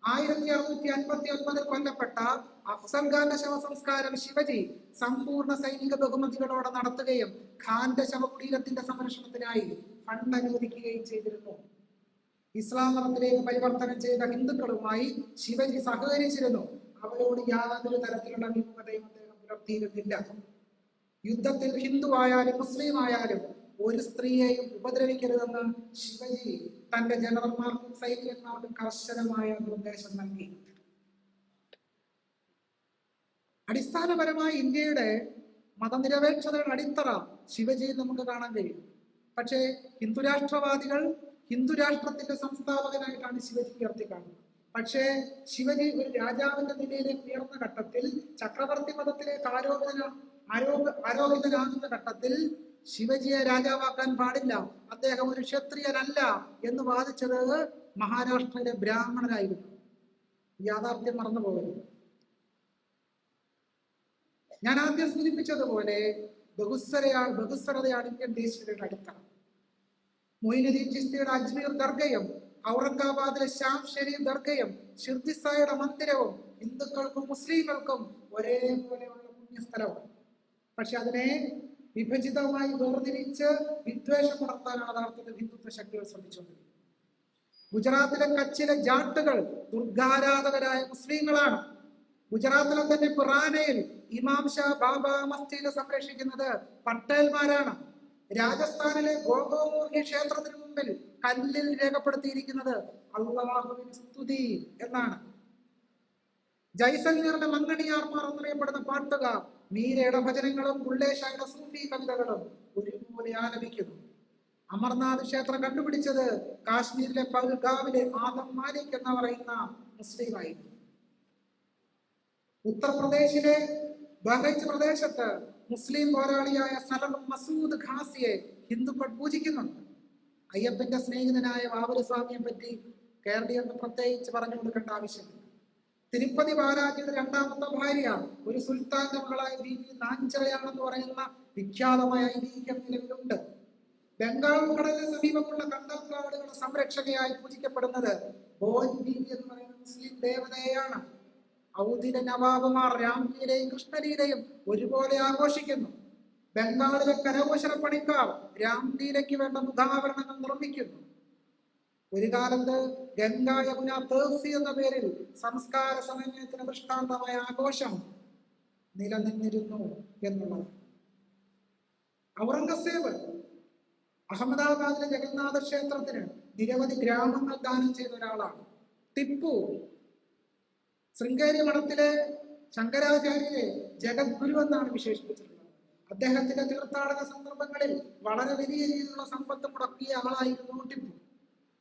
1659 കൊല്ലപ്പെട്ട അഫ്സൽ ഖാന്റെ ശവസംസ്കാരം ശിവജി സമ്പൂർണ്ണ സൈനിക ബഹുമതികളോടെ നടത്തുകയും ഖാന്റെ ശവകുടീരത്തിന്റെ സംരക്ഷണത്തിനായി ഫണ്ട് അനുവദിക്കുകയും ചെയ്തിരുന്നു. ഇസ്ലാം മതത്തിലേക്ക് പരിവർത്തനം ചെയ്ത ഹിന്ദുക്കളുമായി ശിവജി സഹകരിച്ചിരുന്നു. അവരോട് യാതൊരു തരത്തിലുള്ള വിമുഖതയും അദ്ദേഹം പുലർത്തിയിരുന്നില്ല. യുദ്ധത്തിൽ ഹിന്ദു ആയാലും മുസ്ലിം ആയാലും ഒരു സ്ത്രീയെയും ഉപദ്രവിക്കരുതെന്ന് ശിവജി തന്റെ ജനറൽമാർക്കും സൈനികന്മാർക്കും കർശനമായ നിർദ്ദേശം നൽകി. അടിസ്ഥാനപരമായി ഇന്ത്യയുടെ മതനിരപേക്ഷതയുടെ അടിത്തറ ശിവജിയിൽ നമുക്ക് കാണാൻ കഴിയും. പക്ഷേ ഹിന്ദുരാഷ്ട്രവാദികൾ ഹിന്ദുരാഷ്ട്രത്തിന്റെ സംസ്ഥാപകനായിട്ടാണ് ശിവജി ഉയർത്തിക്കാണുന്നത്. പക്ഷേ ശിവജി ഒരു രാജാവിന്റെ നിലയിലേക്ക് ഉയർന്ന ഘട്ടത്തിൽ, ചക്രവർത്തി പദത്തിലേക്ക് ആരോപിതനാകുന്ന ഘട്ടത്തിൽ ശിവജിയെ രാജാവാക്കാൻ പാടില്ല, അദ്ദേഹം ഒരു ക്ഷത്രിയനല്ല എന്ന് വാദിച്ചത് മഹാരാഷ്ട്രയിലെ ബ്രാഹ്മണരായിരുന്നു. യാഥാർത്ഥ്യം മറന്നുപോകരുത്. ഞാൻ ആദ്യം സൂചിപ്പിച്ചതുപോലെ ബഹുസ്വരതയാണ് ഇന്ത്യൻ ദേശീയതയുടെ അടിത്തറ. മൊയ്നുദ്ദീൻ ചിസ്തിയുടെ അജ്മീർ ദർഗയും ഔറംഗാബാദിലെ ശ്യാം ഷെരീഫ് ദർഗയും ഷിർദിസായുടെ മന്ദിരവും ഹിന്ദുക്കൾക്കും മുസ്ലിങ്ങൾക്കും ഒരേപോലെയുള്ള പുണ്യസ്ഥലവും. പക്ഷെ അതിനെ വിഭജിതമായി വേർതിരിച്ച് വിദ്വേഷം ഉണർത്താനാണ് യഥാർത്ഥത്തിൽ ഹിന്ദുത്വ ശക്തികൾ ശ്രമിച്ചുകൊണ്ടിരിക്കുന്നത്. ഗുജറാത്തിലെ കച്ചിലെ ജാട്ടുകൾ ദുർഗാരാധകരായ മുസ്ലിങ്ങളാണ്. ഗുജറാത്തിലെ തന്നെ പുറാനയിൽ ഇമാം ഷാ ബാബ മസ്ജിദ് സംരക്ഷിക്കുന്നത് പട്ടേൽമാരാണ്. രാജസ്ഥാനിലെ ഗോഗോമൂർഹി ക്ഷേത്രത്തിന് മുമ്പിൽ കല്ലിൽ രേഖപ്പെടുത്തിയിരിക്കുന്നത് അല്ലാഹുവിന് സ്തുതി എന്നാണ്. ജയ്സൽമീറിന്റെ മങ്ങണിയാർമാർ എന്നറിയപ്പെടുന്ന പാട്ടുകാർ മീരയുടെ ഭജനങ്ങളും ബുള്ളേഷായുടെ സൂഫി കവിതകളും ഒരുപോലെ ആലപിക്കുന്നു. അമർനാഥ് ക്ഷേത്രം കണ്ടുപിടിച്ചത് കാശ്മീരിലെ പഹൽഗാവിലെ ആദം മാലിക് എന്ന് പറയുന്ന മുസ്ലിമായിരുന്നു. ഉത്തർപ്രദേശിലെ ബഹ്റൈച്ച് പ്രദേശത്ത് മുസ്ലിം പോരാളിയായ സലം മസൂദ് ഖാസിയെ ഹിന്ദുക്കൾ പൂജിക്കുന്നുണ്ട്. അയ്യപ്പന്റെ സ്നേഹിതനായ വാവൂര് സ്വാമിയെ പറ്റി കേരളീയർക്ക് പ്രത്യേകിച്ച് പറഞ്ഞു കൊടുക്കേണ്ട ആവശ്യമില്ല. തിരുപ്പതി ബാലാജിയുടെ രണ്ടാമത്തെ ഭാര്യ ഒരു സുൽത്താന്റെ മകളായ ബീവി നാഞ്ചറയാണെന്ന് പറയുന്ന വിഖ്യാതമായ ഐതിഹ്യം നിലവിലുണ്ട്. ബംഗാൾ കടലിന് സമീപമുള്ള കണ്ടൽക്കാടുകളുടെ സംരക്ഷകയായി പൂജിക്കപ്പെടുന്നത് ബോൻ ബീവി എന്ന് പറയുന്ന മുസ്ലിം ദേവതയെയാണ്. ഔദിലെ നവാബുമാർ രാംലീലയും കൃഷ്ണലീലയും ഒരുപോലെ ആഘോഷിക്കുന്നു. ബംഗാളിലെ കരകൗശല പണിക്കാർ രാംലീലയ്ക്ക് വേണ്ട മുഖാവരണങ്ങൾ നിർമ്മിക്കുന്നു. ഒരു കാലത്ത് ഗംഗാ യമുന തേർസി എന്ന പേരിൽ സംസ്കാര സമന്വയത്തിന് ദൃഷ്ടാന്തമായ ആഘോഷം നിലനിന്നിരുന്നു എന്നുള്ളത്. ഔറംഗസേബ് അഹമ്മദാബാദിലെ ജഗന്നാഥ ക്ഷേത്രത്തിന് നിരവധി ഗ്രാമങ്ങൾ ദാനം ചെയ്ത ഒരാളാണ്. ടിപ്പു ശൃംഗേരി മഠത്തിലെ ശങ്കരാചാര്യരെ ജഗദ്ഗുരു എന്നാണ് വിശേഷിപ്പിച്ചിട്ടുള്ളത്. അദ്ദേഹത്തിന്റെ തീർത്ഥാടന സന്ദർഭങ്ങളിൽ വളരെ വലിയ രീതിയിലുള്ള സമ്പത്ത് മുടക്കിയ ആളായിരുന്നു ടിപ്പു.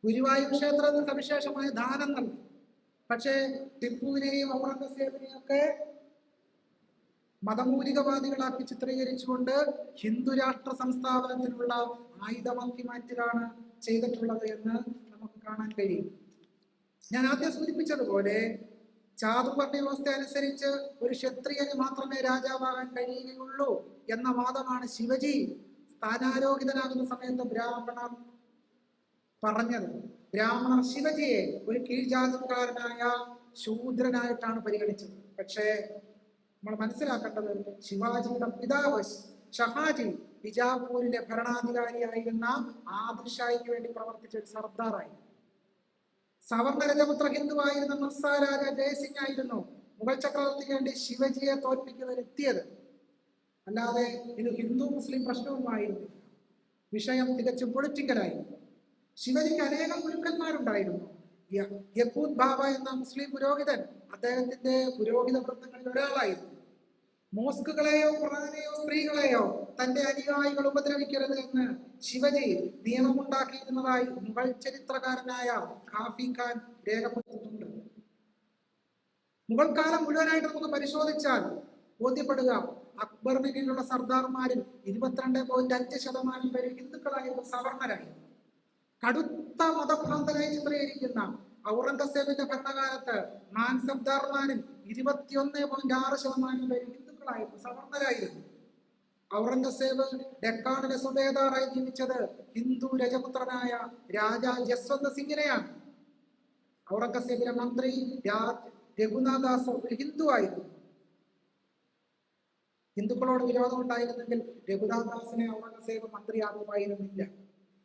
ഗുരുവായൂർ ക്ഷേത്രത്തിന് സവിശേഷമായ ദാനം നൽകി. പക്ഷേ ടിപ്പുവിനെയും ഔറംഗസേബിനെയും ഒക്കെ മതമൂലികവാദികളാക്കി ചിത്രീകരിച്ചുകൊണ്ട് ഹിന്ദു രാഷ്ട്ര സംസ്ഥാപനത്തിനുള്ള ആയുധമാക്കി മാറ്റലാണ് ചെയ്തിട്ടുള്ളത് എന്ന് നമുക്ക് കാണാൻ കഴിയും. ഞാൻ ആദ്യം സൂചിപ്പിച്ചതുപോലെ ചാതുർവർണ്ണ വ്യവസ്ഥ അനുസരിച്ച് ഒരു ക്ഷത്രിയന് മാത്രമേ രാജാവാകാൻ കഴിയുകയുള്ളൂ എന്ന വാദമാണ് ശിവജി സ്ഥാനാരോഹിതനാകുന്ന സമയത്ത് ബ്രാഹ്മണർ പറഞ്ഞത്. ബ്രാഹ്മണർ ശിവജിയെ ഒരു കീഴ്ജാതിക്കാരനായ ശൂദ്രനായിട്ടാണ് പരിഗണിച്ചത്. പക്ഷേ നമ്മൾ മനസ്സിലാക്കേണ്ടത് ശിവാജിയുടെ പിതാവ് ഷഹാജി ബിജാപൂരിലെ ഭരണാധികാരിയായിരുന്ന ആദിൽഷായ്ക്ക് വേണ്ടി പ്രവർത്തിച്ച ഒരു സർദാറായി. സവർണ രജപുത്ര ഹിന്ദുവായിരുന്ന മിർസ രാജ ജയസിംഗ് ആയിരുന്നു മുഗൾ ചക്രവർത്തിക്ക് വേണ്ടി ശിവജിയെ തോൽപ്പിക്കുന്നതിനെത്തിയത്. അല്ലാതെ ഇത് ഹിന്ദു മുസ്ലിം പ്രശ്നവുമായിരുന്നു. വിഷയം തികച്ചും പൊളിറ്റിക്കലായി. ശിവജിക്ക് അനേകം ഗുരുക്കന്മാരുണ്ടായിരുന്നു. യക്കൂത്ത് ബാബ എന്ന മുസ്ലിം പുരോഹിതൻ അദ്ദേഹത്തിന്റെ പുരോഹിത വൃത്തങ്ങളിൽ ഒരാളായിരുന്നു. മോസ്കുകളെയോ ഖുറാനെയോ സ്ത്രീകളെയോ തന്റെ അനുയായികൾ ഉപദ്രവിക്കരുത് എന്ന് ശിവജി നിയമമുണ്ടാക്കിയിരുന്നതായി മുഗൾ ചരിത്രകാരനായ ഖാഫി ഖാൻ രേഖപ്പെടുത്തുന്നുണ്ട്. മുഗൾ കാലം മുഴുവനായിട്ട് നമുക്ക് പരിശോധിച്ചാൽ ബോധ്യപ്പെടുക അക്ബറിന് കീഴിലുള്ള സർദാർമാരിൽ 22.5% പേര് ഹിന്ദുക്കളായിരുന്നു, സവർണരായിരുന്നു. കടുത്ത മതഭ്രാന്തരായി ചിത്രീകരിക്കുന്ന ഔറംഗസേബിന്റെ ഭരണകാലത്ത് മാൻസബ്ദാർമാരിൽ 21.6% പേര് ഹിന്ദുക്കളായിരുന്നു, സവർണരായിരുന്നു. ഔറംഗസേബ് ഡെക്കാണിലെ സുബേദാറായി ജീവിച്ചത് ഹിന്ദു രജപുത്രനായ രാജ ജസ്വന്ത് സിംഗിനെയാണ്. ഔറംഗസേബിന്റെ മന്ത്രി രഘുനാഥദാസ് ഒരു ഹിന്ദു ആയിരുന്നു. ഹിന്ദുക്കളോട് വിരോധം ഉണ്ടായിരുന്നെങ്കിൽ രഘുനാഥദാസിനെ ഔറംഗസേബ് മന്ത്രിയാകുമായിരുന്നില്ല.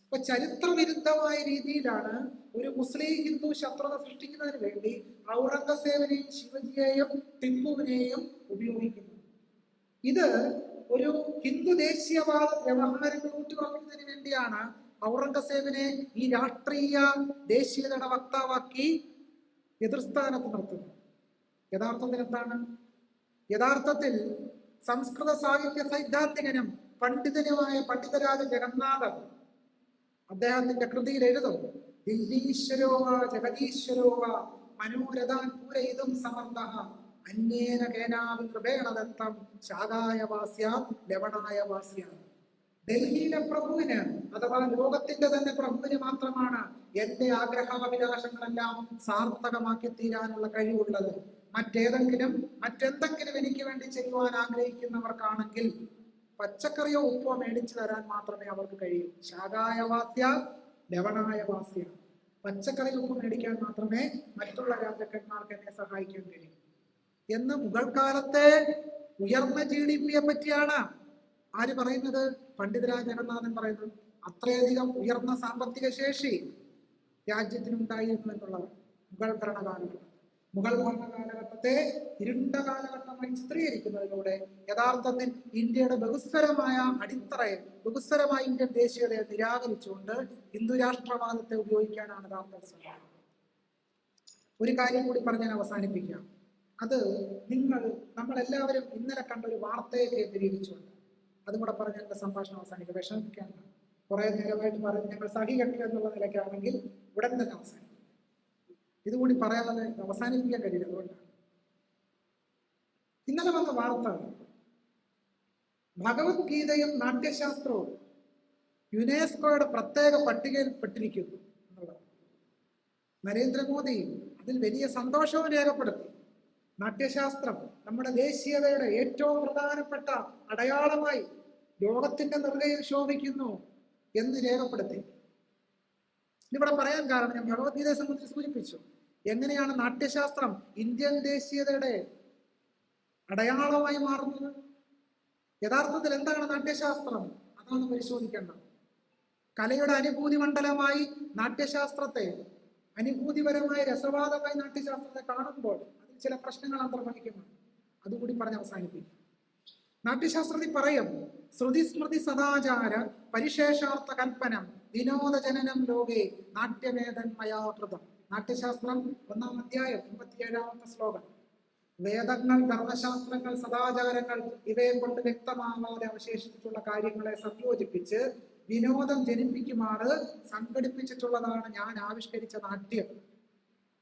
അപ്പൊ ചരിത്രവിരുദ്ധമായ രീതിയിലാണ് ഒരു മുസ്ലിം ഹിന്ദു ശത്രുത സൃഷ്ടിക്കുന്നതിന് വേണ്ടി ഔറംഗസേബിനെയും ശിവജിയെയും ടിപ്പുവിനെയും ഉപയോഗിക്കുന്നത്. ഇത് ഒരു ഹിന്ദു ദേശീയവാദ വ്യവഹാരങ്ങൾ ഊട്ടിയുറപ്പിക്കുന്നതിന് വേണ്ടിയാണ് ഔറംഗസേബിനെ ഈ രാഷ്ട്രീയ ദേശീയതയുടെ വക്താവാക്കി എതിർസ്ഥാനത്ത് നിർത്തുന്നത്. യഥാർത്ഥത്തിൽ എന്താണ്? യഥാർത്ഥത്തിൽ സംസ്കൃത സാഹിത്യ സൈദ്ധാന്തികനും പണ്ഡിതനുമായ പണ്ഡിതരാജ ജഗന്നാഥൻ അദ്ദേഹത്തിന്റെ കൃതിയിൽ എഴുതും, ദില്ലീശ്വരോവ ജഗദീശ്വരോവ മനോരഥാൻ പൂരയിതും സമർത്ഥഃ അന്യേന കേനാവി കൃപേണ ദത്തം ശാഖായ വാസ്യ ലവണായ വാസ്യ. ഡൽഹിയിലെ പ്രഭുവിന് അഥവാ ലോകത്തിന്റെ തന്നെ പ്രഭുവിന് മാത്രമാണ് എന്റെ ആഗ്രഹാഭിലാഷങ്ങളെല്ലാം സാർത്ഥകമാക്കി തീരാനുള്ള കഴിവുള്ളത്. മറ്റെന്തെങ്കിലും എനിക്ക് വേണ്ടി ചെയ്യുവാൻ ആഗ്രഹിക്കുന്നവർക്കാണെങ്കിൽ പച്ചക്കറിയോ ഉപ്പോ മേടിച്ചു തരാൻ മാത്രമേ അവർക്ക് കഴിയൂ. ശാഖായ വാസ്യ ലവണായ വാസ്യ. പച്ചക്കറി ഉപ്പ് മേടിക്കാൻ മാത്രമേ മറ്റുള്ള രാജാക്കന്മാർക്ക് എന്നെ സഹായിക്കാൻ കഴിയൂ എന്ന് മുഗൾ കാലത്തെ ഉയർന്ന GDP പറ്റിയാണ് ആര് പറയുന്നത്? പണ്ഡിതരാജ ജഗന്നാഥൻ പറയുന്നത്. അത്രയധികം ഉയർന്ന സാമ്പത്തിക ശേഷി രാജ്യത്തിനുണ്ടായിരുന്നു എന്നുള്ളത് മുഗൾ ഭരണകാലഘട്ടം. മുഗൾ ഭരണകാലഘട്ടത്തെ ഇരുണ്ട കാലഘട്ടമായി ചിത്രീകരിക്കുന്നതിലൂടെ യഥാർത്ഥത്തിൽ ഇന്ത്യയുടെ ബഹുസ്വരമായ അടിത്തറയെ, ബഹുസ്വരമായ ഇന്ത്യൻ ദേശീയതയെ നിരാകരിച്ചുകൊണ്ട് ഹിന്ദു രാഷ്ട്രവാദത്തെ ഉപയോഗിക്കാനാണ് യഥാർത്ഥ ശ്രമം. ഒരു കാര്യം കൂടി പറഞ്ഞാൽ അവസാനിപ്പിക്കാം. അത് നമ്മളെല്ലാവരും ഇന്നലെ കണ്ട ഒരു വാർത്തയെ കേന്ദ്രീകരിച്ചുകൊണ്ട് അതും കൂടെ പറഞ്ഞ് എന്റെ സംഭാഷണം അവസാനിക്കുക. വിഷമിക്കാൻ കുറെ നേരമായിട്ട് പറഞ്ഞ് ഞങ്ങൾ സഹികെട്ടു എന്നുള്ള നിലയ്ക്കാണെങ്കിൽ ഉടൻ തന്നെ അവസാനിക്കും. ഇതുകൂടി പറയാതെ അവസാനിപ്പിക്കാൻ കഴിയില്ല. അതുകൊണ്ടാണ് ഇന്നലെ വന്ന വാർത്ത ഭഗവത്ഗീതയും നാട്യശാസ്ത്രവും യുനെസ്കോയുടെ പ്രത്യേക പട്ടികയിൽ പെട്ടിരിക്കുന്നു എന്നുള്ളത്. നരേന്ദ്രമോദി അതിൽ വലിയ സന്തോഷവും രേഖപ്പെടുത്തി. നാട്യശാസ്ത്രം നമ്മുടെ ദേശീയതയുടെ ഏറ്റവും പ്രധാനപ്പെട്ട അടയാളമായി ലോകത്തിന്റെ നെറുകയിൽ ശോഭിക്കുന്നു എന്ന് രേഖപ്പെടുത്തി. ഇവിടെ പറയാൻ കാരണം ഞാൻ ഭഗവത്ഗീതയെ സംബന്ധിച്ച് സൂചിപ്പിച്ചു. എങ്ങനെയാണ് നാട്യശാസ്ത്രം ഇന്ത്യൻ ദേശീയതയുടെ അടയാളമായി മാറുന്നത്? യഥാർത്ഥത്തിൽ എന്താണ് നാട്യശാസ്ത്രം? അതാണ് പരിശോധിക്കേണ്ടത്. കലയുടെ അനുഭൂതി മണ്ഡലമായി നാട്യശാസ്ത്രത്തെ, അനുഭൂതിപരമായ രസവാദമായി നാട്യശാസ്ത്രത്തെ കാണുമ്പോൾ അതിൽ ചില പ്രശ്നങ്ങൾ അന്തർവഹിക്കുന്നുണ്ട്. അതുകൂടി പറഞ്ഞ് അവസാനിപ്പിക്കും. നാട്യശാസ്ത്രത്തിൽ പറയും, ശ്രുതി സ്മൃതി സദാചാര പരിശേഷാർത്ഥ കൽപ്പനം വിനോദജനനം ലോകേ നാട്യമേതൻ മയാകൃതം. നാട്യശാസ്ത്രം 1-ാം അധ്യായം 57-ാമത്തെ ശ്ലോകം. വേദങ്ങൾ, ധർമ്മശാസ്ത്രങ്ങൾ, സദാചാരങ്ങൾ ഇവയെ കൊണ്ട് വ്യക്തമാവാതെ അവശേഷിച്ചിട്ടുള്ള കാര്യങ്ങളെ സംയോജിപ്പിച്ച് വിനോദം ജനിപ്പിക്കുമാറ് സംഘടിപ്പിച്ചിട്ടുള്ളതാണ് ഞാൻ ആവിഷ്കരിച്ച നാട്യം.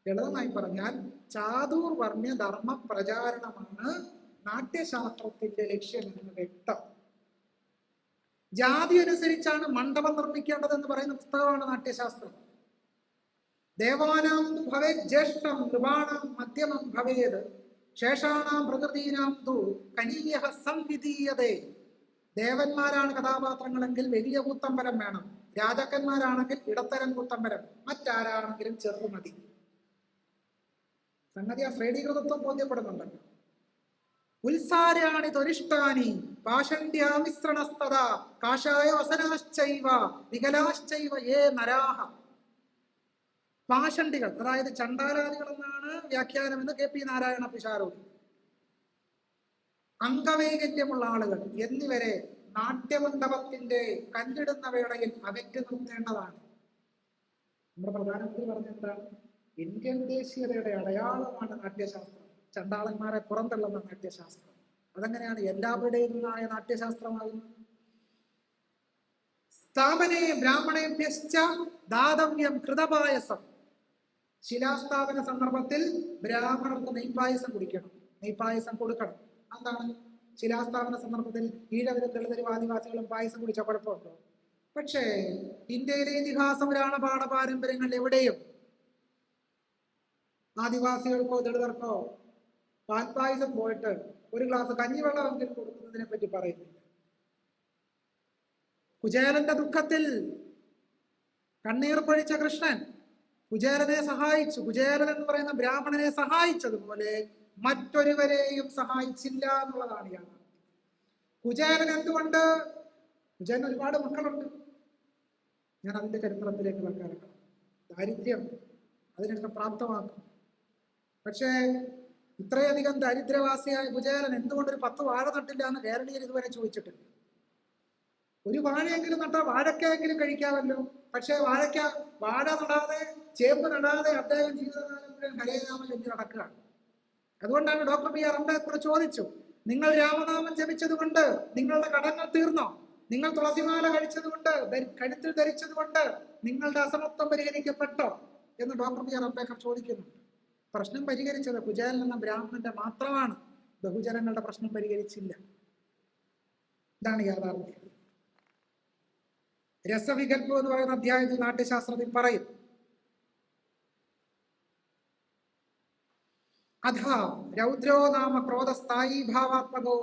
ലളിതമായി പറഞ്ഞാൽ ചാതുർവർണ്ണ്യ ധർമ്മ പ്രചാരണമാണ് നാട്യശാസ്ത്രത്തിന്റെ ലക്ഷ്യമെന്ന് വ്യക്തം. ജാതി അനുസരിച്ചാണ് മണ്ഡപം നിർമ്മിക്കേണ്ടതെന്ന് പറയുന്ന പുസ്തകമാണ് നാട്യശാസ്ത്രം. ദേവാനാം ഭവേത് ജ്യേഷ്ഠം നൃപാണാം മധ്യമം ഭവേത് ശേഷാണാം പ്രകൃതീനാം തു കനീയഃ സംവിധീയതേ. ദേവന്മാരാണ് കഥാപാത്രങ്ങളെങ്കിൽ വലിയ കൂത്തമ്പലം വേണം, രാജാക്കന്മാരാണെങ്കിൽ ഇടത്തരം കൂത്തമ്പലം, മറ്റാരാണെങ്കിലും ചെറുമതി. സംഗതി ആ ശ്രേണീകൃതത്വം ബോധ്യപ്പെടുന്നുണ്ടല്ലോ. ഉത്സാരാണി തൊരിഷ്ടാനി പാഷണ്ഡ്യാമിശ്രണസ്തദാ കാഷായ വസനാശ്ചൈവ വികലാശ്ചൈവ യേ നരാഹ. പാഷണ്ഡികൾ, അതായത് ചണ്ടാലാദികൾ എന്നാണ് വ്യാഖ്യാനം എന്ന് KP നാരായണ പിഷാരോടി. അംഗവൈകല്യമുള്ള ആളുകൾ എന്നിവരെ നാട്യമണ്ഡപത്തിന്റെ കല്ലിടുന്ന വേളയിൽ അകറ്റി നിർത്തേണ്ടതാണ്. നമ്മുടെ പ്രധാനമന്ത്രി പറഞ്ഞെന്താണ്? ഇന്ത്യൻ ദേശീയതയുടെ അടയാളമാണ് നാട്യശാസ്ത്രം. ചണ്ടാളന്മാരെ പുറന്തള്ളുന്ന നാട്യശാസ്ത്രം. അതെങ്ങനെയാണ് എല്ലാവരുടേതുമായ നാട്യശാസ്ത്രമാകുന്നത്? സ്ഥാപനേ ബ്രാഹ്മണേഭ്യശ്ച ദാതവ്യം കൃതപായസം. ശിലാസ്ഥാപന സന്ദർഭത്തിൽ ബ്രാഹ്മണർക്ക് നെയ്പായസം കുടിക്കണം, നെയ്പായസം കൊടുക്കണം. എന്താണ് ശിലാസ്ഥാപന സന്ദർഭത്തിൽ ഈഴവരും ദളിതരും ആദിവാസികളും പായസം കുടിച്ച കുഴപ്പമുണ്ടോ? പക്ഷേ ഇന്ത്യയിലെ ഇതിഹാസ പുരാണ പാഠ പാരമ്പര്യങ്ങളിൽ എവിടെയും ആദിവാസികൾക്കോ ദളിതർക്കോ പാൽപായസം പോയിട്ട് ഒരു ഗ്ലാസ് കഞ്ഞിവെള്ളമെങ്കിലും കൊടുക്കുന്നതിനെ പറ്റി പറയുന്നില്ല. കുചേലന്റെ ദുഃഖത്തിൽ കണ്ണീർ പൊഴിച്ച കൃഷ്ണൻ കുചേലനെ സഹായിച്ചു. കുചേലൻ എന്ന് പറയുന്ന ബ്രാഹ്മണനെ സഹായിച്ചതുപോലെ മറ്റൊരുവരെയും സഹായിച്ചില്ല എന്നുള്ളതാണ് യാഥാർത്ഥ്യം. കുചേലൻ എന്തുകൊണ്ട്? കുചേലൻ ഒരുപാട് മക്കളുണ്ട്. ഞാൻ അതിന്റെ ചരിത്രത്തിലേക്ക് വെക്കാറുണ്ട്. ദാരിദ്ര്യം അതിനൊക്കെ പ്രാപ്തമാക്കും. പക്ഷേ ഇത്രയധികം ദരിദ്രവാസിയായ കുചേലൻ എന്തുകൊണ്ടൊരു 10 വാഴ നട്ടില്ല എന്ന് കേരളീയർ ഇതുവരെ ചോദിച്ചിട്ടില്ല. ഒരു വാഴയെങ്കിലും നട്ടാൽ വാഴക്കയെങ്കിലും കഴിക്കാമല്ലോ. പക്ഷേ വാഴ നടാതെ ചേമ്പ് നടാതെ അദ്ദേഹം ജീവിതകാലം മുഴുവൻ ഹരേ രാമൻ ജപിച്ച് നടക്കുകയാണ്. അതുകൊണ്ടാണ് ഡോക്ടർ ബി.ആർ. അംബേദ്കർ ചോദിച്ചു, നിങ്ങൾ രാമനാമം ജപിച്ചത് കൊണ്ട് നിങ്ങളുടെ കടങ്ങൾ തീർന്നോ? നിങ്ങൾ തുളസിമാല കഴുത്തിൽ ധരിച്ചത് കൊണ്ട് നിങ്ങളുടെ അസമത്വം പരിഹരിക്കപ്പെട്ടോ എന്ന് ഡോക്ടർ ബി.ആർ. അംബേദ്കർ ചോദിക്കുന്നുണ്ട്. പ്രശ്നം പരിഹരിച്ചത് കുചേലൻ എന്ന ബ്രാഹ്മണന്റെ മാത്രമാണ്. ബഹുജനങ്ങളുടെ പ്രശ്നം പരിഹരിച്ചില്ല. ഇതാണ് യാഥാർത്ഥ്യം. രസവികല്പം എന്ന് പറയുന്ന അധ്യായത്തിൽ നാട്യശാസ്ത്രത്തിൽ പറയും, അഥാ രൗദ്രോ നാമ ക്രോധസ്ഥായി ഭാവാത്മകോ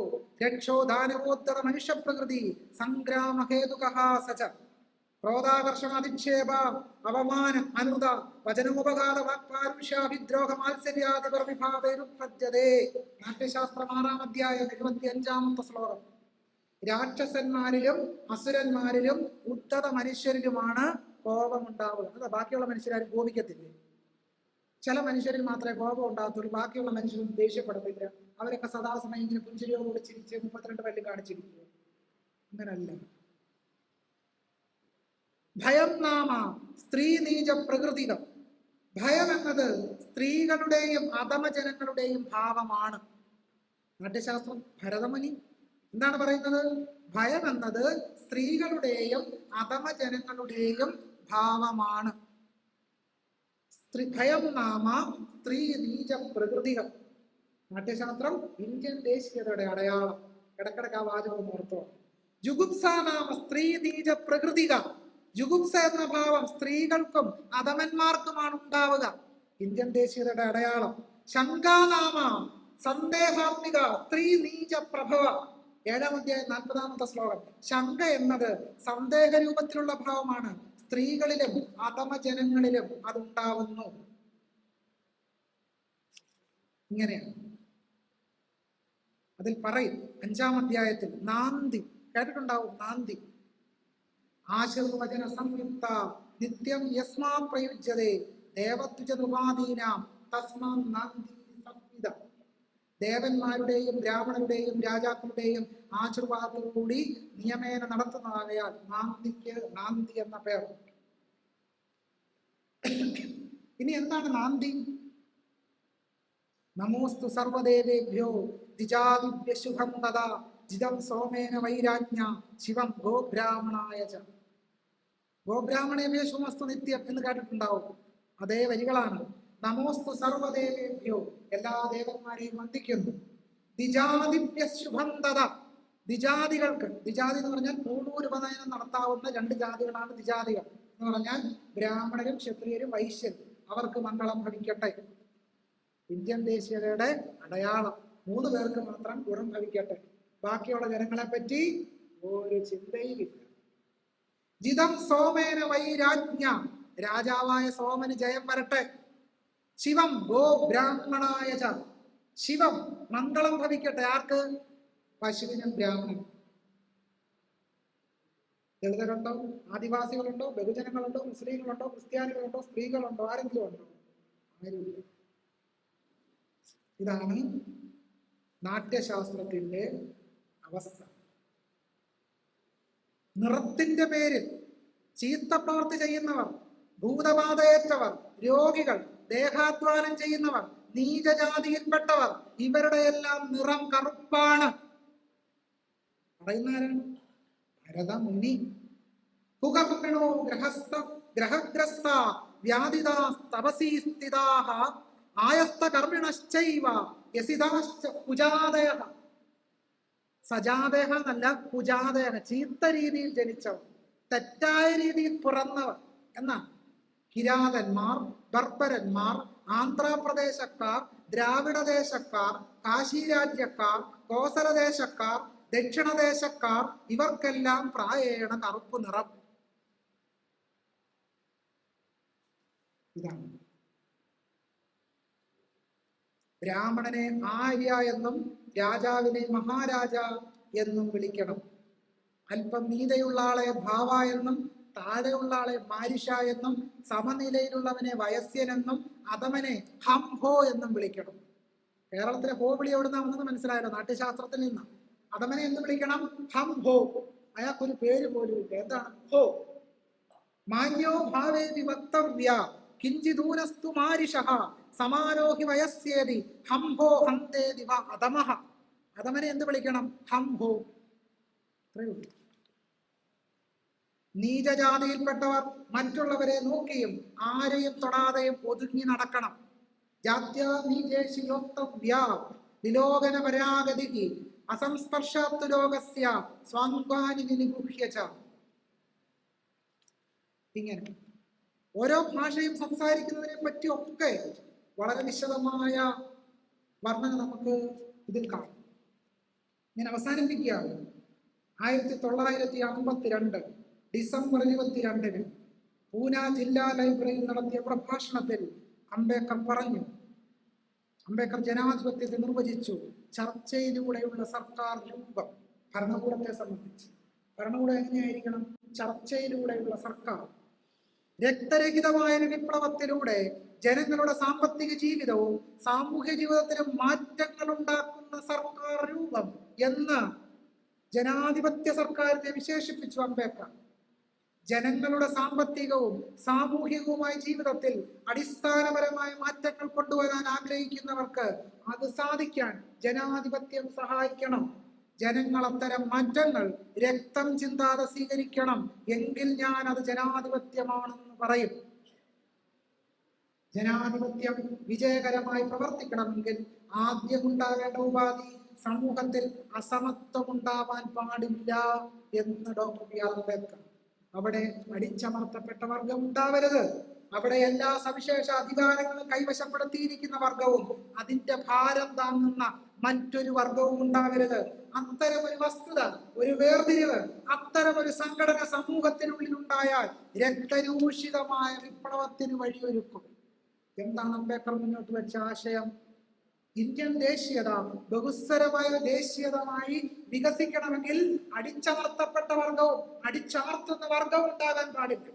രക്ഷോ ദാനവോത്തര മനുഷ്യ പ്രകൃതി സംഗ്രാമഹേതുകഃ സച ക്രോധാകർഷണ അധിക്ഷേപ അവമാന അനുദ വചനോപകാര വാക്പാരുഷ്യാഭിദ്രോഹ മാത്സര്യാദിപർവിഭാവൈരുപദ്യതേ. നാട്യശാസ്ത്രം 6-ാം അധ്യായം 25-ാമത്തെ ശ്ലോകം. രാക്ഷസന്മാരിലും അസുരന്മാരിലും ഉദ്ധത മനുഷ്യരിലുമാണ് കോപമുണ്ടാവുക. ബാക്കിയുള്ള മനുഷ്യരാരും കോപിക്കത്തില്ലേ? ചില മനുഷ്യരിൽ മാത്രമേ കോപം ഉണ്ടാകത്തുള്ളൂ, ബാക്കിയുള്ള മനുഷ്യരും ദേഷ്യപ്പെടത്തില്ല. അവരൊക്കെ സദാസമയം ഇങ്ങനെ പുഞ്ചിരിയോട് ചിരിച്ച് 32 പല്ല് കാണിച്ചിരിക്കുക. അങ്ങനല്ല. ഭയം നാമ സ്ത്രീ നീച പ്രകൃതികം. ഭയം എന്നത് സ്ത്രീകളുടെയും അധമജനങ്ങളുടെയും ഭാവമാണ്. നാട്യശാസ്ത്രം ഭരതമുനി എന്താണ് പറയുന്നത്? ഭയം എന്നത് സ്ത്രീകളുടെയും അധമജനങ്ങളുടെയും ഭാവമാണ്. ഭയം നാമ സ്ത്രീ നീച പ്രകൃതികം. നാട്യശാസ്ത്രം ഇന്ത്യൻ ദേശീയതയുടെ അടയാളം. ഇടക്കിടക്ക് ആ വാചകം ഓർത്തോ. ജുഗുപ്സ നാമ സ്ത്രീ നീച പ്രകൃതിക. ജുഗുപ്സ എന്ന ഭാവം സ്ത്രീകൾക്കും അധമന്മാർക്കുമാണ് ഉണ്ടാവുക. ഇന്ത്യൻ ദേശീയതയുടെ അടയാളം. ശങ്കാനാമ സന്ദേഹാത്മിക സ്ത്രീ നീച പ്രഭവ. 7-ാം അധ്യായം 40-ാമത്തെ ശ്ലോകം. ശങ്ക എന്നത് സന്ദേഹ രൂപത്തിലുള്ള ഭാവമാണ്. സ്ത്രീകളിലും അധമജനങ്ങളിലും അതുണ്ടാവുന്നു. ഇങ്ങനെയാണ് അതിൽ പറയും. 5-ാം അധ്യായത്തിൽ നാന്തി കേട്ടിട്ടുണ്ടാവും. നാന്തി ആശീർവചന സംയുക്ത നിത്യം യസ്മാ പ്രയുജ്യതേ ദേവത്വജനുപാദീനാം തസ്മാ നാന്തി സംവിധ. ദേവന്മാരുടെയും ബ്രാഹ്മണരുടെയും രാജാക്കളുടെയും ആശീർവാദത്തോടുകൂടി നിയമേന നടത്തുന്നതാകയാൽ നാന്തിക്ക് നാന്തി എന്ന പേർ. ഇനി എന്താണ് നാന്തി? നമോസ്തു സർവദേവേഭ്യോ ദ്വിജാദിഭ്യ ശുഭം തഥാ ജിതം സോമേന വൈരാജ്ഞ ശിവം ഗോബ്രാഹ്മണായ ച. ഗോബ്രാഹ്മണേഭ്യോ ശുഭമസ്തു നിത്യം എന്ന് കേട്ടിട്ടുണ്ടാവും. അതേ വരികളാണ്. നമോസ്തു സർവദേവേഭ്യോ, എല്ലാ ദേവന്മാരെയും വന്ദിക്കുന്നു. ദ്വിജാദിഭ്യ ശുഭം തഥാ, ദ്വിജാതികൾക്ക്, ദ്വിജാതി എന്ന് പറഞ്ഞാൽ പൂർവ്വോപനയനം നടത്താവുന്ന 2 ജാതികളാണ് ദ്വിജാതികൾ എന്ന് പറഞ്ഞാൽ ബ്രാഹ്മണരും ക്ഷത്രിയരും വൈശ്യരും. അവർക്ക് മംഗളം ഭവിക്കട്ടെ. ഇന്ത്യൻ ദേശീയതയുടെ അടയാളം. 3 പേർക്ക് മാത്രം ഗുണം ഭവിക്കട്ടെ. ബാക്കിയുള്ള ജനങ്ങളെ പറ്റി ഒരു ചിന്തയുമില്ല. ജിതം സോമേന വൈരാജ്ഞ, രാജാവായ സോമന് ജയം വരട്ടെ. ശിവം ഗോ ബ്രാഹ്മണായ ച, ശിവം മംഗളം ഭവിക്കട്ടെ. ആർക്ക്? പശുവിനും ബ്രാഹ്മണനും. ദളിതരുണ്ടോ? ആദിവാസികളുണ്ടോ? ബഹുജനങ്ങളുണ്ടോ? മുസ്ലിങ്ങളുണ്ടോ? ക്രിസ്ത്യാനികളുണ്ടോ? സ്ത്രീകളുണ്ടോ? ആരെങ്കിലും ഉണ്ടോ? ആരുമില്ല. ഇതാണ് നാട്യശാസ്ത്രത്തിന്റെ അവസ്ഥ. നിറത്തിന്റെ പേരിൽ ചീത്ത പ്രവൃത്തി ചെയ്യുന്നവർ, ഭൂതബാധയേറ്റവർ, രോഗികൾ, ദേഹാധ്വാനം ചെയ്യുന്നവർ, നീചജാതിയിൽപ്പെട്ടവർ, ഇവരുടെ എല്ലാം നിറം കറുപ്പാണ്. പറയുന്നവരാണ് ഭരതമുനി. കുകർപ്പിണോ ഗ്രഹഗ്രസ്ത വ്യാധിതാ തപസീ സ്ഥിതാഹ ആയസ്ത കർമ്മിണശ്ചൈവ യസിതാശ്ച കുജാതയഃ. സജാതേഹ എന്നല്ല, കുജാതേഹ, ചീത്ത രീതിയിൽ ജനിച്ചവർ, തെറ്റായ രീതിയിൽ പിറന്നവർ എന്നാണ്. കിരാതന്മാർ, ബർബരന്മാർ, ആന്ധ്രാപ്രദേശക്കാർ, ദ്രാവിഡദേശക്കാർ, കാശിരാജ്യക്കാർ, കോസലദേശക്കാർ, ദക്ഷിണദേശക്കാർ, ഇവർക്കെല്ലാം പ്രായേണ കറുപ്പ് നിറം. ഇതാണ് ബ്രാഹ്മണനെ ആര്യ എന്നും രാജാവിനെ മഹാരാജ എന്നും വിളിക്കണം. അല്പം നീതയുള്ള ആളെ ഭാവ എന്നും താഴെയുള്ള ആളെ മാരിഷ എന്നും സമനിലയിലുള്ളവനെ വയസ്യനെന്നും അധമനെ ഹം ഹോ എന്നും വിളിക്കണം. കേരളത്തിലെ ഹോ വിളി എവിടുന്നാണെന്ന് മനസ്സിലായല്ലോ, നാട്യശാസ്ത്രത്തിൽ നിന്ന്. അധമനെ എന്ന് വിളിക്കണം ഹം ഹോ. അയാൾക്കൊരു പേര് പോലും ഇല്ല. എന്താണ് ഹോ? മാന്യോ ഭാവേ വിവക്തവ്യ കിഞ്ചിദൂനസ്തു മാരിഷഃ സമാരോഹി വയസ്യേതി ഹം ഹോ ഹന്തേതി വ അധമഃ. അധമനെ എന്ത് വിളിക്കണം? ഹം ഹോ. നീചജാതിയിൽപ്പെട്ടവർ മറ്റുള്ളവരെ നോക്കിയും ആരെയും തൊടാതെയും ഒതുങ്ങി നടക്കണം. ജാത്യാ നീചേഷിയോക്തവ്യ വിലോകന പരാഗതികി അസംസ്പർശാത്തു ലോകസ്യ സ്വാങ്കാനി നിഗുഹ്യച. ഇങ്ങനെ ഓരോ ഭാഷയും സംസാരിക്കുന്നതിനെ പറ്റിയൊക്കെ വളരെ വിശദമായ വർണ്ണന നമുക്ക് ഇതിൽ കാണാം. ഞാൻ അവസാനിപ്പിക്കുകയാണ്. 1952 ഡിസംബർ 22 പൂന ജില്ലാ ലൈബ്രറിയിൽ നടത്തിയ പ്രഭാഷണത്തിൽ അംബേദ്കർ പറഞ്ഞു, അംബേദ്കർ ജനാധിപത്യത്തെ നിർവചിച്ചു. ചർച്ചയിലൂടെയുള്ള സർക്കാർ രൂപം. ഭരണകൂടത്തെ സംബന്ധിച്ച് ഭരണകൂടം എങ്ങനെയായിരിക്കണം? ചർച്ചയിലൂടെയുള്ള സർക്കാർ. രക്തരഹിതമായ വിപ്ലവത്തിലൂടെ ജനങ്ങളുടെ സാമ്പത്തിക ജീവിതവും സാമൂഹ്യ ജീവിതത്തിനും മാറ്റങ്ങൾ ഉണ്ടാക്കുന്ന സർക്കാർ രൂപം എന്ന് ജനാധിപത്യ സർക്കാരിനെ വിശേഷിപ്പിച്ചു അംബേദ്കർ. ജനങ്ങളുടെ സാമ്പത്തികവും സാമൂഹികവുമായ ജീവിതത്തിൽ അടിസ്ഥാനപരമായ മാറ്റങ്ങൾ കൊണ്ടുവരാൻ ആഗ്രഹിക്കുന്നവർക്ക് അത് സാധിക്കാൻ ജനാധിപത്യം സഹായിക്കണം. ജനങ്ങൾ അത്തരം മാറ്റങ്ങൾ രക്തം ചിന്താതെ സ്വീകരിക്കണം. എങ്കിൽ ഞാൻ അത് ജനാധിപത്യമാണെന്ന് പറയും. ജനാധിപത്യം വിജയകരമായി പ്രവർത്തിക്കണമെങ്കിൽ ആദ്യം ഉണ്ടാകേണ്ട ഉപാധി സമൂഹത്തിൽ അസമത്വം ഉണ്ടാവാൻ പാടില്ല എന്ന് ഡോക്ടർ ബി ആർ അംബേദ്കർ. അവിടെ അടിച്ചമർത്തപ്പെട്ട വർഗം ഉണ്ടാവരുത്. അവിടെ എല്ലാ സവിശേഷ അധികാരങ്ങളും കൈവശപ്പെടുത്തിയിരിക്കുന്ന വർഗവും അതിന്റെ ഭാരം താങ്ങുന്ന മറ്റൊരു വർഗവും ഉണ്ടാവരുത്. അത്തരമൊരു വസ്തുത, ഒരു വേർതിരിവ്, അത്തരമൊരു സംഘടന സമൂഹത്തിനുള്ളിൽ ഉണ്ടായാൽ രക്തരൂഷിതമായ വിപ്ലവത്തിന് വഴിയൊരുക്കും. എന്താണ് അംബേദ്കർ മുന്നോട്ട് വെച്ച ആശയം? ഇന്ത്യൻ ദേശീയത ബഹുസ്വരമായ ദേശീയതമായി വികസിക്കണമെങ്കിൽ അടിച്ചമർത്തപ്പെട്ട വർഗവും അടിച്ചമർത്തുന്ന വർഗവും ഉണ്ടാകാൻ പാടില്ല.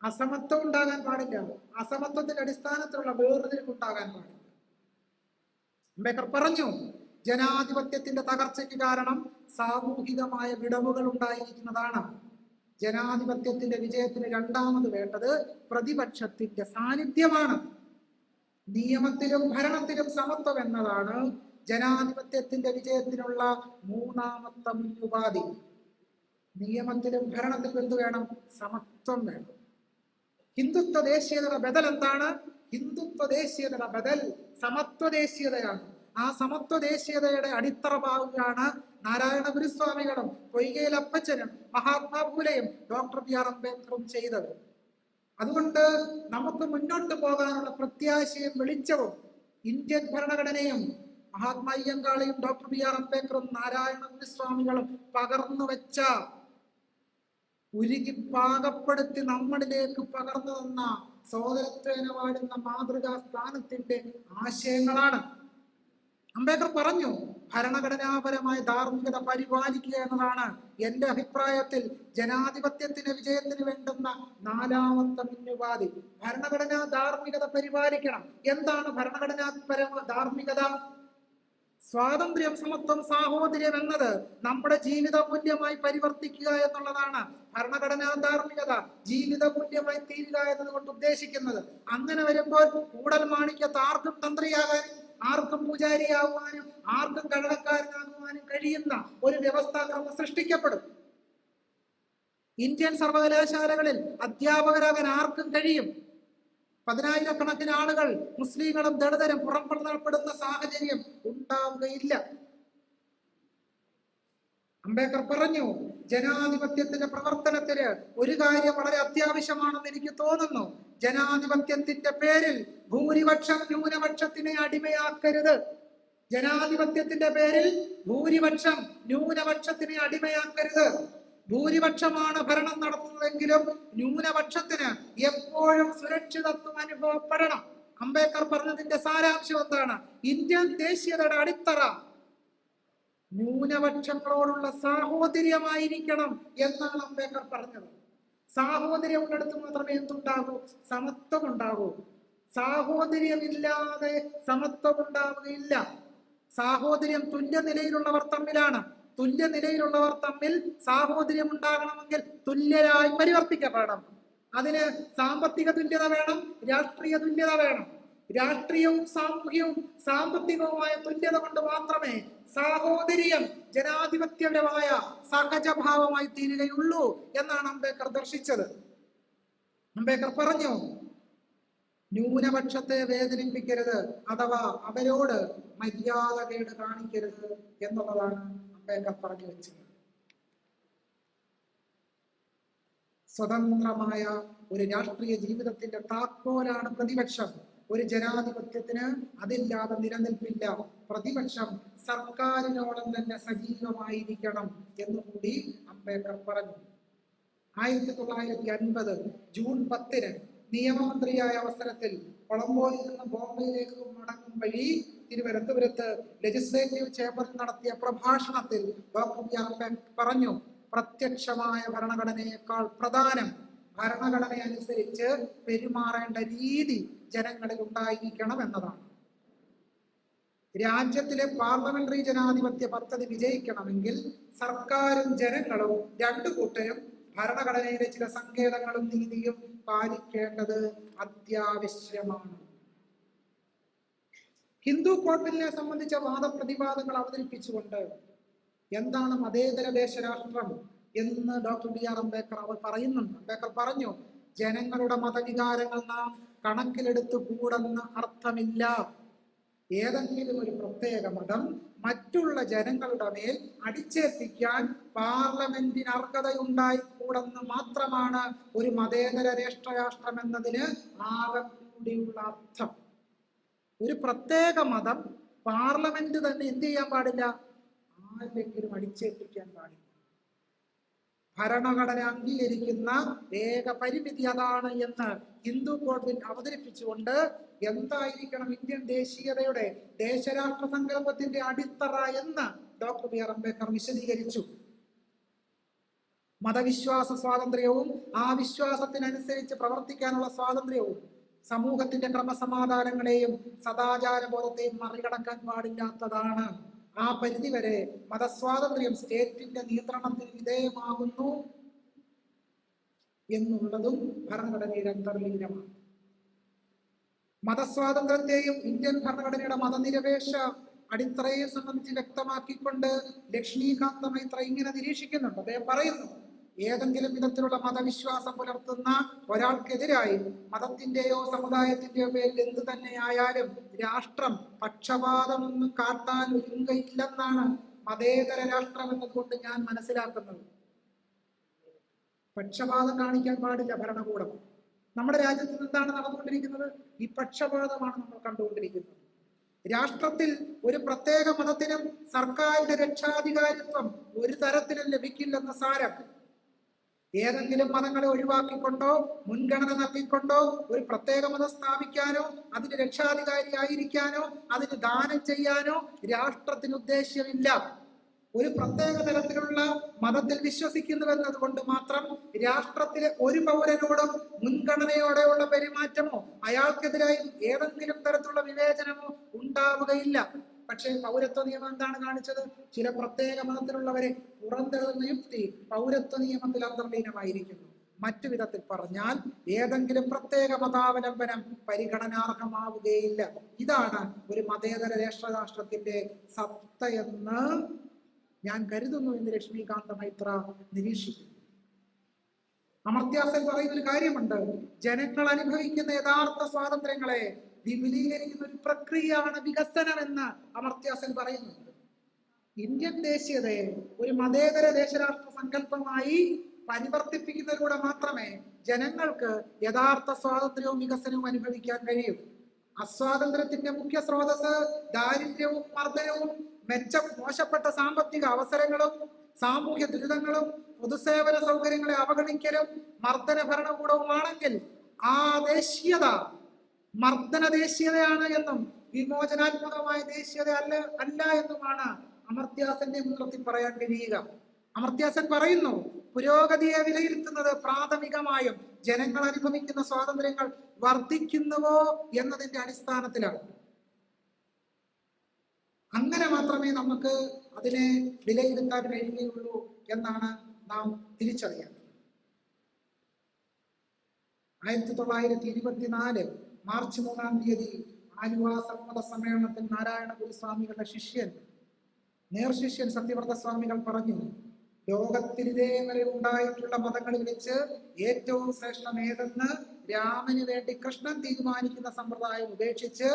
അസമത്വം ഉണ്ടാകാൻ പാടില്ല. അസമത്വത്തിന്റെ അടിസ്ഥാനത്തിലുള്ള വേർതിരിവ് ഉണ്ടാകാൻ പാടില്ല. അംബേദ്കർ പറഞ്ഞു, ജനാധിപത്യത്തിന്റെ തകർച്ചയ്ക്ക് കാരണം സാമൂഹികമായ വിടവുകൾ ഉണ്ടായിരിക്കുന്നതാണ്. ജനാധിപത്യത്തിന്റെ വിജയത്തിന് രണ്ടാമത് വേണ്ടത് പ്രതിപക്ഷത്തിന്റെ സാന്നിധ്യമാണ്. നിയമത്തിലും ഭരണത്തിലും സമത്വം എന്നതാണ് ജനാധിപത്യത്തിന്റെ വിജയത്തിനുള്ള മൂന്നാമത്തെ മുന്നുപാധി. നിയമത്തിലും ഭരണത്തിലും എന്ത് വേണം? സമത്വം വേണം. ഹിന്ദുത്വ ദേശീയതയുടെ ബദൽ എന്താണ്? ഹിന്ദുത്വ ദേശീയതയുടെ ബദൽ സമത്വ ദേശീയതയാണ്. ആ സമത്വ ദേശീയതയുടെ അടിത്തറ പാവുകയാണ് നാരായണ ഗുരുസ്വാമികളും പൊയ്കയിൽ അപ്പച്ചനും മഹാത്മാഫൂലെയും ഡോക്ടർ ബി ആർ അംബേദ്കറും ചെയ്തത്. അതുകൊണ്ട് നമുക്ക് മുന്നോട്ട് പോകാനുള്ള പ്രത്യാശയും വെളിച്ചവും ഇന്ത്യൻ ഭരണഘടനയും മഹാത്മാ അയ്യങ്കാളിയും ഡോക്ടർ ബി ആർ അംബേദ്കറും നാരായണ ഗുരുസ്വാമികളും പകർന്നു വെച്ച, ഉരുകി പാകപ്പെടുത്തി നമ്മളിലേക്ക് പകർന്നു തന്ന സോദരത്വേന വാഴുന്ന മാതൃകാ സ്ഥാനത്തിന്റെ ആശയങ്ങളാണ്. അംബേദ്കർ പറഞ്ഞു, ഭരണഘടനാപരമായ ധാർമ്മികത പരിപാലിക്കുക എന്നതാണ് എന്റെ അഭിപ്രായത്തിൽ ജനാധിപത്യത്തിന്റെ വിജയത്തിന് വേണ്ടുന്ന നാലാമത്തെ മുന്നുപാധി. ഭരണഘടനാ ധാർമ്മികത പരിപാലിക്കണം. എന്താണ് ഭരണഘടനാപര ധാർമ്മികത? സ്വാതന്ത്ര്യം, സമത്വം, സാഹോദര്യം എന്നത് നമ്മുടെ ജീവിത മൂല്യമായി പരിവർത്തിക്കുക എന്നുള്ളതാണ് ഭരണഘടനാ ധാർമ്മികത ജീവിത മൂല്യമായി തീരുക എന്നതുകൊണ്ട് ഉദ്ദേശിക്കുന്നത്. അങ്ങനെ വരുമ്പോൾ കൂടൽമാണിക്യത്ത് ആർക്കും തന്ത്രിയാകാനും ആർക്കും പൂജാരിയാകുവാനും ആർക്കും കഴകക്കാരനാകുവാനും കഴിയുന്ന ഒരു വ്യവസ്ഥാക്രമം സൃഷ്ടിക്കപ്പെടും. ഇന്ത്യൻ സർവകലാശാലകളിൽ അധ്യാപകരാകാൻ ആർക്കും കഴിയും. 10,000-കണക്കിന് ആളുകൾ മുസ്ലിങ്ങളും ദളിതരും പുറംതള്ളപ്പെടുന്ന സാഹചര്യം ഉണ്ടാവുകയില്ല. അംബേദ്കർ പറഞ്ഞു, ജനാധിപത്യത്തിന്റെ പ്രവർത്തനത്തിന് ഒരു കാര്യം വളരെ അത്യാവശ്യമാണെന്ന് എനിക്ക് തോന്നുന്നു. ജനാധിപത്യത്തിന്റെ പേരിൽ ഭൂരിപക്ഷം ന്യൂനപക്ഷത്തിനെ അടിമയാക്കരുത്. ജനാധിപത്യത്തിന്റെ പേരിൽ ഭൂരിപക്ഷം ന്യൂനപക്ഷത്തിനെ അടിമയാക്കരുത്. ഭൂരിപക്ഷമാണ് ഭരണം നടത്തുന്നതെങ്കിലും ന്യൂനപക്ഷത്തിന് എപ്പോഴും സുരക്ഷിതത്വം അനുഭവപ്പെടണം. അംബേദ്കർ പറഞ്ഞതിന്റെ സാരാംശം എന്താണ്? ഇന്ത്യൻ ദേശീയതയുടെ അടിത്തറ ന്യൂനപക്ഷങ്ങളോടുള്ള സാഹോദര്യമായിരിക്കണം എന്നാണ് അംബേദ്കർ പറഞ്ഞത്. സാഹോദര്യം ഉള്ളിടത്ത് മാത്രമേ എന്തുണ്ടാകൂ? സമത്വം ഉണ്ടാകൂ. സാഹോദര്യമില്ലാതെ സമത്വം ഉണ്ടാവുകയില്ല. സാഹോദര്യം തുല്യനിലയിലുള്ളവർ തമ്മിലാണ്. തുല്യനിലയിലുള്ളവർ തമ്മിൽ സാഹോദര്യം ഉണ്ടാകണമെങ്കിൽ തുല്യരായി പരിവർത്തിക്കപ്പെടണം. അതിന് സാമ്പത്തിക തുല്യത വേണം, രാഷ്ട്രീയ തുല്യത വേണം. രാഷ്ട്രീയവും സാമൂഹികവും സാമ്പത്തികവുമായ തുല്യത കൊണ്ട് മാത്രമേ സാഹോദര്യം ജനാധിപത്യപരമായ സഹജഭാവമായി തീരുകയുള്ളൂ എന്നാണ് അംബേദ്കർ ദർശിച്ചത്. അംബേദ്കർ പറഞ്ഞു, ന്യൂനപക്ഷത്തെ വേദനിപ്പിക്കരുത്, അഥവാ അവരോട് മര്യാദകേട് കാണിക്കരുത് എന്നുള്ളതാണ് അംബേദ്കർ പറഞ്ഞു വെച്ചത്. സ്വതന്ത്രമായ ഒരു രാഷ്ട്രീയ ജീവിതത്തിന്റെ താക്കോലാണ് പ്രതിപക്ഷം. ഒരു ജനാധിപത്യത്തിന് അതില്ലാതെ നിലനിൽപ്പില്ല. പ്രതിപക്ഷം സർക്കാരിനോളം തന്നെ സജീവമായിരിക്കണം എന്നുകൂടി അംബേദ്കർ പറഞ്ഞു. 1950 ജൂൺ 10 നിയമമന്ത്രിയായ അവസരത്തിൽ കൊളംബോയിൽ നിന്ന് ബോംബെയിലേക്ക് മടങ്ങും വഴി തിരുവനന്തപുരത്ത് ലെജിസ്ലേറ്റീവ് ചേംബറിൽ നടത്തിയ പ്രഭാഷണത്തിൽ ഡോക്ടർ ബി ആർ അംബേദ്കർ പറഞ്ഞു, പ്രത്യക്ഷമായ ഭരണഘടനയേക്കാൾ പ്രധാനം ഭരണഘടന അനുസരിച്ച് പെരുമാറേണ്ട രീതി ജനങ്ങളിൽ ഉണ്ടായിരിക്കണം എന്നതാണ്. രാജ്യത്തിലെ പാർലമെന്ററി ജനാധിപത്യ പദ്ധതി വിജയിക്കണമെങ്കിൽ സർക്കാരും ജനങ്ങളും രണ്ടു കൂട്ടരും ഭരണഘടനയിലെ ചില സങ്കേതങ്ങളും നീതിയും പാലിക്കേണ്ടത് അത്യാവശ്യമാണ്. ഹിന്ദു കോഡ് ബില്ലിനെ സംബന്ധിച്ച വാദപ്രതിവാദങ്ങൾ അവതരിപ്പിച്ചുകൊണ്ട് എന്താണ് മതേതര ദേശരാഷ്ട്രം എന്ന് ഡോക്ടർ ബി ആർ അംബേദ്കർ പറയുന്നുണ്ട്. അംബേദ്കർ പറഞ്ഞു, ജനങ്ങളുടെ മതവികാരങ്ങൾ നാം കണക്കിലെടുത്തു കൂടെന്ന് അർത്ഥമില്ല. ഏതെങ്കിലും ഒരു പ്രത്യേക മതം മറ്റുള്ള ജനങ്ങളുടെ മേൽ അടിച്ചേൽപ്പിക്കാൻ പാർലമെന്റിന് അർഹതയുണ്ടായിക്കൂടെന്ന് മാത്രമാണ് ഒരു മതേതര രാഷ്ട്രം എന്നതിന് ആകെ കൂടിയുള്ള അർത്ഥം. ഒരു പ്രത്യേക മതം പാർലമെന്റ് തന്നെ എന്ത് ചെയ്യാൻ പാടില്ല? ആരെങ്കിലും അടിച്ചേൽപ്പിക്കാൻ പാടില്ല. ഭരണഘടന അംഗീകരിക്കുന്ന ഏക പരിമിതി അതാണ് എന്ന് ഹിന്ദു കോഡ് ബിൽ അവതരിപ്പിച്ചുകൊണ്ട് എന്തായിരിക്കണം ഇന്ത്യൻ ദേശീയതയുടെ ദേശരാഷ്ട്ര സങ്കല്പത്തിന്റെ അടിത്തറ എന്ന് ഡോക്ടർ ബി ആർ അംബേദ്കർ വിശദീകരിച്ചു. മതവിശ്വാസ സ്വാതന്ത്ര്യവും ആ വിശ്വാസത്തിനനുസരിച്ച് പ്രവർത്തിക്കാനുള്ള സ്വാതന്ത്ര്യവും സമൂഹത്തിന്റെ ക്രമസമാധാനങ്ങളെയും സദാചാരബോധത്തെയും മറികടക്കാൻ പാടില്ലാത്തതാണ്. ആ പരിധിവരെ മതസ്വാതന്ത്ര്യം സ്റ്റേറ്റിന്റെ നിയന്ത്രണത്തിന് വിധേയമാകുന്നു എന്നുള്ളതും ഭരണഘടനയുടെ അന്തർലീനമാണ്. മതസ്വാതന്ത്ര്യത്തെയും ഇന്ത്യൻ ഭരണഘടനയുടെ മതനിരപേക്ഷ അടിത്തറയെ സംബന്ധിച്ച് വ്യക്തമാക്കിക്കൊണ്ട് ലക്ഷ്മീകാന്ത മൈത്ര ഇങ്ങനെ നിരീക്ഷിക്കുന്നുണ്ട്. അദ്ദേഹം പറയുന്നു, ഏതെങ്കിലും വിധത്തിലുള്ള മതവിശ്വാസം പുലർത്തുന്ന ഒരാൾക്കെതിരായി മതത്തിന്റെയോ സമുദായത്തിന്റെയോ പേരിൽ എന്ത് തന്നെയായാലും രാഷ്ട്രം പക്ഷപാതമൊന്നും കാട്ടാൻ ഒരുങ്ങയില്ലെന്നാണ് മതേതര രാഷ്ട്രം എന്നതുകൊണ്ട് ഞാൻ മനസ്സിലാക്കുന്നത്. പക്ഷപാതം കാണിക്കാൻ പാടില്ല ഭരണകൂടം. നമ്മുടെ രാജ്യത്ത് എന്താണ് നടന്നുകൊണ്ടിരിക്കുന്നത്? ഈ പക്ഷപാതമാണ് നമ്മൾ കണ്ടുകൊണ്ടിരിക്കുന്നത്. രാഷ്ട്രത്തിൽ ഒരു പ്രത്യേക മതത്തിനും സർക്കാരിന്റെ രക്ഷാധികാരിത്വം ഒരു തരത്തിലും ലഭിക്കില്ലെന്ന സാരം. ഏതെങ്കിലും മതങ്ങളെ ഒഴിവാക്കിക്കൊണ്ടോ മുൻഗണന നൽകിക്കൊണ്ടോ ഒരു പ്രത്യേക മതം സ്ഥാപിക്കാനോ അതിന് രക്ഷാധികാരിയായിരിക്കാനോ അതിന് ദാനം ചെയ്യാനോ രാഷ്ട്രത്തിന് ഉദ്ദേശ്യമില്ല. ഒരു പ്രത്യേക തരത്തിലുള്ള മതത്തിൽ വിശ്വസിക്കുന്നുവെന്നത് കൊണ്ട് മാത്രം രാഷ്ട്രത്തിലെ ഒരു പൗരനോടും മുൻഗണനയോടെയുള്ള പെരുമാറ്റമോ അയാൾക്കെതിരായി ഏതെങ്കിലും തരത്തിലുള്ള വിവേചനമോ ഉണ്ടാവുകയില്ല. പക്ഷേ പൗരത്വ നിയമം എന്താണ് കാണിച്ചത്? ചില പ്രത്യേക മതത്തിലുള്ളവരെ പുറന്തള്ളുന്ന യുക്തി പൗരത്വ നിയമത്തിൽ അന്തർലീനമായിരിക്കുന്നു. മറ്റു വിധത്തിൽ പറഞ്ഞാൽ ഏതെങ്കിലും പ്രത്യേക മതാവലംബനം പരിഗണനാർഹമാവുകയില്ല. ഇതാണ് ഒരു മതേതര രാഷ്ട്രത്തിന്റെ സത്തയെന്ന് ഞാൻ കരുതുന്നു എന്ന് ലക്ഷ്മീകാന്ത മൈത്ര നിരീക്ഷിക്കുന്നു. അമർത്യാസൻ പറയുന്ന ഒരു കാര്യമുണ്ട്, ജനങ്ങൾ അനുഭവിക്കുന്ന യഥാർത്ഥ സ്വാതന്ത്ര്യങ്ങളെ വിപുലീകരിക്കുന്ന ഒരു പ്രക്രിയയാണ് വികസനം എന്ന് അമർത്യാസൻ പറയുന്നുണ്ട്. ഇന്ത്യൻ ദേശീയതയെ ഒരു മതേതര ദേശരാഷ്ട്ര സങ്കല്പമായി പരിവർത്തിപ്പിക്കുന്നതിലൂടെ മാത്രമേ ജനങ്ങൾക്ക് യഥാർത്ഥ സ്വാതന്ത്ര്യവും വികസനവും അനുഭവിക്കാൻ കഴിയൂ. അസ്വാതന്ത്ര്യത്തിന്റെ മുഖ്യ സ്രോതസ് ദാരിദ്ര്യവും മർദ്ദനവും മോശപ്പെട്ട സാമ്പത്തിക അവസരങ്ങളും സാമൂഹ്യ ദുരിതങ്ങളും പൊതുസേവന സൗകര്യങ്ങളെ അവഗണിക്കലും മർദ്ദന ഭരണകൂടവുമാണെങ്കിൽ ആ ദേശീയത മർദ്ദന ദേശീയതയാണ് എന്നും വിമോചനാത്മകമായ ദേശീയത അല്ല എന്നുമാണ് അമർത്യാസന്റെ മുൻനിർത്തി പറയാൻ കഴിയുക. അമർത്യാസൻ പറയുന്നു, പുരോഗതിയെ വിലയിരുത്തുന്നത് പ്രാഥമികമായും ജനങ്ങൾ അനുഭവിക്കുന്ന സ്വാതന്ത്ര്യങ്ങൾ വർദ്ധിക്കുന്നുവോ എന്നതിന്റെ അടിസ്ഥാനത്തിലാണ്. അങ്ങനെ മാത്രമേ നമുക്ക് അതിനെ വിലയിരുത്താൻ കഴിയുകയുള്ളൂ എന്നാണ് നാം തിരിച്ചറിയേണ്ടത്. 1924 മാർച്ച് 3-ാം തീയതി ആലുവ സംവാദ സമ്മേളനത്തിൽ നാരായണ ഗുരുസ്വാമികളുടെ നേർശിഷ്യൻ സത്യവ്രത സ്വാമികൾ പറഞ്ഞു, ലോകത്തിൽ ഇതേവരെ ഉണ്ടായിട്ടുള്ള മതങ്ങളിൽ വെച്ച് ഏറ്റവും ശ്രേഷ്ഠം ഏതെന്ന് രാമന് വേണ്ടി കൃഷ്ണൻ തീരുമാനിക്കുന്ന സമ്പ്രദായം ഉപേക്ഷിച്ച്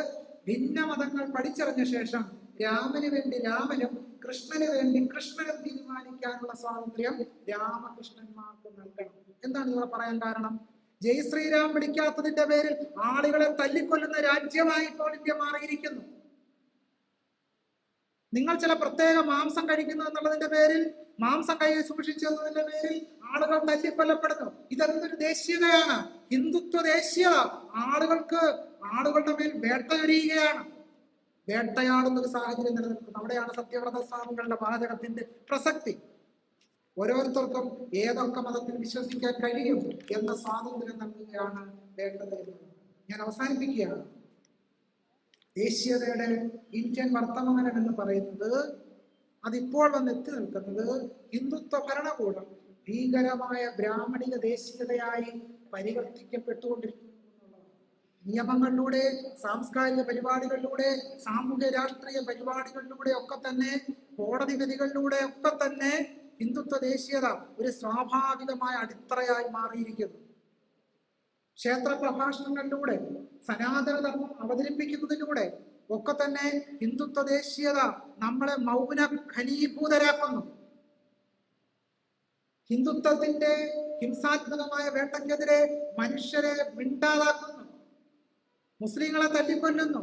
ഭിന്ന മതങ്ങൾ പഠിച്ചറിഞ്ഞ ശേഷം രാമന് വേണ്ടി രാമനും കൃഷ്ണന് വേണ്ടി കൃഷ്ണനും തീരുമാനിക്കാനുള്ള സ്വാതന്ത്ര്യം രാമകൃഷ്ണന്മാർക്ക് നൽകണം. എന്താണ് ഇവിടെ പറയാൻ കാരണം? ജയ് ശ്രീരാം വിളിക്കാത്തതിന്റെ പേരിൽ ആളുകളെ തല്ലിക്കൊല്ലുന്ന രാജ്യമായി ഇപ്പോൾ ഇന്ത്യ മാറിയിരിക്കുന്നു. നിങ്ങൾ ചില പ്രത്യേക മാംസം കഴിക്കുന്നു എന്നുള്ളതിന്റെ പേരിൽ, മാംസം കയ്യിൽ സൂക്ഷിച്ചതിന്റെ പേരിൽ ആളുകൾ തല്ലിക്കൊല്ലപ്പെടുന്നു. ഇതെന്തൊരു ദേശീയതയാണ്? ഹിന്ദുത്വ ദേശീയത. ആളുകളുടെ മേൽ വേട്ടയൊരിയുകയാണ്. വേട്ടയാടുന്ന ഒരു സാഹചര്യം നിലനിൽക്കുന്നു. അവിടെയാണ് സത്യവ്രത സ്വാമികളുടെ വാചകത്തിന്റെ പ്രസക്തി. ഓരോരുത്തർക്കും ഏതൊക്കെ മതത്തിൽ വിശ്വസിക്കാൻ കഴിയും എന്ന സ്വാതന്ത്ര്യം നൽകുകയാണ് വേണ്ടത് എന്നുള്ളത്. ഞാൻ അവസാനിപ്പിക്കുകയാണ്. ദേശീയതയുടെ ഇന്ത്യൻ വർത്തമാനം എന്ന് പറയുന്നത് അതിപ്പോൾ വന്ന് എത്തി നിൽക്കുന്നത് ഹിന്ദുത്വ ഭരണകൂടം ഭീകരമായ ബ്രാഹ്മണിക ദേശീയതയായി പരിവർത്തിക്കപ്പെട്ടുകൊണ്ടിരിക്കുന്നു എന്നുള്ളതാണ്. നിയമങ്ങളിലൂടെ, സാംസ്കാരിക പരിപാടികളിലൂടെ, സാമൂഹ്യ രാഷ്ട്രീയ പരിപാടികളിലൂടെ ഒക്കെ തന്നെ, കോടതി വിധികളിലൂടെ ഒക്കെ തന്നെ ഹിന്ദുത്വ ദേശീയത ഒരു സ്വാഭാവികമായ അടിത്തറയായി മാറിയിരിക്കുന്നു. ക്ഷേത്ര പ്രഭാഷണങ്ങളിലൂടെ, സനാതനധർമ്മം അവതരിപ്പിക്കുന്നതിലൂടെ ഒക്കെ തന്നെ ഹിന്ദുത്വ ദേശീയത നമ്മളെ മൗന ഘനീഭൂതരാക്കുന്നു. ഹിന്ദുത്വത്തിന്റെ ഹിംസാത്മകമായ വേട്ടയ്ക്കെതിരെ മനുഷ്യരെ മിണ്ടാതാക്കുന്നു. മുസ്ലിങ്ങളെ തല്ലിക്കൊല്ലുന്നു.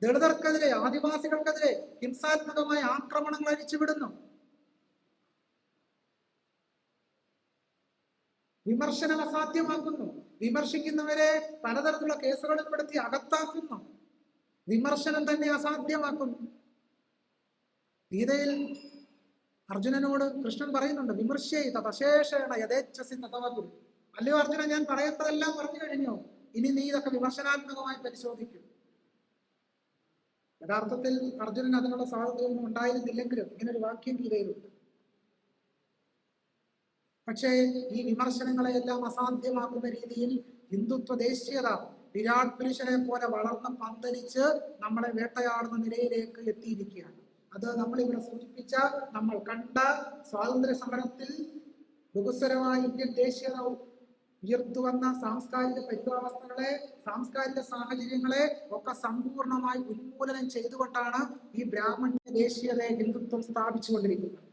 ദളിതർക്കെതിരെ, ആദിവാസികൾക്കെതിരെ ഹിംസാത്മകമായ ആക്രമണങ്ങൾ അഴിച്ചുവിടുന്നു. വിമർശനം അസാധ്യമാക്കുന്നു. വിമർശിക്കുന്നവരെ പലതരത്തിലുള്ള കേസുകളിൽ പെടുത്തി അകത്താക്കുന്നു. വിമർശനം തന്നെ അസാധ്യമാക്കുന്നു. ഗീതയിൽ അർജുനനോട് കൃഷ്ണൻ പറയുന്നുണ്ട്, വിമർശയിത തശേഷേണ യഥേച്ഛസി തതവകുൽ. അല്ലയോ അർജുന, ഞാൻ പറയേണ്ടതെല്ലാം പറഞ്ഞു കഴിഞ്ഞു, ഇനി നീ ഇതൊക്കെ വിമർശനാത്മകമായി പരിശോധിക്കും. യഥാർത്ഥത്തിൽ അർജുനൻ അതിനുള്ള സ്വാതന്ത്ര്യമൊന്നും ഉണ്ടായിരുന്നില്ലെങ്കിലും ഇങ്ങനൊരു വാക്യം ഗീതയിലുണ്ട്. പക്ഷേ ഈ വിമർശനങ്ങളെയെല്ലാം അസാധ്യമാക്കുന്ന രീതിയിൽ ഹിന്ദുത്വ ദേശീയത വിരാട് പുരുഷനെ പോലെ വളർന്ന് പന്തലിച്ച് നമ്മളെ വേട്ടയാടുന്ന നിലയിലേക്ക് എത്തിയിരിക്കുകയാണ്. അത് നമ്മളിവിടെ സൂചിപ്പിച്ച, നമ്മൾ കണ്ട സ്വാതന്ത്ര്യ സമരത്തിൽ ബഹുസ്വരമായ ഇന്ത്യൻ ദേശീയത ഉയർത്തു വന്ന സാംസ്കാരിക പരിതാവസ്ഥകളെ, സാംസ്കാരിക സാഹചര്യങ്ങളെ ഒക്കെ സമ്പൂർണമായി ഉന്മൂലനം ചെയ്തുകൊണ്ടാണ് ഈ ബ്രാഹ്മണ്യ ദേശീയതയെ ഹിന്ദുത്വം സ്ഥാപിച്ചുകൊണ്ടിരിക്കുന്നത്.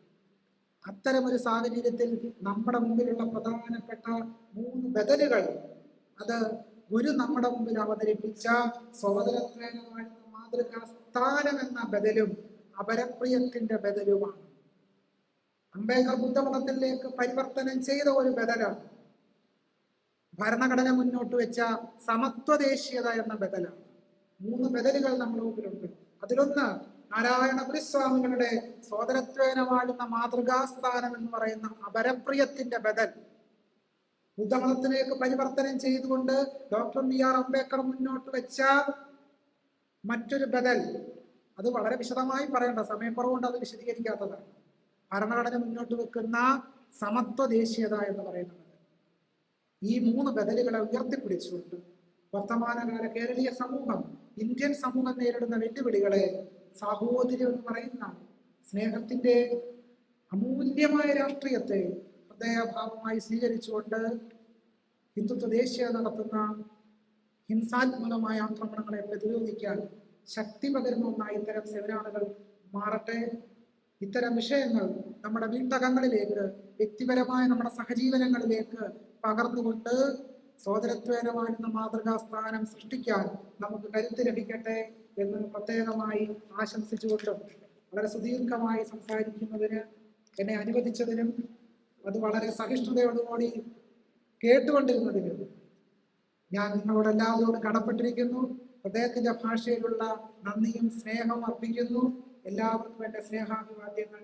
അത്തരമൊരു സാഹചര്യത്തിൽ നമ്മുടെ മുമ്പിലുള്ള പ്രധാനപ്പെട്ട 3 ബദലുകൾ, അത് ഗുരു നമ്മുടെ മുമ്പിൽ അവതരിപ്പിച്ച സോദരത്വേന വാഴുന്ന മാതൃകാ സ്ഥാനം എന്ന ബദലും അപരപ്രിയത്തിന്റെ ബദലുമാണ്. അംബേദ്കർ ബുദ്ധമതത്തിലേക്ക് പരിവർത്തനം ചെയ്ത ഒരു ബദലാണ്. ഭരണഘടന മുന്നോട്ട് വെച്ച സമത്വ ദേശീയത എന്ന ബദലാണ്. 3 ബദലുകൾ നമ്മുടെ മുമ്പിലുണ്ട്. അതിലൊന്ന് നാരായണ ഗുരുസ്വാമികളുടെ സോദരത്വേന വാഴുന്ന മാതൃകാസ്ഥാനം എന്ന് പറയുന്ന അപരപ്രിയത്തിന്റെ ബദൽ. ബുദ്ധമതത്തിലേക്ക് പരിവർത്തനം ചെയ്തുകൊണ്ട് ഡോക്ടർ ബി ആർ അംബേദ്കർ മുന്നോട്ട് വെച്ച മറ്റൊരു ബദൽ അത് വളരെ വിശദമായി പറയേണ്ട സമയക്കുറവുകൊണ്ട് അത് വിശദീകരിക്കാത്തതാണ്. ഭരണഘടന മുന്നോട്ട് വെക്കുന്ന സമത്വ ദേശീയത എന്ന് പറയുന്നത് ഈ 3 ബദലുകളെ ഉയർത്തിപ്പിടിച്ചുകൊണ്ട് വർത്തമാനകാല കേരളീയ സമൂഹം, ഇന്ത്യൻ സമൂഹം നേരിടുന്ന വെല്ലുവിളികളെ സാഹോദര്യം എന്ന് പറയുന്ന സ്നേഹത്തിന്റെ അമൂല്യമായ രാഷ്ട്രീയത്തെ ഹൃദയഭാവമായി സ്വീകരിച്ചുകൊണ്ട് ഹിന്ദുത്വ ദേശീയത നടത്തുന്ന ഹിംസാത്മകമായ ആക്രമണങ്ങളെ പ്രതിരോധിക്കാൻ ശക്തി പകരുന്ന ഒന്നായി ഇത്തരം സെമിനാറുകൾ മാറട്ടെ. ഇത്തരം വിഷയങ്ങൾ നമ്മുടെ വീട്ടകങ്ങളിലേക്ക്, വ്യക്തിപരമായ നമ്മുടെ സഹജീവനങ്ങളിലേക്ക് പകർന്നുകൊണ്ട് സോദരത്വേന വാഴുന്ന മാതൃകാ സ്ഥാനം സൃഷ്ടിക്കാൻ നമുക്ക് കരുത്ത് ലഭിക്കട്ടെ എന്ന് പ്രത്യേകമായി ആശംസിച്ചുകൊണ്ടും വളരെ സുദീർഘമായി സംസാരിക്കുന്നതിന് എന്നെ അനുവദിച്ചതിനും അത് വളരെ സഹിഷ്ണുതയോടുകൂടി കേട്ടുകൊണ്ടിരുന്നതിനും ഞാൻ നിങ്ങളോട് എല്ലാവരോടും കടപ്പെട്ടിരിക്കുന്നു. ഹൃദയത്തിന്റെ ഭാഷയിലുള്ള നന്ദിയും സ്നേഹവും അർപ്പിക്കുന്നു. എല്ലാവർക്കും എൻ്റെ സ്നേഹാഭിവാദ്യങ്ങൾ